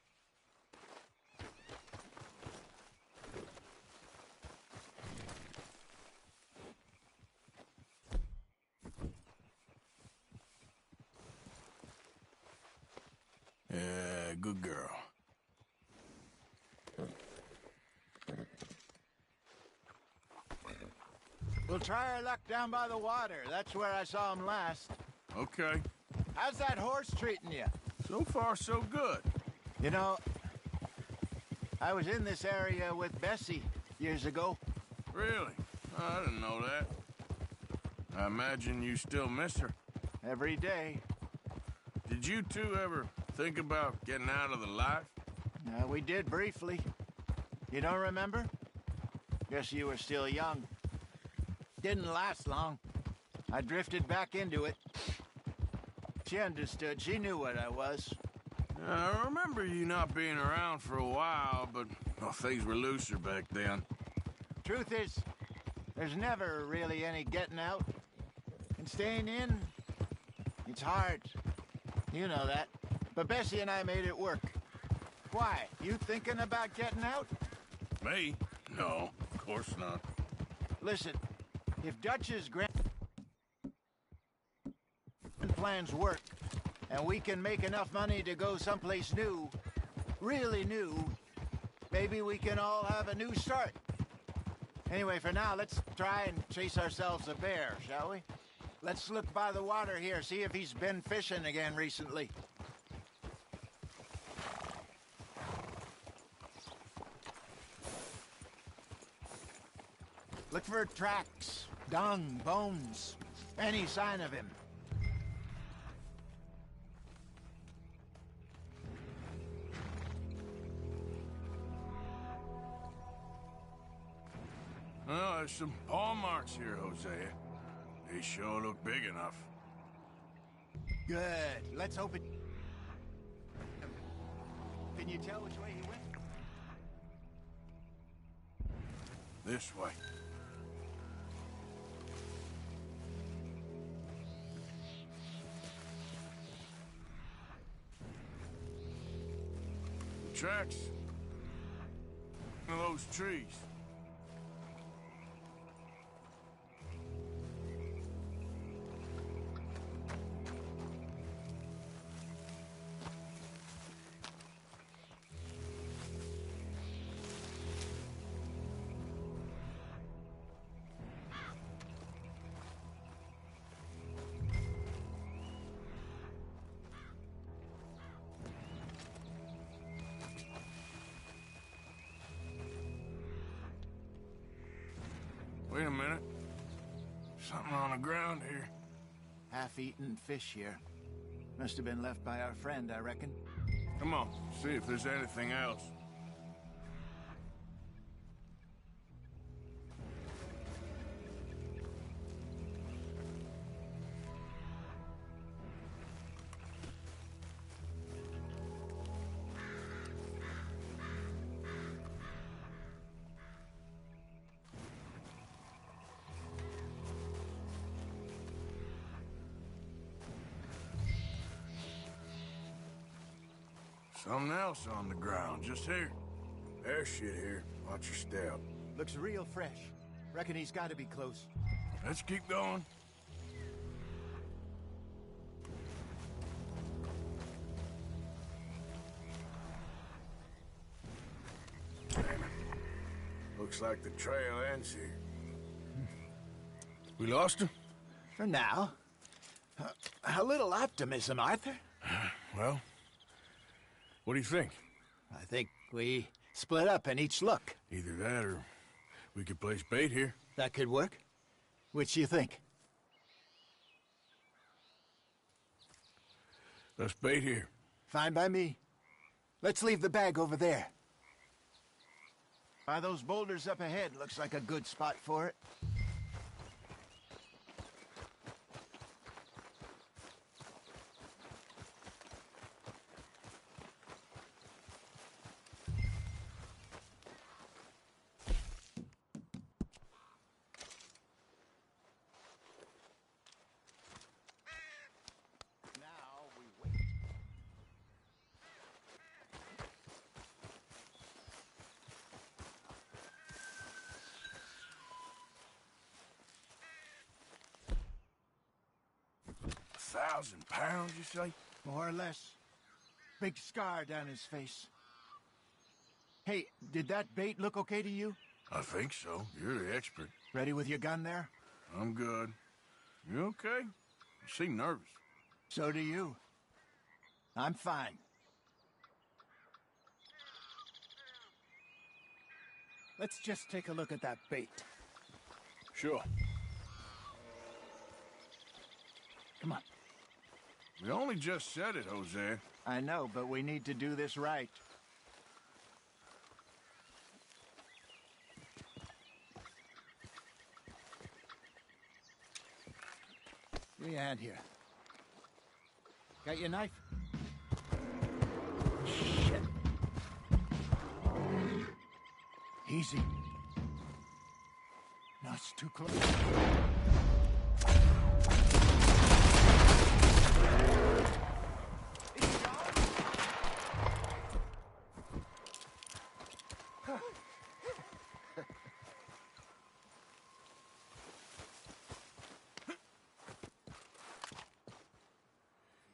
Yeah, good girl. We'll try our luck down by the water. That's where I saw him last. Okay. How's that horse treating you? So far, so good. You know, I was in this area with Bessie years ago. Really? I didn't know that. I imagine you still miss her. Every day. Did you two ever think about getting out of the life? We did briefly. You don't remember? Guess you were still young. Didn't last long. I drifted back into it. She understood. She knew what I was. I remember you not being around for a while, but well, things were looser back then. Truth is, there's never really any getting out. And staying in, it's hard. You know that. But Bessie and I made it work. Why? You thinking about getting out? Me? No, of course not. Listen, if Dutch's grand plans work, and we can make enough money to go someplace new, really new, maybe we can all have a new start. Anyway, for now, let's try and chase ourselves a bear, shall we? Let's look by the water here, see if he's been fishing again recently. Look for tracks, dung, bones, any sign of him. Well, there's some paw marks here, Hosea. They sure look big enough. Good. Let's hope it... Can you tell which way he went? This way. The tracks. One of those trees. Wait a minute. Something on the ground here. Half-eaten fish here. Must have been left by our friend, I reckon. Come on, see if there's anything else. Something else on the ground, just here. There's shit here. Watch your step. Looks real fresh. Reckon he's got to be close. Let's keep going. Looks like the trail ends here. We lost him? For now. A little optimism, Arthur. Well, what do you think? I think we split up and each look. Either that or we could place bait here. That could work. Which do you think? Let's bait here. Fine by me. Let's leave the bag over there. By those boulders up ahead, looks like a good spot for it. £1,000, you say? More or less. Big scar down his face. Hey, did that bait look okay to you? I think so. You're the expert. Ready with your gun there? I'm good. You okay? You seem nervous. So do you. I'm fine. Let's just take a look at that bait. Sure. Come on. We only just said it, Jose. I know, but we need to do this right. Give me a hand here. Got your knife? Shit. Easy. No, it's too close.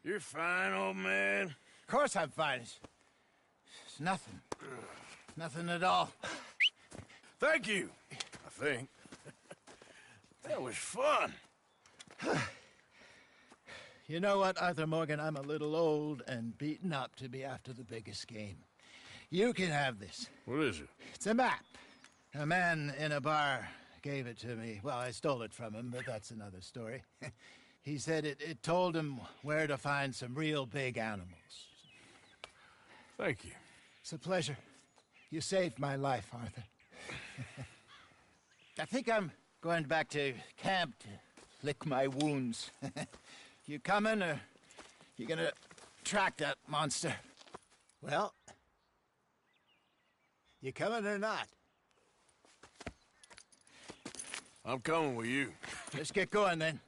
You're fine, old man. Of course I'm fine. It's nothing. Nothing at all. Thank you, I think. That was fun. You know what, Arthur Morgan? I'm a little old and beaten up to be after the biggest game. You can have this. What is it? It's a map. A man in a bar gave it to me. Well, I stole it from him, but that's another story. He said it told him where to find some real big animals. Thank you. It's a pleasure. You saved my life, Arthur. I think I'm going back to camp to lick my wounds. You coming, or you gonna track that monster? Well, you coming or not? I'm coming with you. Let's get going, then.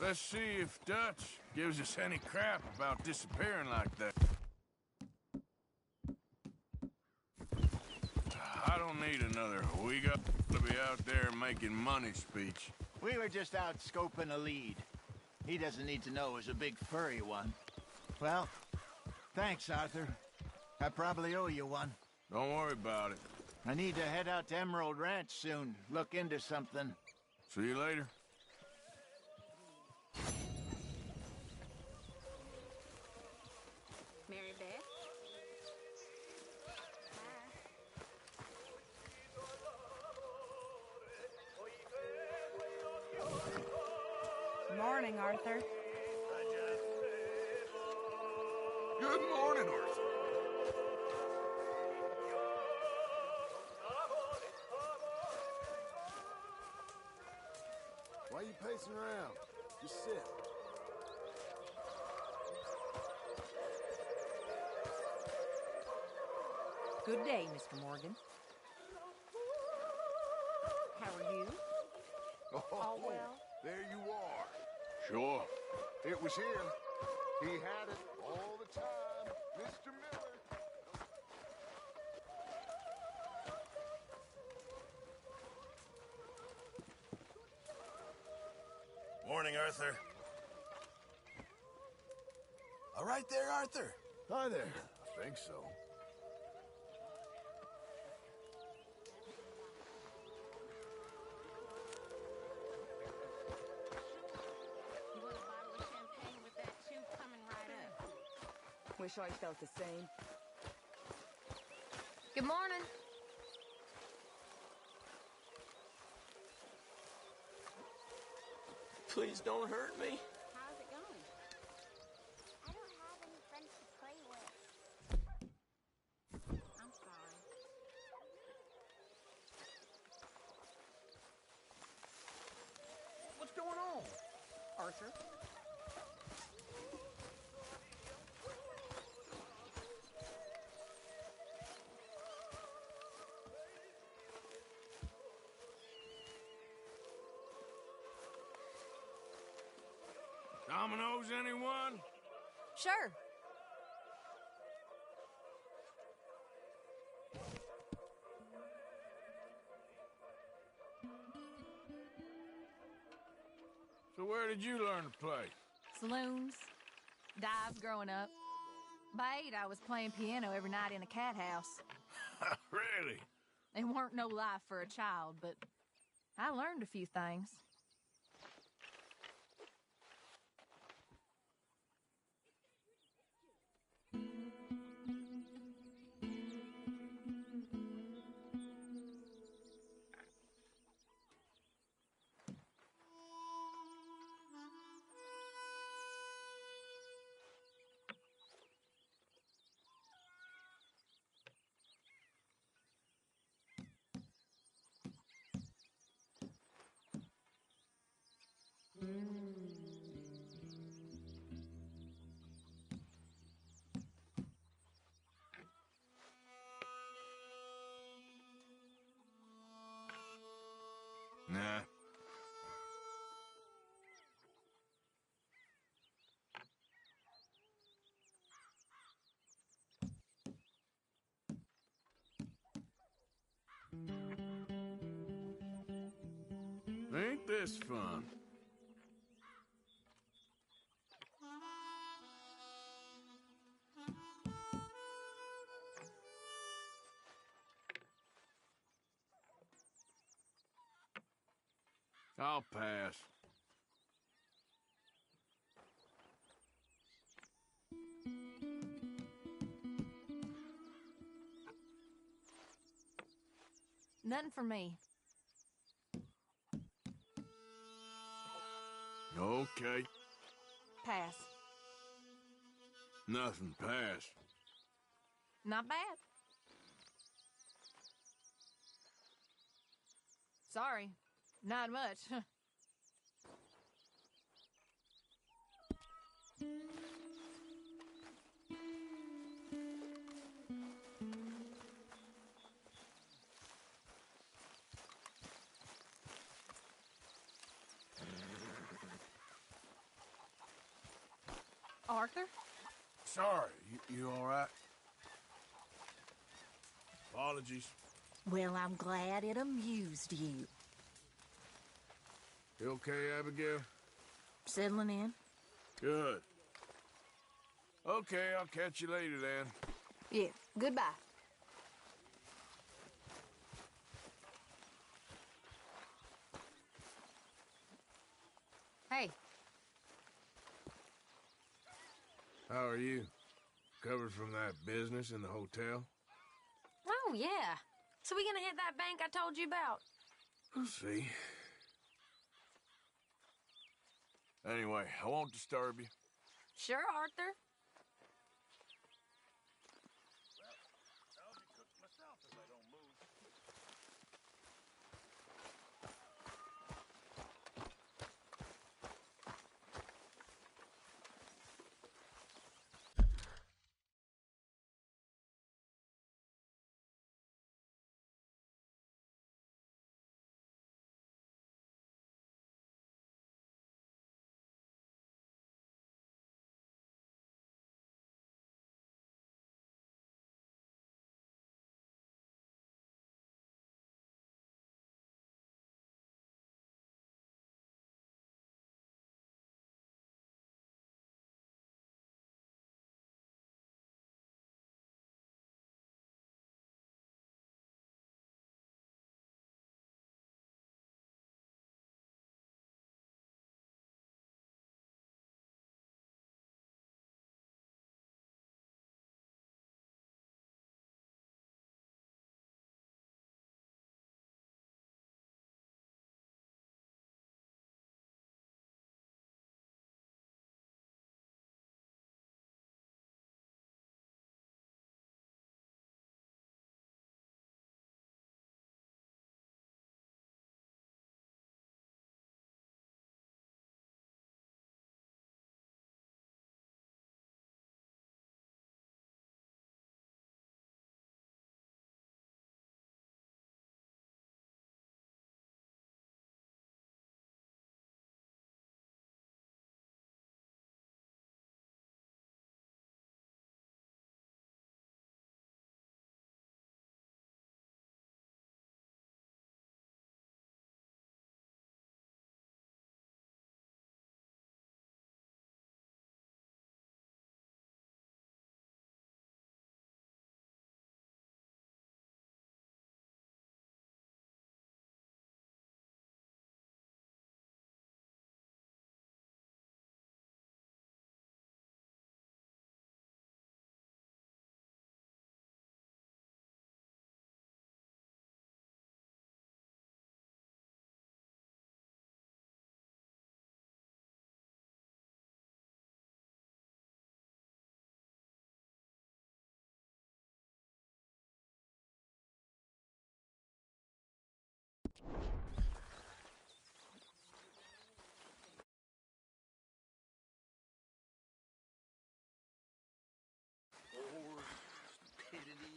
Let's see if Dutch gives us any crap about disappearing like that. I don't need another. We got to be out there making money speech. We were just out scoping a lead. He doesn't need to know it was a big furry one. Well, thanks, Arthur. I probably owe you one. Don't worry about it. I need to head out to Emerald Ranch soon. Look into something. See you later. Mary Beth? Morning, Arthur. Good morning, Arthur. Why are you pacing around? Just sit. Good day, Mr. Morgan. How are you? All well? There you are. Sure. It was him. He had it all the time. Mr. Miller. Morning, Arthur. All right there, Arthur. Hi there. I think so. You want a bottle of champagne with that too? Coming right up. Wish I felt the same. Good morning. Please don't hurt me. How's it going? I don't have any friends to play with. I'm sorry. What's going on? Arthur? Dominoes, anyone? Sure. So where did you learn to play? Saloons. Dives growing up. By 8, I was playing piano every night in a cat house. Really? It weren't no life for a child, but I learned a few things. Nah. Ain't this fun? I'll pass. Nothing for me. Okay. Pass. Nothing pass. Not bad. Sorry. Not much. Arthur? Sorry, you all right? Apologies. Well, I'm glad it amused you. You okay, Abigail? Settling in? Good. Okay, I'll catch you later then. Yeah, goodbye. Hey. How are you? Covered from that business in the hotel? Oh, yeah. So we gonna hit that bank I told you about? We'll see. Anyway, I won't disturb you. Sure, Arthur.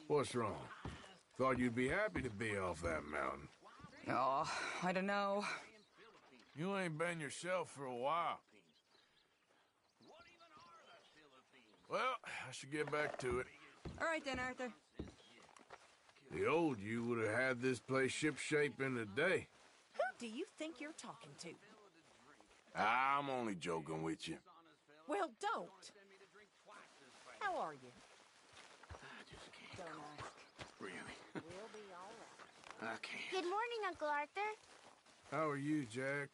What's wrong? Thought you'd be happy to be off that mountain. Oh, I don't know. You ain't been yourself for a while. Well, I should get back to it. All right then, Arthur. The old you would have had this place shipshape in a day. Who do you think you're talking to? I'm only joking with you. Well, don't. How are you? Don't ask. Really? We'll be all right. I can't. Good morning, Uncle Arthur. How are you, Jack?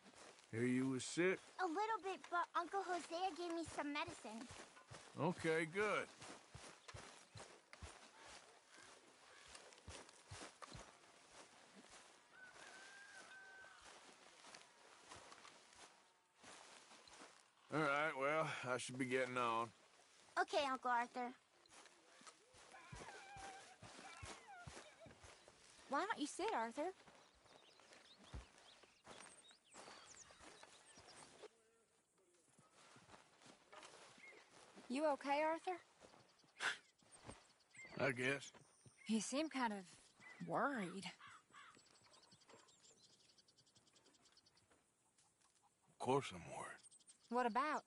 Hear you was sick? A little bit, but Uncle Hosea gave me some medicine. Okay, good. All right, well, I should be getting on. Okay, Uncle Arthur. Why don't you sit, Arthur? You okay, Arthur? I guess. You seem kind of worried. Of course I'm worried. What about?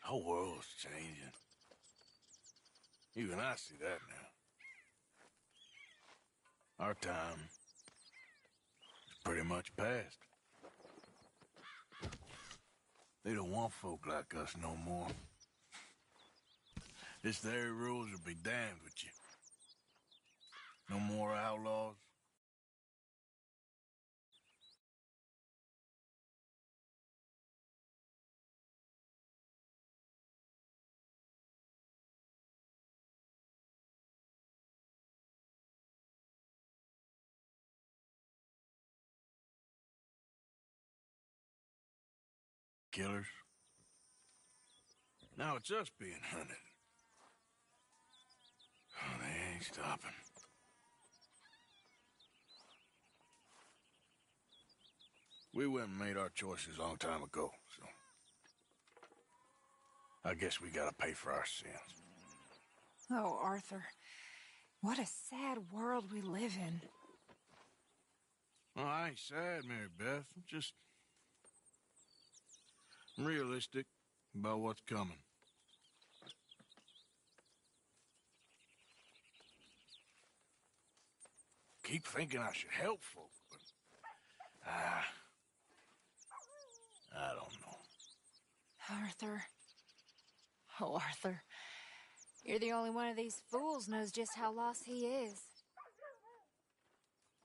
The whole world's changing. Even I see that now. Our time is pretty much past. They don't want folk like us no more. This there rules will be damned with you. No more outlaws. Killers. Now it's us being hunted. Oh, they ain't stopping. We went and made our choices a long time ago, so... I guess we gotta pay for our sins. Oh, Arthur. What a sad world we live in. Well, I ain't sad, Mary Beth. I'm just... realistic about what's coming. Keep thinking I should help folk, but... I don't know. Arthur. Oh, Arthur. You're the only one of these fools knows just how lost he is.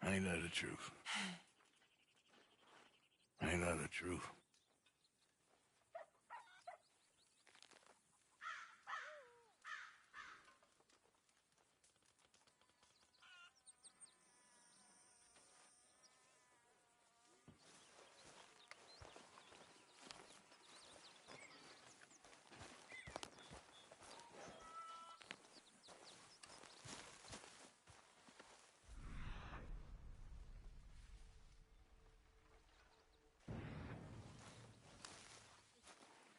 Ain't that the truth? Ain't that the truth?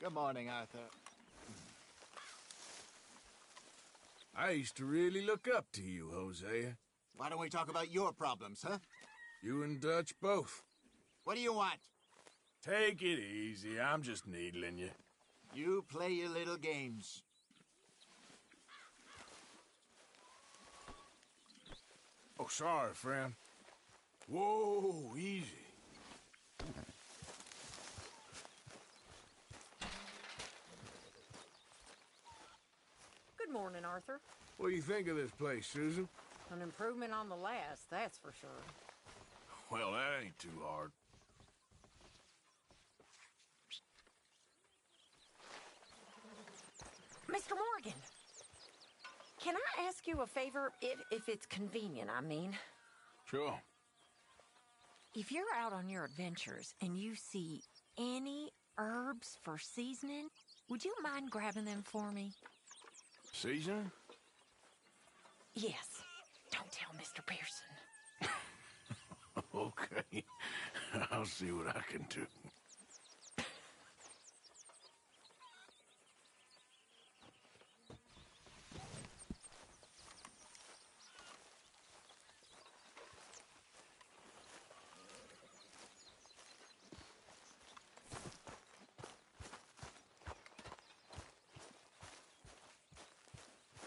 Good morning, Arthur. I used to really look up to you, Hosea. Why don't we talk about your problems, huh? You and Dutch both. What do you want? Take it easy. I'm just needling you. You play your little games. Oh, sorry, friend. Whoa, easy. Good morning, Arthur. What do you think of this place, Susan? An improvement on the last, that's for sure. Well, that ain't too hard. Mr. Morgan, can I ask you a favor, if it's convenient, I mean? Sure. If you're out on your adventures and you see any herbs for seasoning, would you mind grabbing them for me? Seasoning? Yes. Don't tell Mr. Pearson. Okay. I'll see what I can do.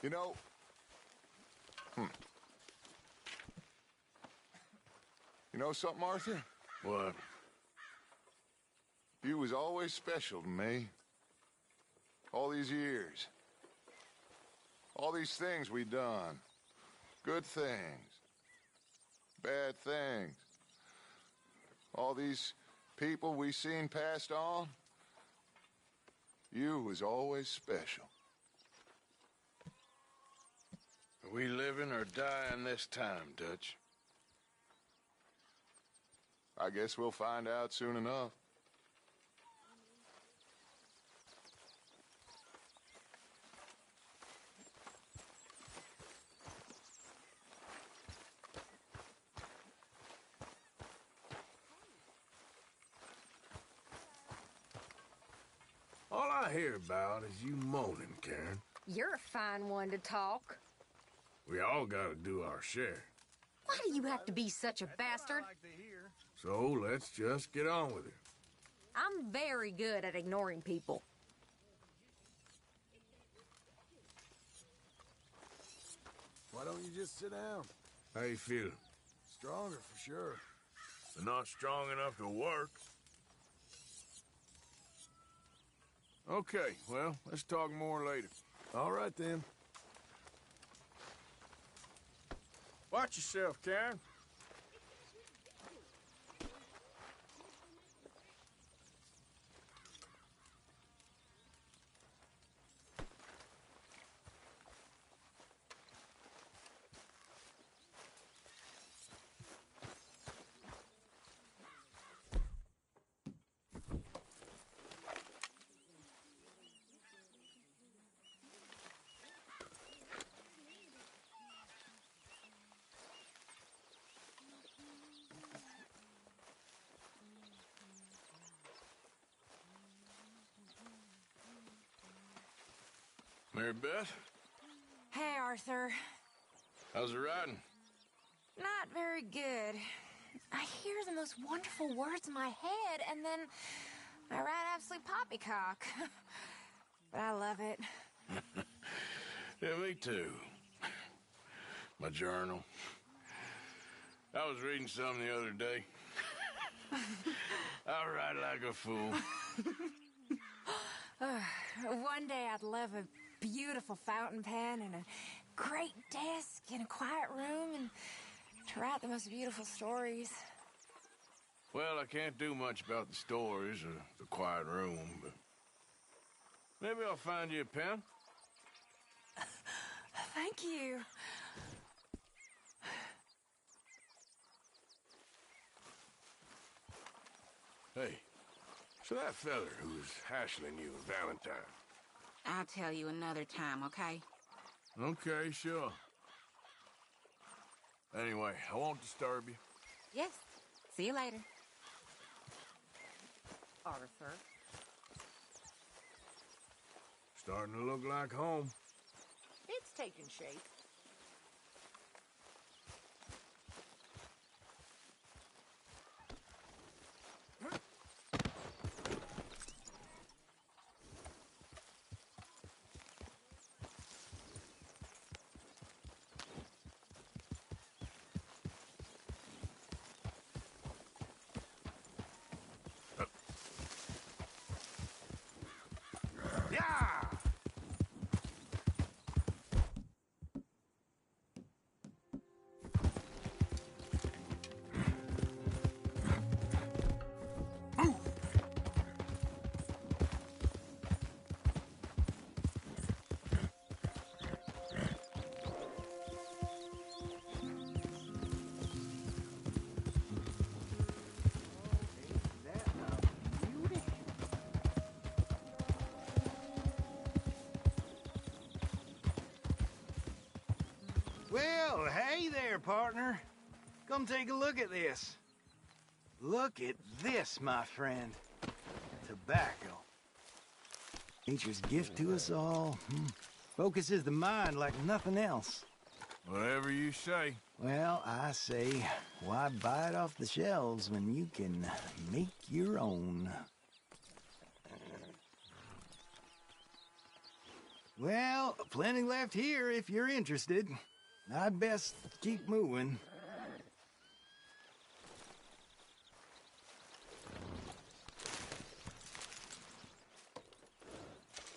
You know... You know something, Arthur? What? You was always special to me. All these years. All these things we done. Good things. Bad things. All these people we seen passed on. You was always special. We living or dying this time, Dutch? I guess we'll find out soon enough. All I hear about is you moaning, Karen. You're a fine one to talk. We all gotta do our share. Why do you have to be such a bastard? So let's just get on with it. I'm very good at ignoring people. Why don't you just sit down? How you feeling? Stronger for sure. But not strong enough to work. Okay, well, let's talk more later. All right, then. Watch yourself, Karen. Mary Beth? Hey, Arthur. How's it riding? Not very good. I hear the most wonderful words in my head, and then I ride absolute poppycock. But I love it. Yeah, me too. My journal. I was reading something the other day. I write like a fool. One day I'd love a beautiful fountain pen and a great desk in a quiet room and to write the most beautiful stories. Well, I can't do much about the stories or the quiet room, but maybe I'll find you a pen. Thank you. Hey, so that feller who was hassling you in Valentine. I'll tell you another time, okay? Okay, sure. Anyway, I won't disturb you. Yes. See you later. Arthur. Starting to look like home. It's taking shape. Well, hey there, partner. Come take a look at this. Look at this, my friend. Tobacco. Nature's gift to us all. Focuses the mind like nothing else. Whatever you say. Well, I say, why buy it off the shelves when you can make your own? Well, plenty left here if you're interested. I'd best keep moving.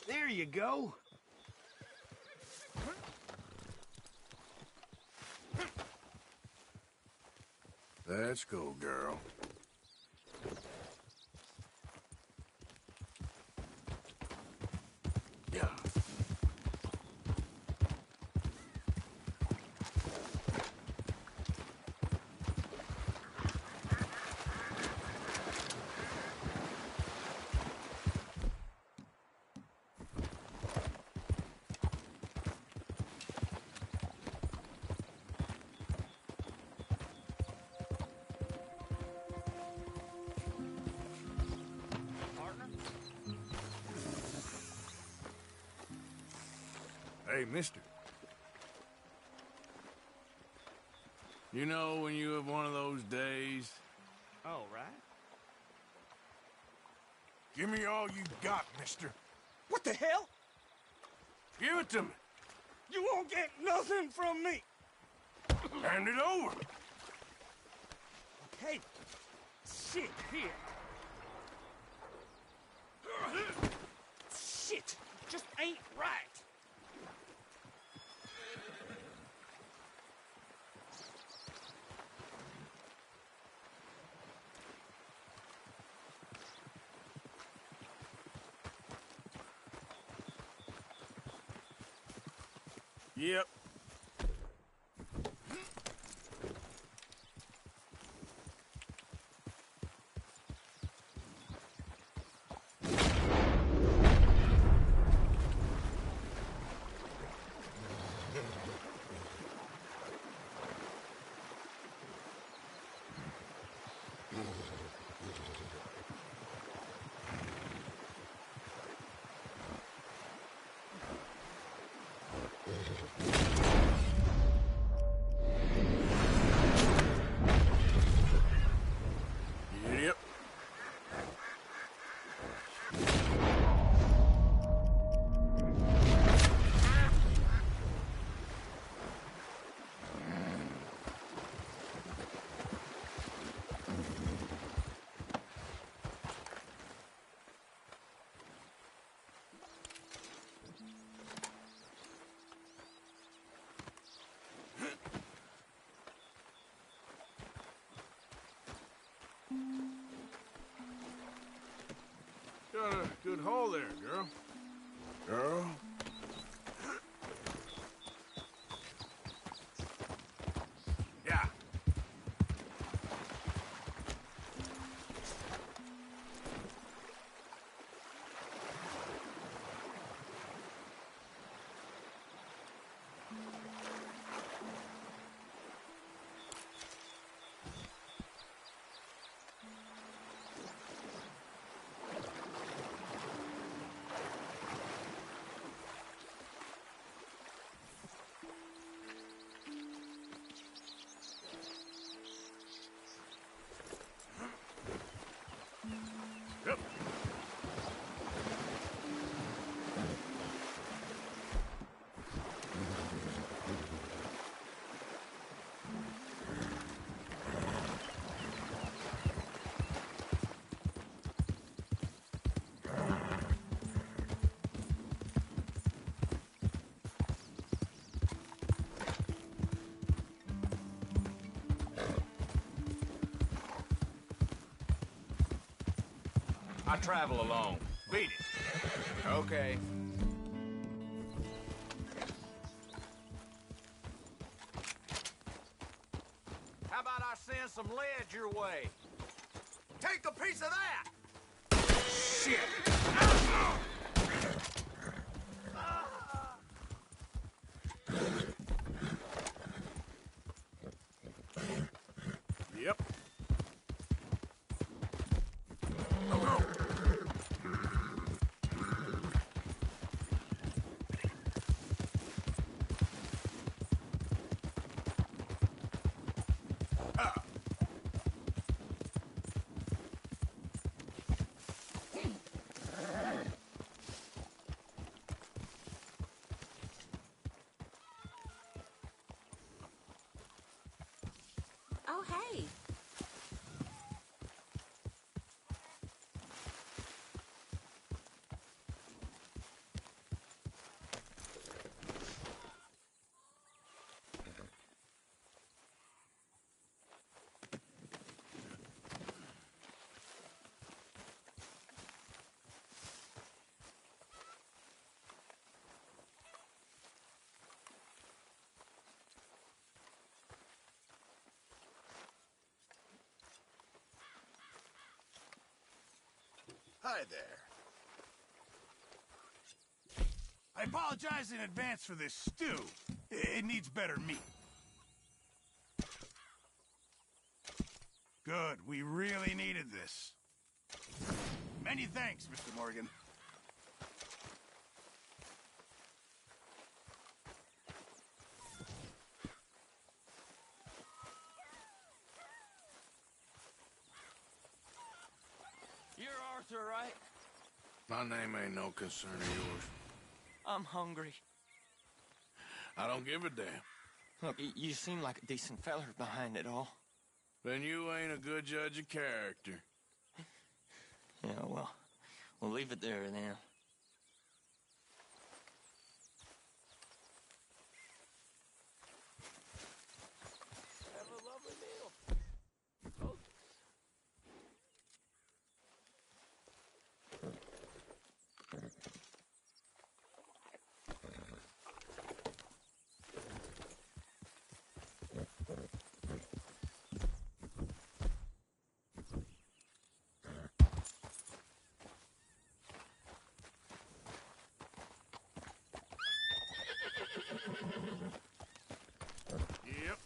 There you go. Let's go, girl. Yeah. Hey, mister. You know when you have one of those days? All right. Give me all you got, mister. What the hell? Give it to me. You won't get nothing from me. Hand it over. Okay. Shit, here. Shit, just ain't right. Yep. Yep. Got a good haul there, girl. Girl? Yeah. Yep. I travel alone. Beat it. Okay. How about I send some lead your way? Take a piece of that! Shit! Oh, hey. Hi there. I apologize in advance for this stew. It needs better meat. Good. We really needed this. Many thanks, Mr. Morgan. You're Arthur, right? My name ain't no concern of yours. I'm hungry. I don't give a damn. Look, you seem like a decent feller behind it all. Then you ain't a good judge of character. Yeah, well, we'll leave it there then. Have a lovely meal. Yep.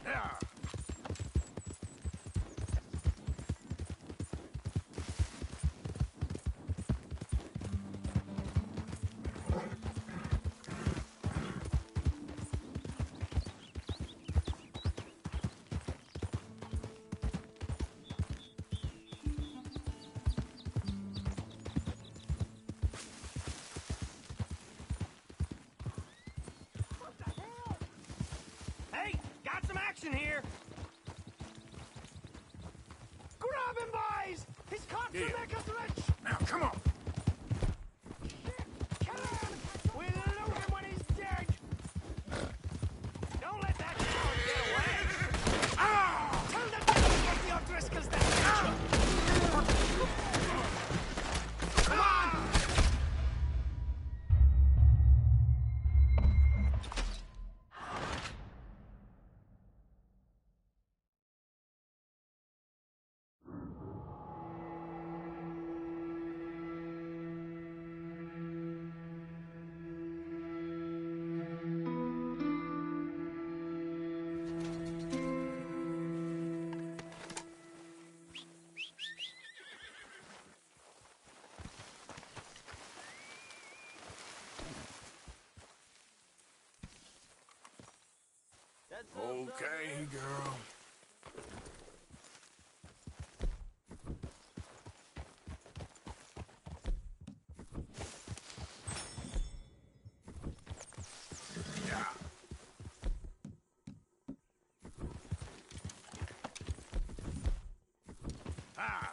Yeah. Hey, got some action here. Grab him, boys! He's caught to make us rich! Now, come on. Kill him! We'll loot him when he's dead! Don't let that coward get away! Ah! Tell the devil to get the O'Driscolls down! Come on! Okay, girl. Yeah. Ah.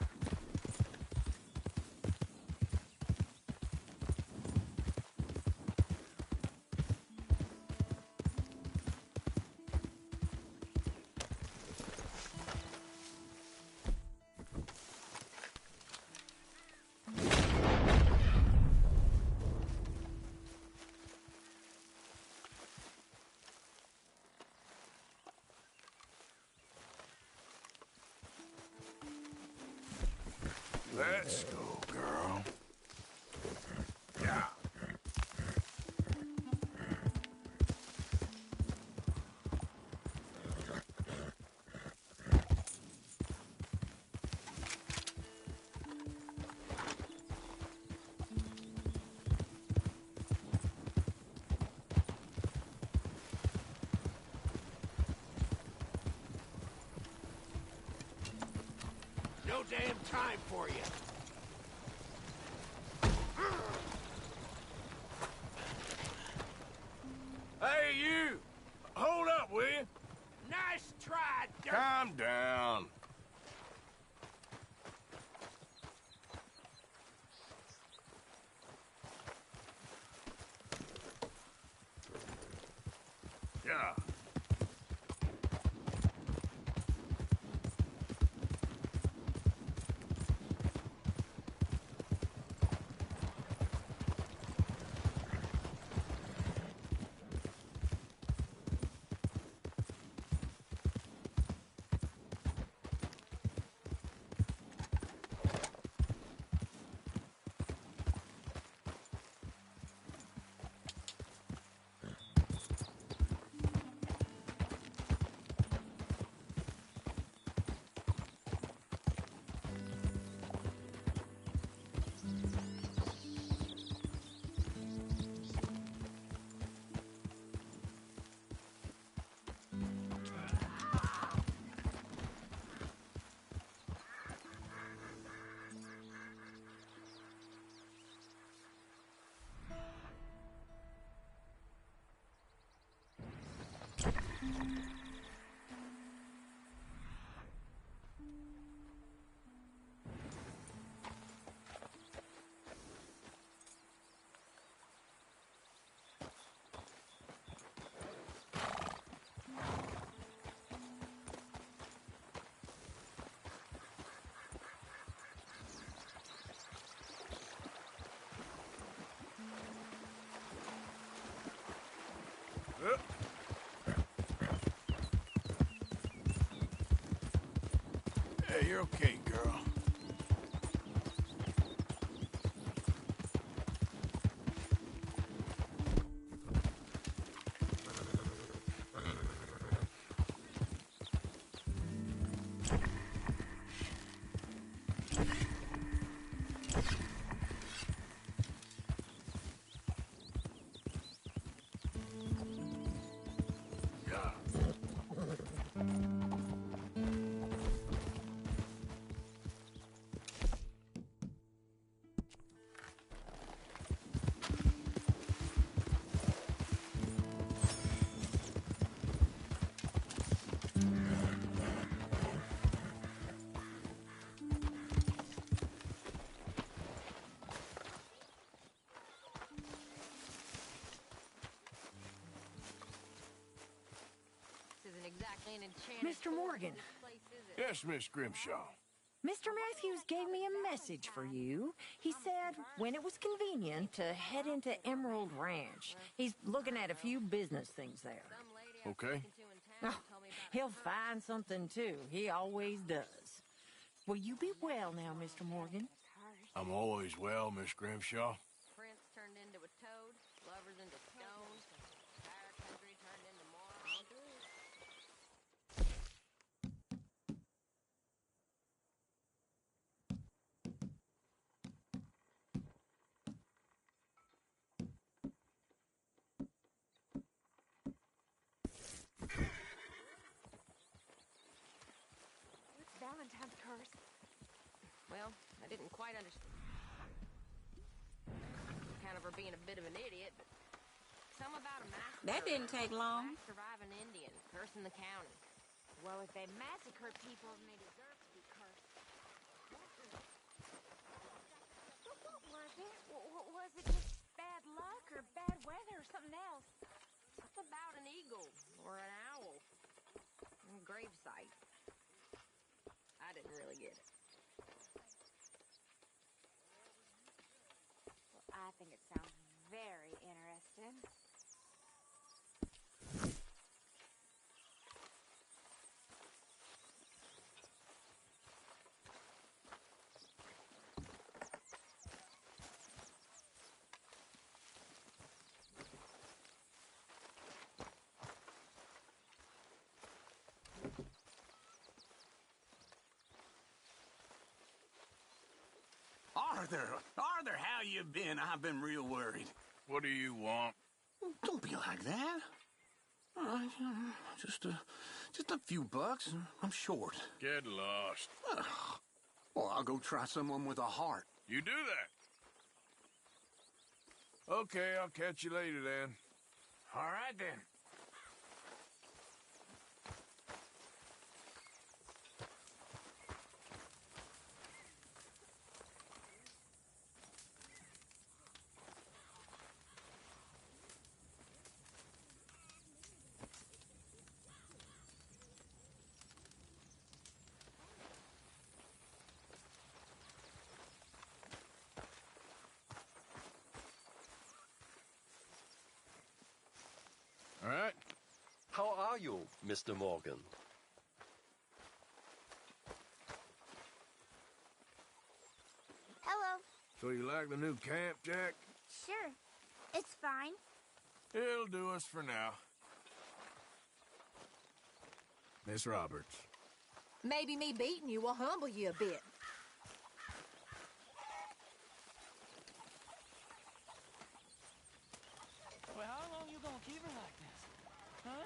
Let's go, girl. Yeah. No damn time for you. Hey, you! Hold up, will you? Nice try, dirt. Calm down. Yeah. Hey, you're okay, girl. Exactly an enchanted Mr. Morgan. Yes, Miss Grimshaw. Mr. Matthews gave me a message for you. He said when it was convenient to head into Emerald Ranch. He's looking at a few business things there. Okay. Oh, he'll find something too. He always does. Will you be well now, Mr. Morgan? I'm always well, Miss Grimshaw. Prince turned into a toad, lovers into stone, entire country turned into moron. What's Valentine's curse? Well, I didn't quite understand. Kind of her being a bit of an idiot, but some about a massacre. That didn't take long. Surviving Indian, cursing the county. Well, if they massacre people, then they deserve to be cursed. What was it? Was it just bad luck or bad weather or something else? Something about an eagle or an owl. A gravesite. I didn't really get it. Well, I think it sounds very interesting. Arthur, how you been? I've been real worried. What do you want? Don't be like that. All right, just a few bucks. I'm short. Get lost. Well, I'll go try someone with a heart. You do that. Okay, I'll catch you later then. All right, then. All right. How are you, Mr. Morgan? Hello. So you like the new camp, Jack? Sure. It's fine. It'll do us for now. Miss Roberts. Maybe me beating you will humble you a bit. Well, how long you gonna keep her like this? Huh?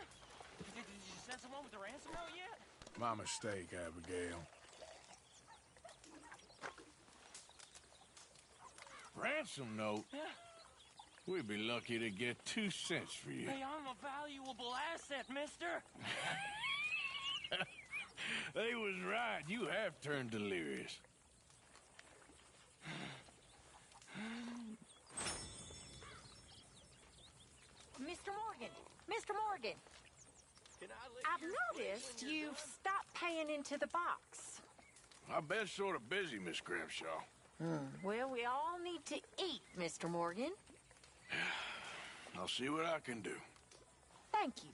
Did you send someone with the ransom note yet? My mistake, Abigail. Ransom note? Yeah. We'd be lucky to get 2 cents for you. Hey, I'm a valuable asset, mister. They was right. You have turned delirious. Mr. Morgan! Mr. Morgan! I've noticed you've stopped paying into the box. I've been sort of busy, Miss Grimshaw. Well, we all need to eat, Mr. Morgan. I'll see what I can do. Thank you.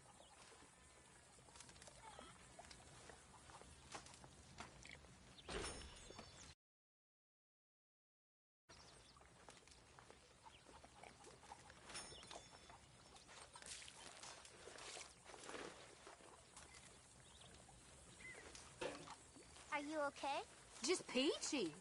Are you okay? Just peachy.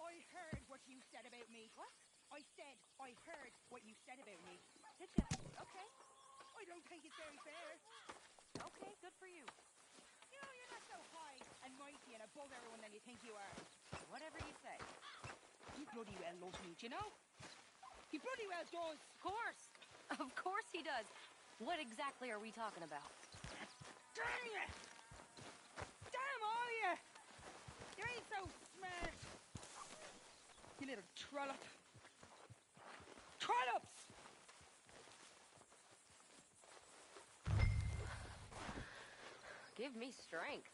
I heard what you said about me. What? I said I heard what you said about me. Did you? Okay. I don't think it's very fair. Okay, good for you. You know, you're not so high and mighty and above everyone than you think you are. Whatever you say. He bloody well loves me, do you know? He bloody well does. Of course. Of course he does. What exactly are we talking about? Damn you! Damn all you! You ain't so smart. You little trollop. Trollops! Give me strength.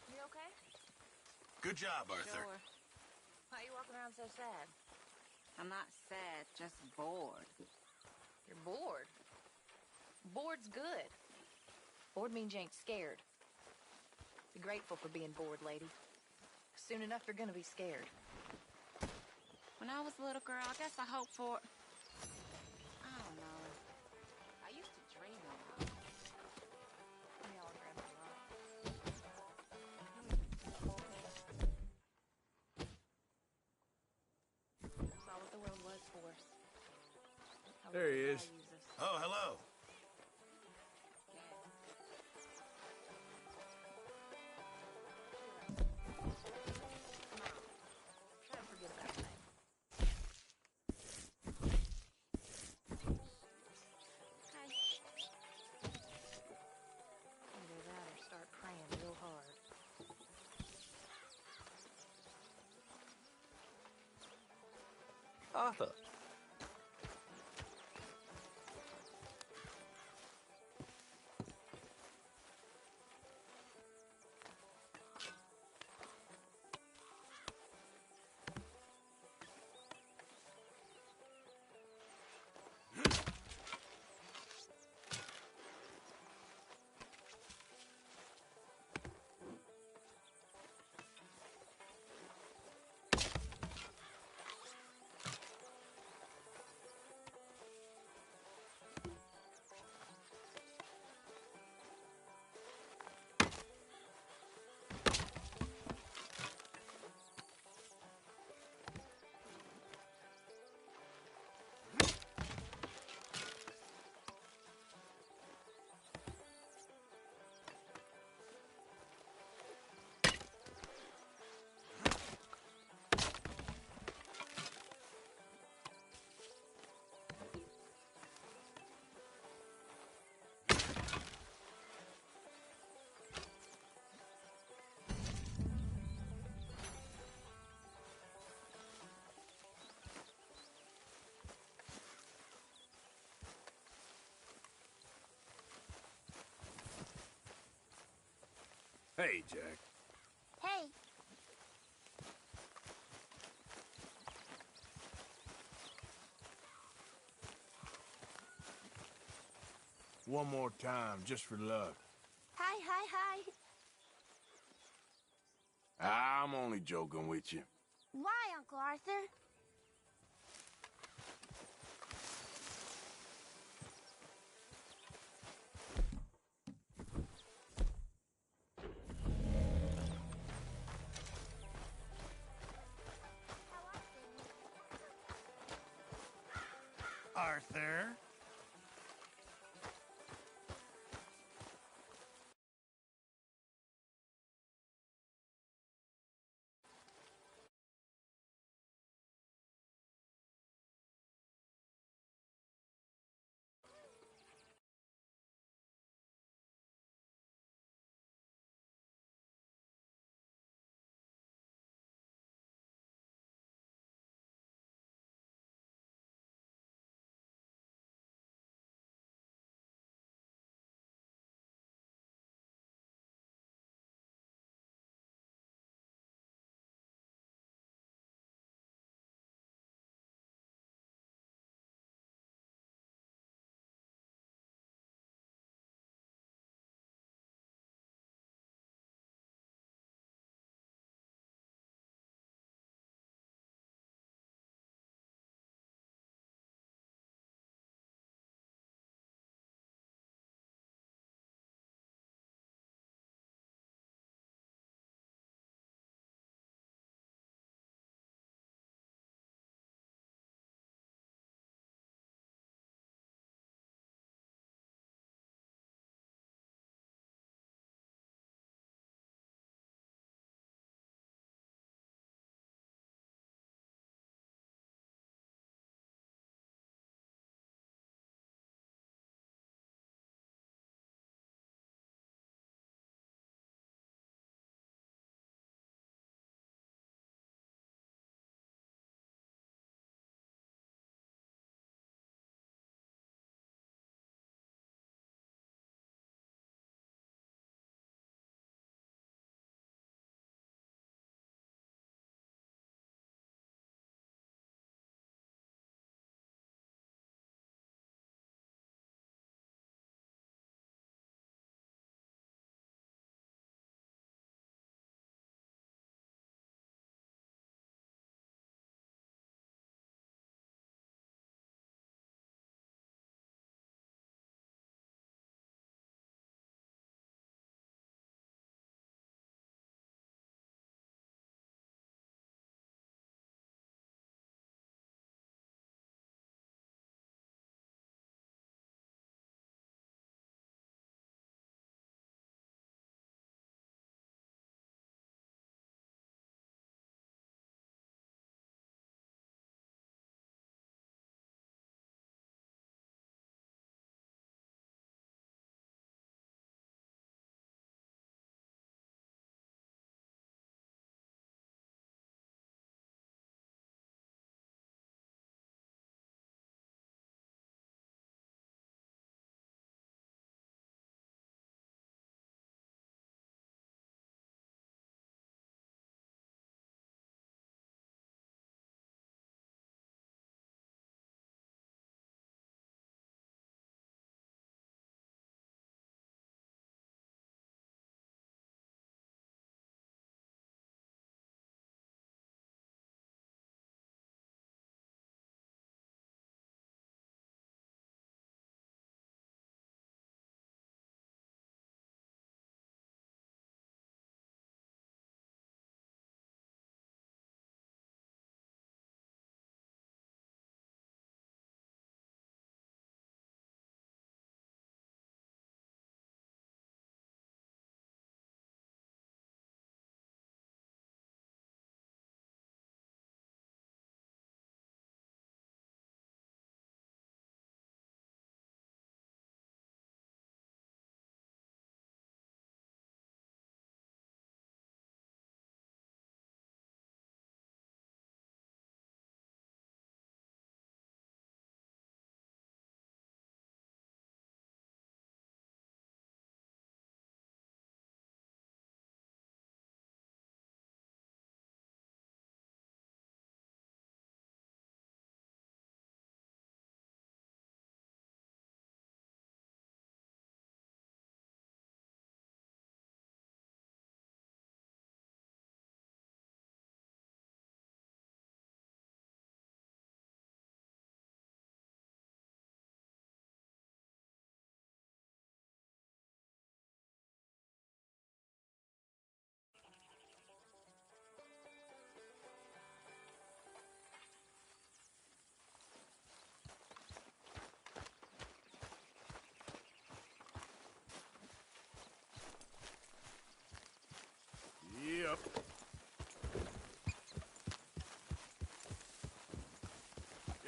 You okay? Good job, Arthur. Sure. Why are you walking around so sad? I'm not sad, just bored. You're bored. Bored's good. Bored means you ain't scared. Be grateful for being bored, lady. Soon enough, you're gonna be scared. When I was a little girl, I guess I hoped for... I don't know. I used to dream a lot. Let me autograph my love. Saw what the world was for us. How There he it is. values us. Oh, hello. Try to forget about that. Okay. Either that or start Arthur. Hey, Jack. Hey, One more time, just for luck. hi, hi, hi. I'm only joking with you. Why, Uncle Arthur? Arthur?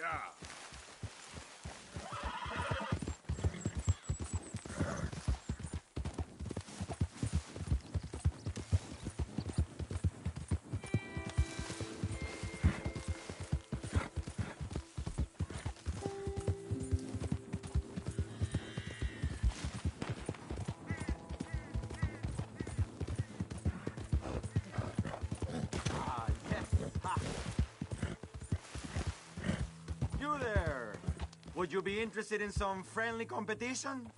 Yeah. Ah, yes. Ha. You there. Would you be interested in some friendly competition?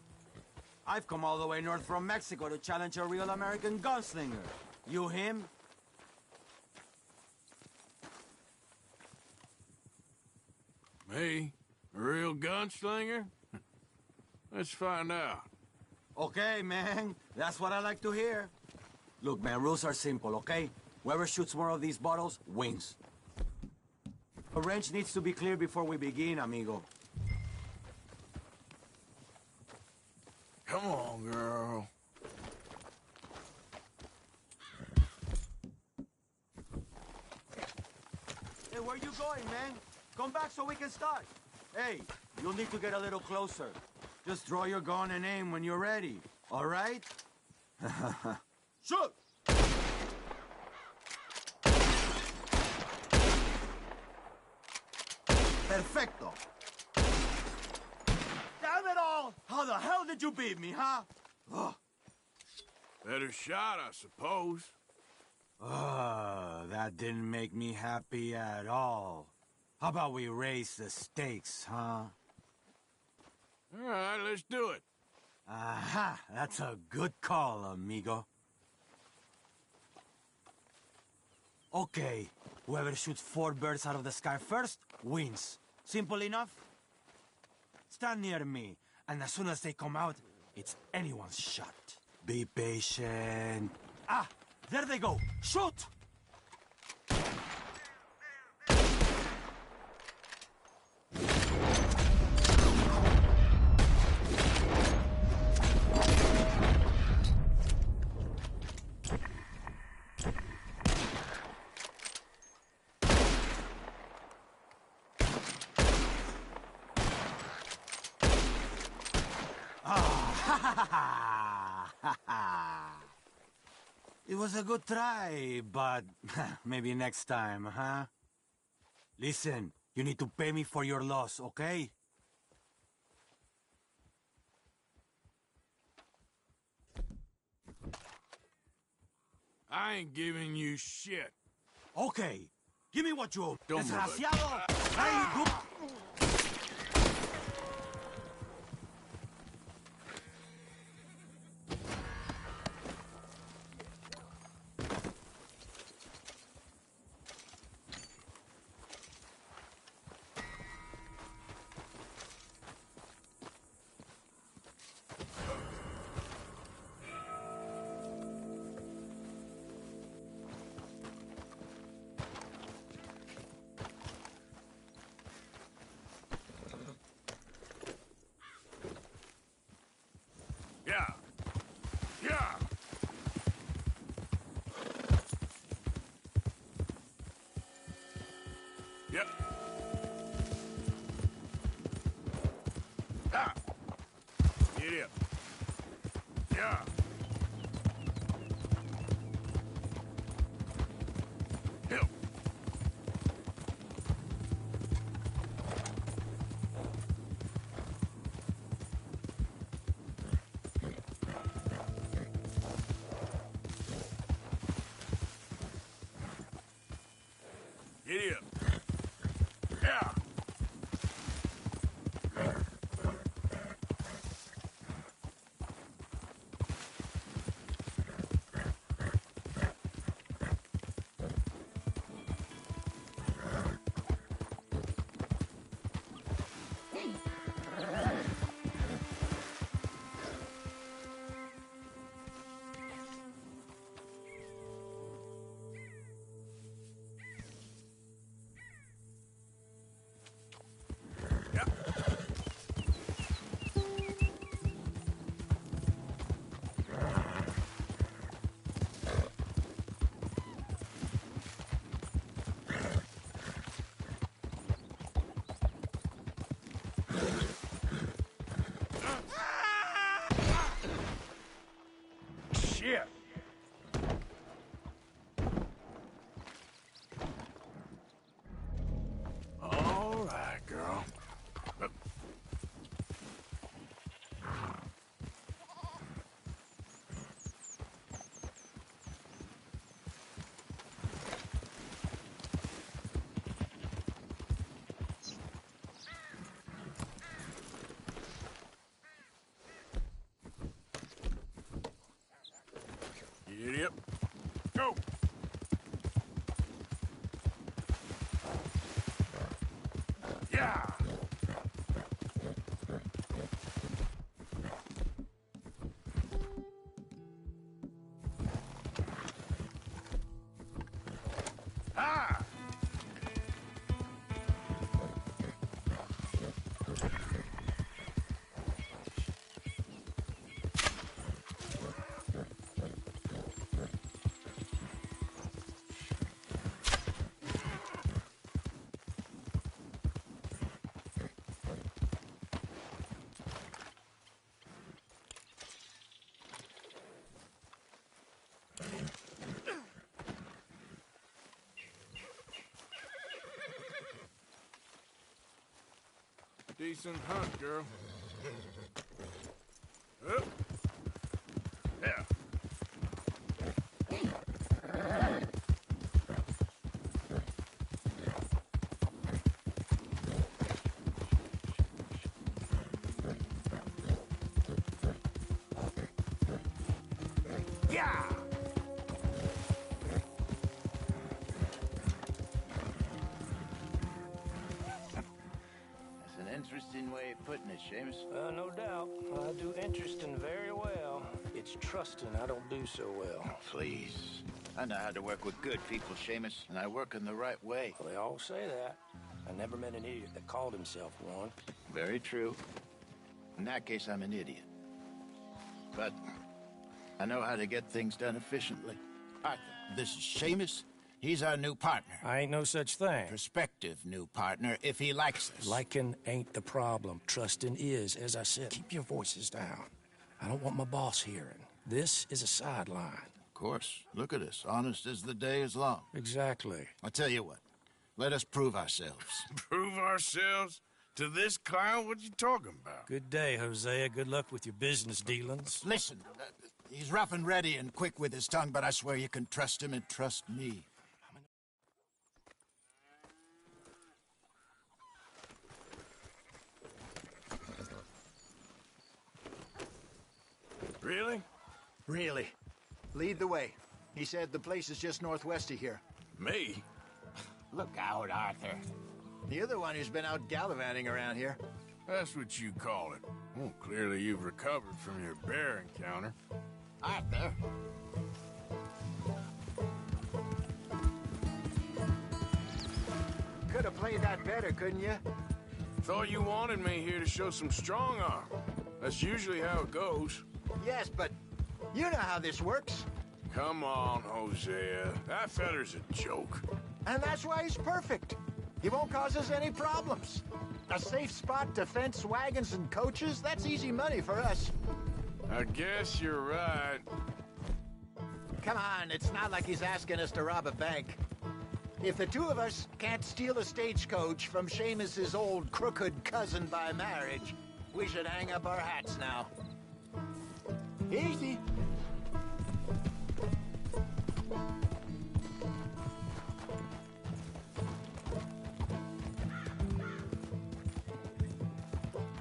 I've come all the way north from Mexico to challenge a real American gunslinger. You him? Me? A real gunslinger? Let's find out. Okay, man. That's what I like to hear. Look, man, rules are simple, okay? Whoever shoots more of these bottles wins. The range needs to be clear before we begin, amigo. Come on, girl. Hey, where you going, man? Come back so we can start. Hey, you'll need to get a little closer. Just draw your gun and aim when you're ready, all right? Shoot! Perfecto. Damn it all! How the hell did you beat me, huh? Ugh. Better shot, I suppose. That didn't make me happy at all. How about we raise the stakes, huh? All right, let's do it. Aha! That's a good call, amigo. Okay, whoever shoots 4 birds out of the sky first wins. Simple enough? Stand near me, and as soon as they come out, it's anyone's shot. Be patient. Ah! There they go! Shoot! It was a good try, but maybe next time, huh? Listen, you need to pay me for your loss, okay? I ain't giving you shit. Okay, give me what you owe. Don't move it. Desgraciado! Hey, you... Yeah. Yeah. Yep. Ah. Get up. Yeah. Help. Giddy up. Yeah. Shit! All right, girl. Idiot. Go! Yeah! Ah! Decent hunt, girl. Up. Yeah. Yeah! Interesting way of putting it, Seamus. No doubt. I do interesting very well. It's trusting I don't do so well. Please. I know how to work with good people, Seamus, and I work in the right way. Well, they all say that. I never met an idiot that called himself one. Very true. In that case, I'm an idiot. But I know how to get things done efficiently. Arthur, this is Seamus. He's our new partner. I ain't no such thing. Prospective new partner, if he likes us. Liking ain't the problem. Trusting is. As I said, keep your voices down. I don't want my boss hearing. This is a sideline. Of course. Look at us. Honest as the day is long. Exactly. I'll tell you what. Let us prove ourselves. Prove ourselves? To this clown? What you talking about? Good day, Hosea. Good luck with your business dealings. Listen, he's rough and ready and quick with his tongue, but I swear you can trust him and trust me. Really? Really. Lead the way. He said the place is just northwest of here. Me? Look out, Arthur. You're the one who's been out gallivanting around here. That's what you call it. Well, clearly you've recovered from your bear encounter. Arthur. Could have played that better, couldn't you? Thought you wanted me here to show some strong arm. That's usually how it goes. Yes, but you know how this works. Come on, Hosea. That feller's a joke. And that's why he's perfect. He won't cause us any problems. A safe spot to fence wagons and coaches, that's easy money for us. I guess you're right. Come on, it's not like he's asking us to rob a bank. If the two of us can't steal a stagecoach from Seamus's old crooked cousin by marriage, we should hang up our hats now. Easy.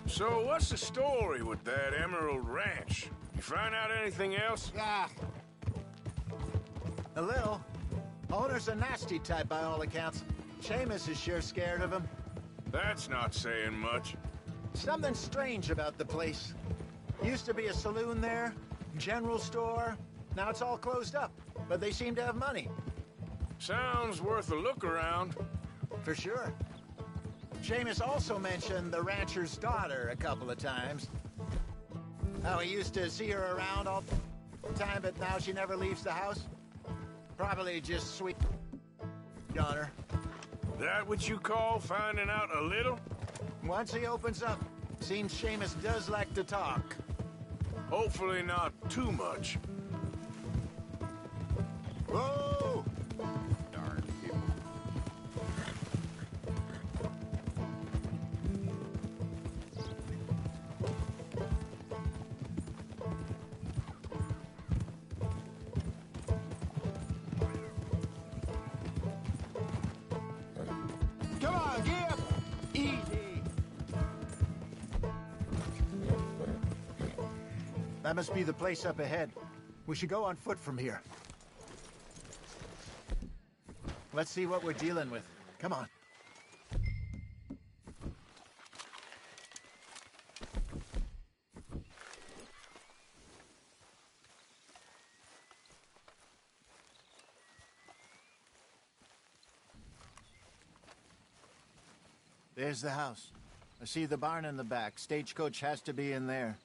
So what's the story with that Emerald Ranch? You find out anything else? Yeah. A little. Owner's a nasty type by all accounts. Seamus is sure scared of him. That's not saying much. Something strange about the place. Used to be a saloon there, general store. Now it's all closed up, but they seem to have money. Sounds worth a look around. For sure. Seamus also mentioned the rancher's daughter a couple of times. How he used to see her around all the time, but now she never leaves the house. Probably just sweet on her. That what you call finding out a little? Once he opens up, Seems Seamus does like to talk. Hopefully not too much. Whoa! Darn people. Come on, Gib! Easy. That must be the place up ahead. We should go on foot from here. Let's see what we're dealing with. Come on. There's the house. I see the barn in the back. Stagecoach has to be in there.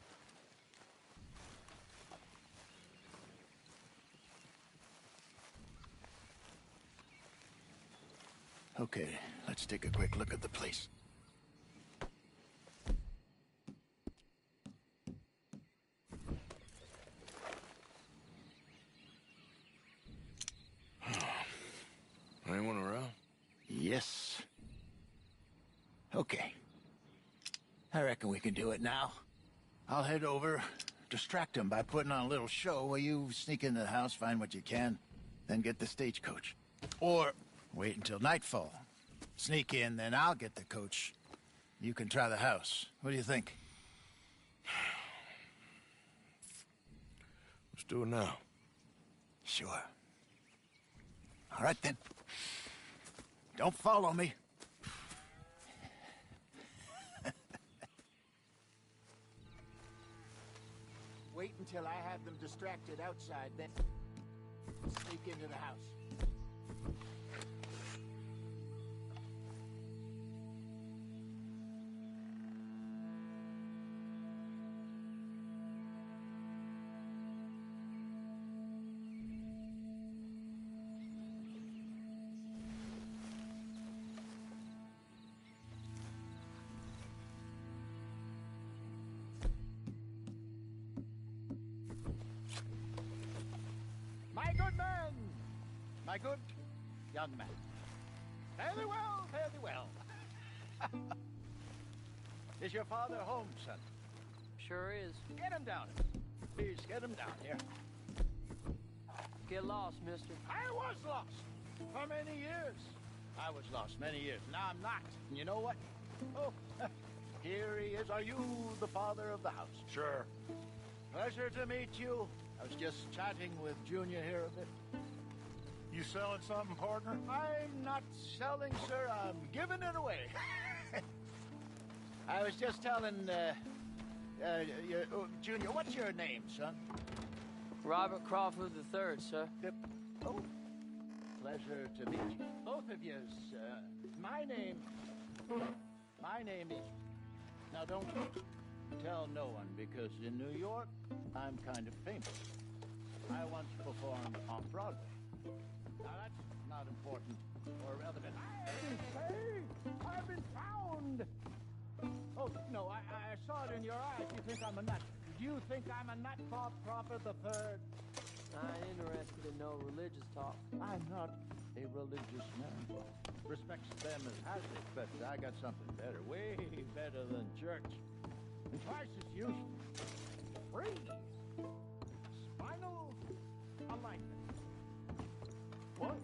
Okay, let's take a quick look at the place. Anyone around? Yes. Okay. I reckon we can do it now. I'll head over, distract him by putting on a little show while you sneak into the house, find what you can, then get the stagecoach. Or wait until nightfall. Sneak in, then I'll get the coach. You can try the house. What do you think? Let's do it now. Sure. All right, then. Don't follow me. Wait until I have them distracted outside, then sneak into the house. My good man! My good young man. Fairly well, fairly well. Is your father home, son? Sure is. Get him down. Please, get him down here. Get lost, mister. I was lost for many years. I was lost many years. Now I'm not. And you know what? Oh, here he is. Are you the father of the house? Sure. Pleasure to meet you. I was just chatting with Junior here a bit. You selling something, partner? I'm not selling, sir. I'm giving it away. I was just telling, Junior, what's your name, son? Robert Crawford III, sir. Oh, pleasure to meet you. Both of yous. My name is... Now, don't tell no one, because in New York, I'm kind of famous. I once performed on Broadway. Now, that's not important or relevant. I've been found! Oh, no, I saw it in your eyes. You think I'm a nut. Do you think I'm a nut, Bob Crawford III? I ain't interested in no religious talk. I'm not a religious man. Respects them as has it, but I got something better, way better than church. And twice as useful. Free. Spinal alignment. What?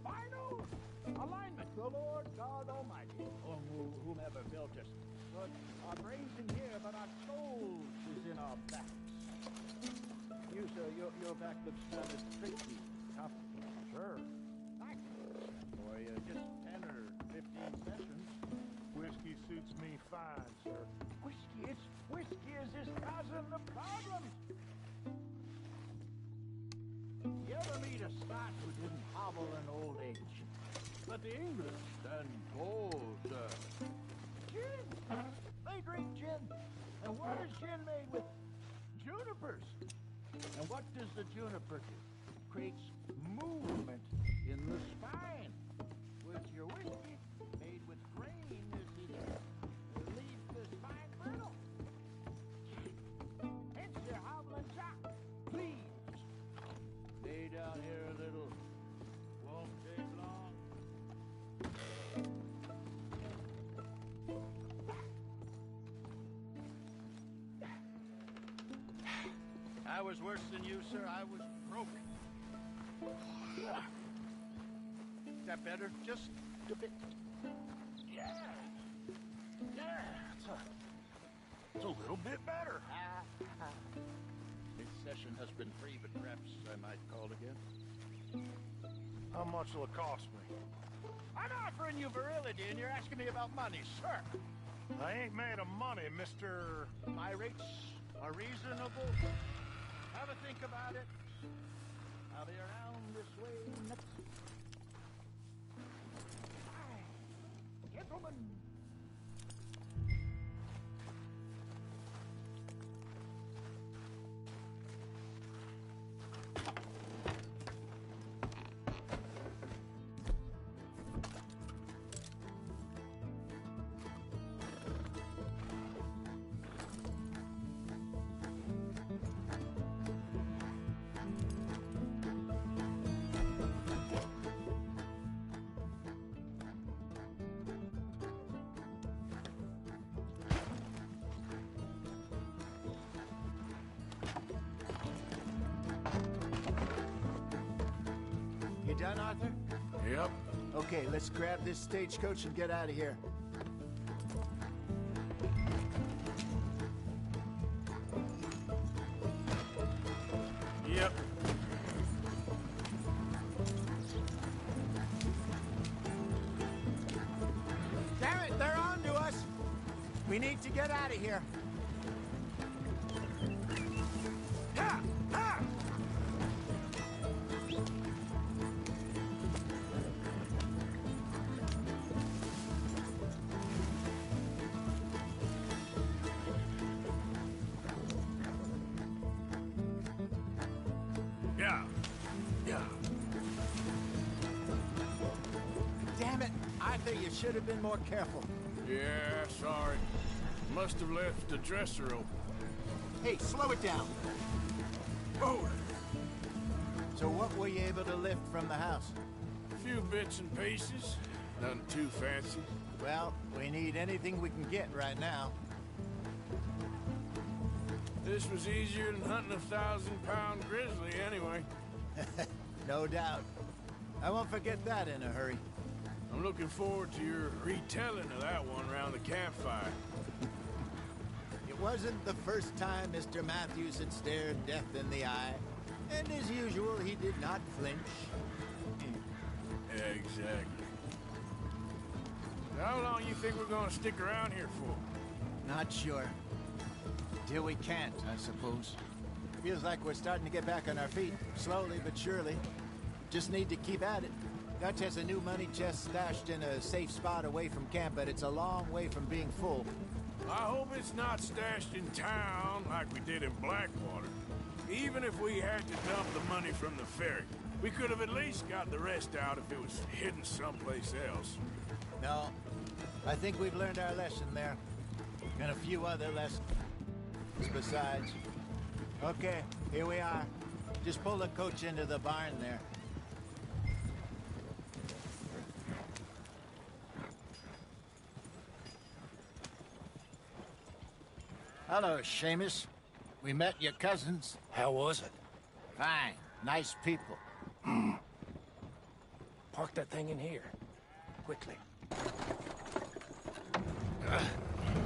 Spinal alignment. The Lord God Almighty, or whomever built us. But our brains in here, but our souls is in our backs. You, sir, your back looks kind of tricky. Complicated. Sure. Thank you. For you, just 10 or 15 sessions. Whiskey suits me fine, sir. Whiskey is his cousin of problems. You ever meet a Scot who didn't hobble in old age? But the English stand tall, sir. Gin! They drink gin. And what is gin made with? Junipers. And what does the juniper do? Creates movement in the spine. With your whiskey, made with grain, is it leaves the spine I was worse than you, sir. I was broken. Is that better? Just a bit. Yeah. Yeah, it's a little bit better. This session has been free, but perhaps I might call again. How much will it cost me? I'm offering you virility, and you're asking me about money, sir. I ain't made of money, Mr. My rates are reasonable. Have a think about it. I'll be around this way next. Hi, gentlemen. You done, Arthur? Yep. Okay, let's grab this stagecoach and get out of here. Yep. Damn it, they're on to us. We need to get out of here. Ha! Ha! Yeah. Yeah. Damn it, Arthur, you should have been more careful. Yeah, sorry. Must have left the dresser open. Hey, slow it down. Oh, So what were you able to lift from the house? a few bits and pieces. Nothing too fancy. Well, we need anything we can get right now. This was easier than hunting a 1,000-pound grizzly anyway. No doubt. I won't forget that in a hurry. I'm looking forward to your retelling of that one around the campfire. It wasn't the first time Mr. Matthews had stared death in the eye. And as usual, he did not flinch. Yeah, exactly. How long you think we're gonna stick around here for? Not sure. Till we can't, I suppose. Feels like we're starting to get back on our feet. Slowly but surely. Just need to keep at it. Dutch has a new money chest stashed in a safe spot away from camp, but it's a long way from being full. I hope it's not stashed in town like we did in Blackwater. Even if we had to dump the money from the ferry, we could have at least got the rest out if it was hidden someplace else. No, I think we've learned our lesson there. And a few other lessons besides. Okay, here we are. Just pull the coach into the barn there. Hello, Seamus. We met your cousins. How was it? Fine. Nice people. Park that thing in here. Quickly.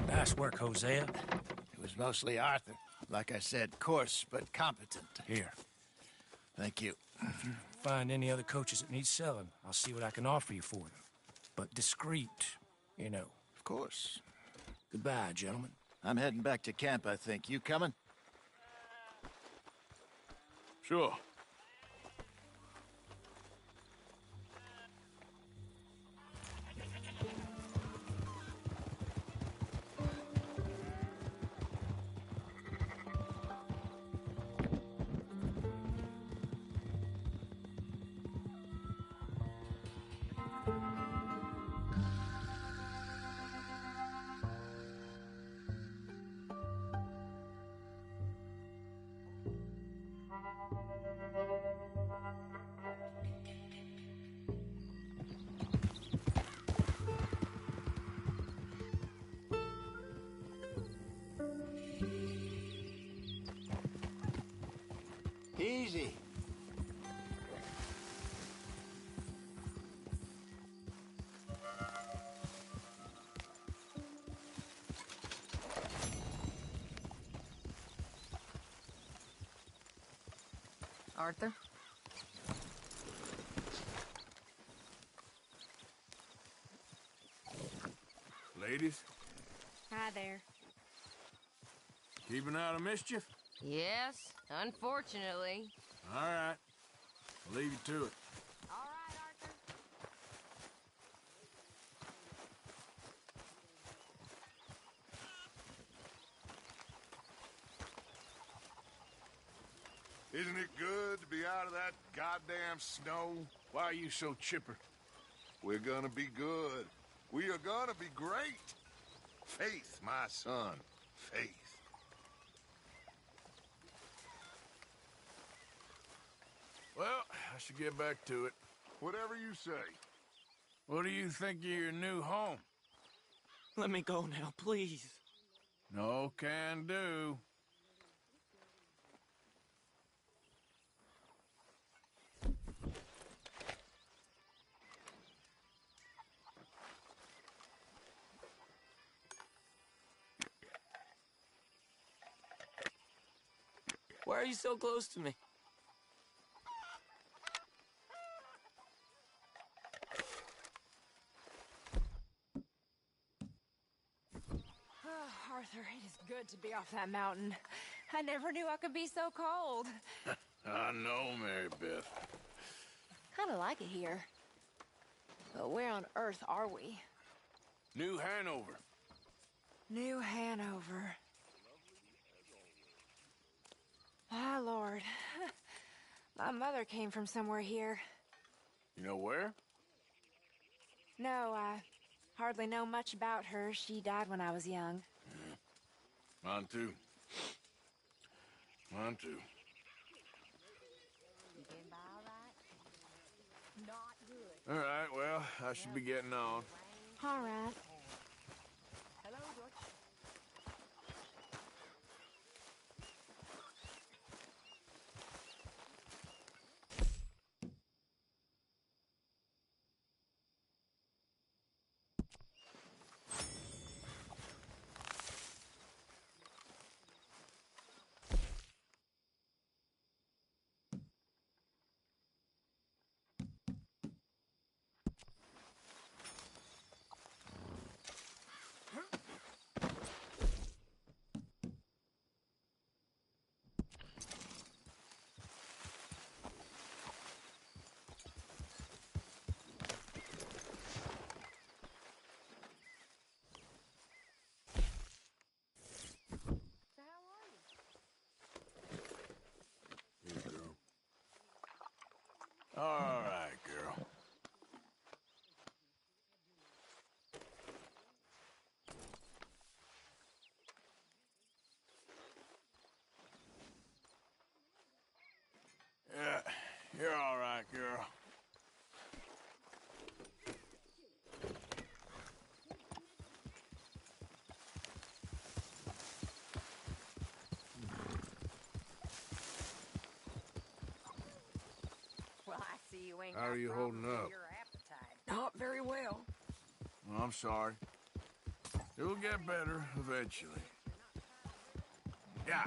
Nice work, Hosea. It was mostly Arthur. Like I said, coarse but competent. Here. Thank you. If you find any other coaches that need selling, I'll see what I can offer you for them. But discreet, you know. Of course. Goodbye, gentlemen. I'm heading back to camp, I think. You coming? Sure. Arthur? Ladies, Hi there. keeping out of mischief? Yes, unfortunately. All right. I'll leave you to it. All right, Arthur. Isn't it good to be out of that goddamn snow? Why are you so chipper? We're gonna be good. We are gonna be great. Faith, my son. Faith. Well, I should get back to it. Whatever you say. What do you think of your new home? Let me go now, please. No can do. Why are you so close to me? Oh, Arthur, it is good to be off that mountain. I never knew I could be so cold. I know, Mary Beth. Kind of like it here. But where on earth are we? New Hanover. New Hanover. My lord. My mother came from somewhere here. You know where? No, I hardly know much about her. She died when I was young. Mine too. Mine too. You getting by all right? Not good. All right, well, I should be getting on. All right. Hello, Dutch. All right, girl. Yeah, you're all right, girl. Well, I see you ain't How are got you problems holding with up? your appetite. Not very well. Well, I'm sorry. It'll get better eventually. Yeah.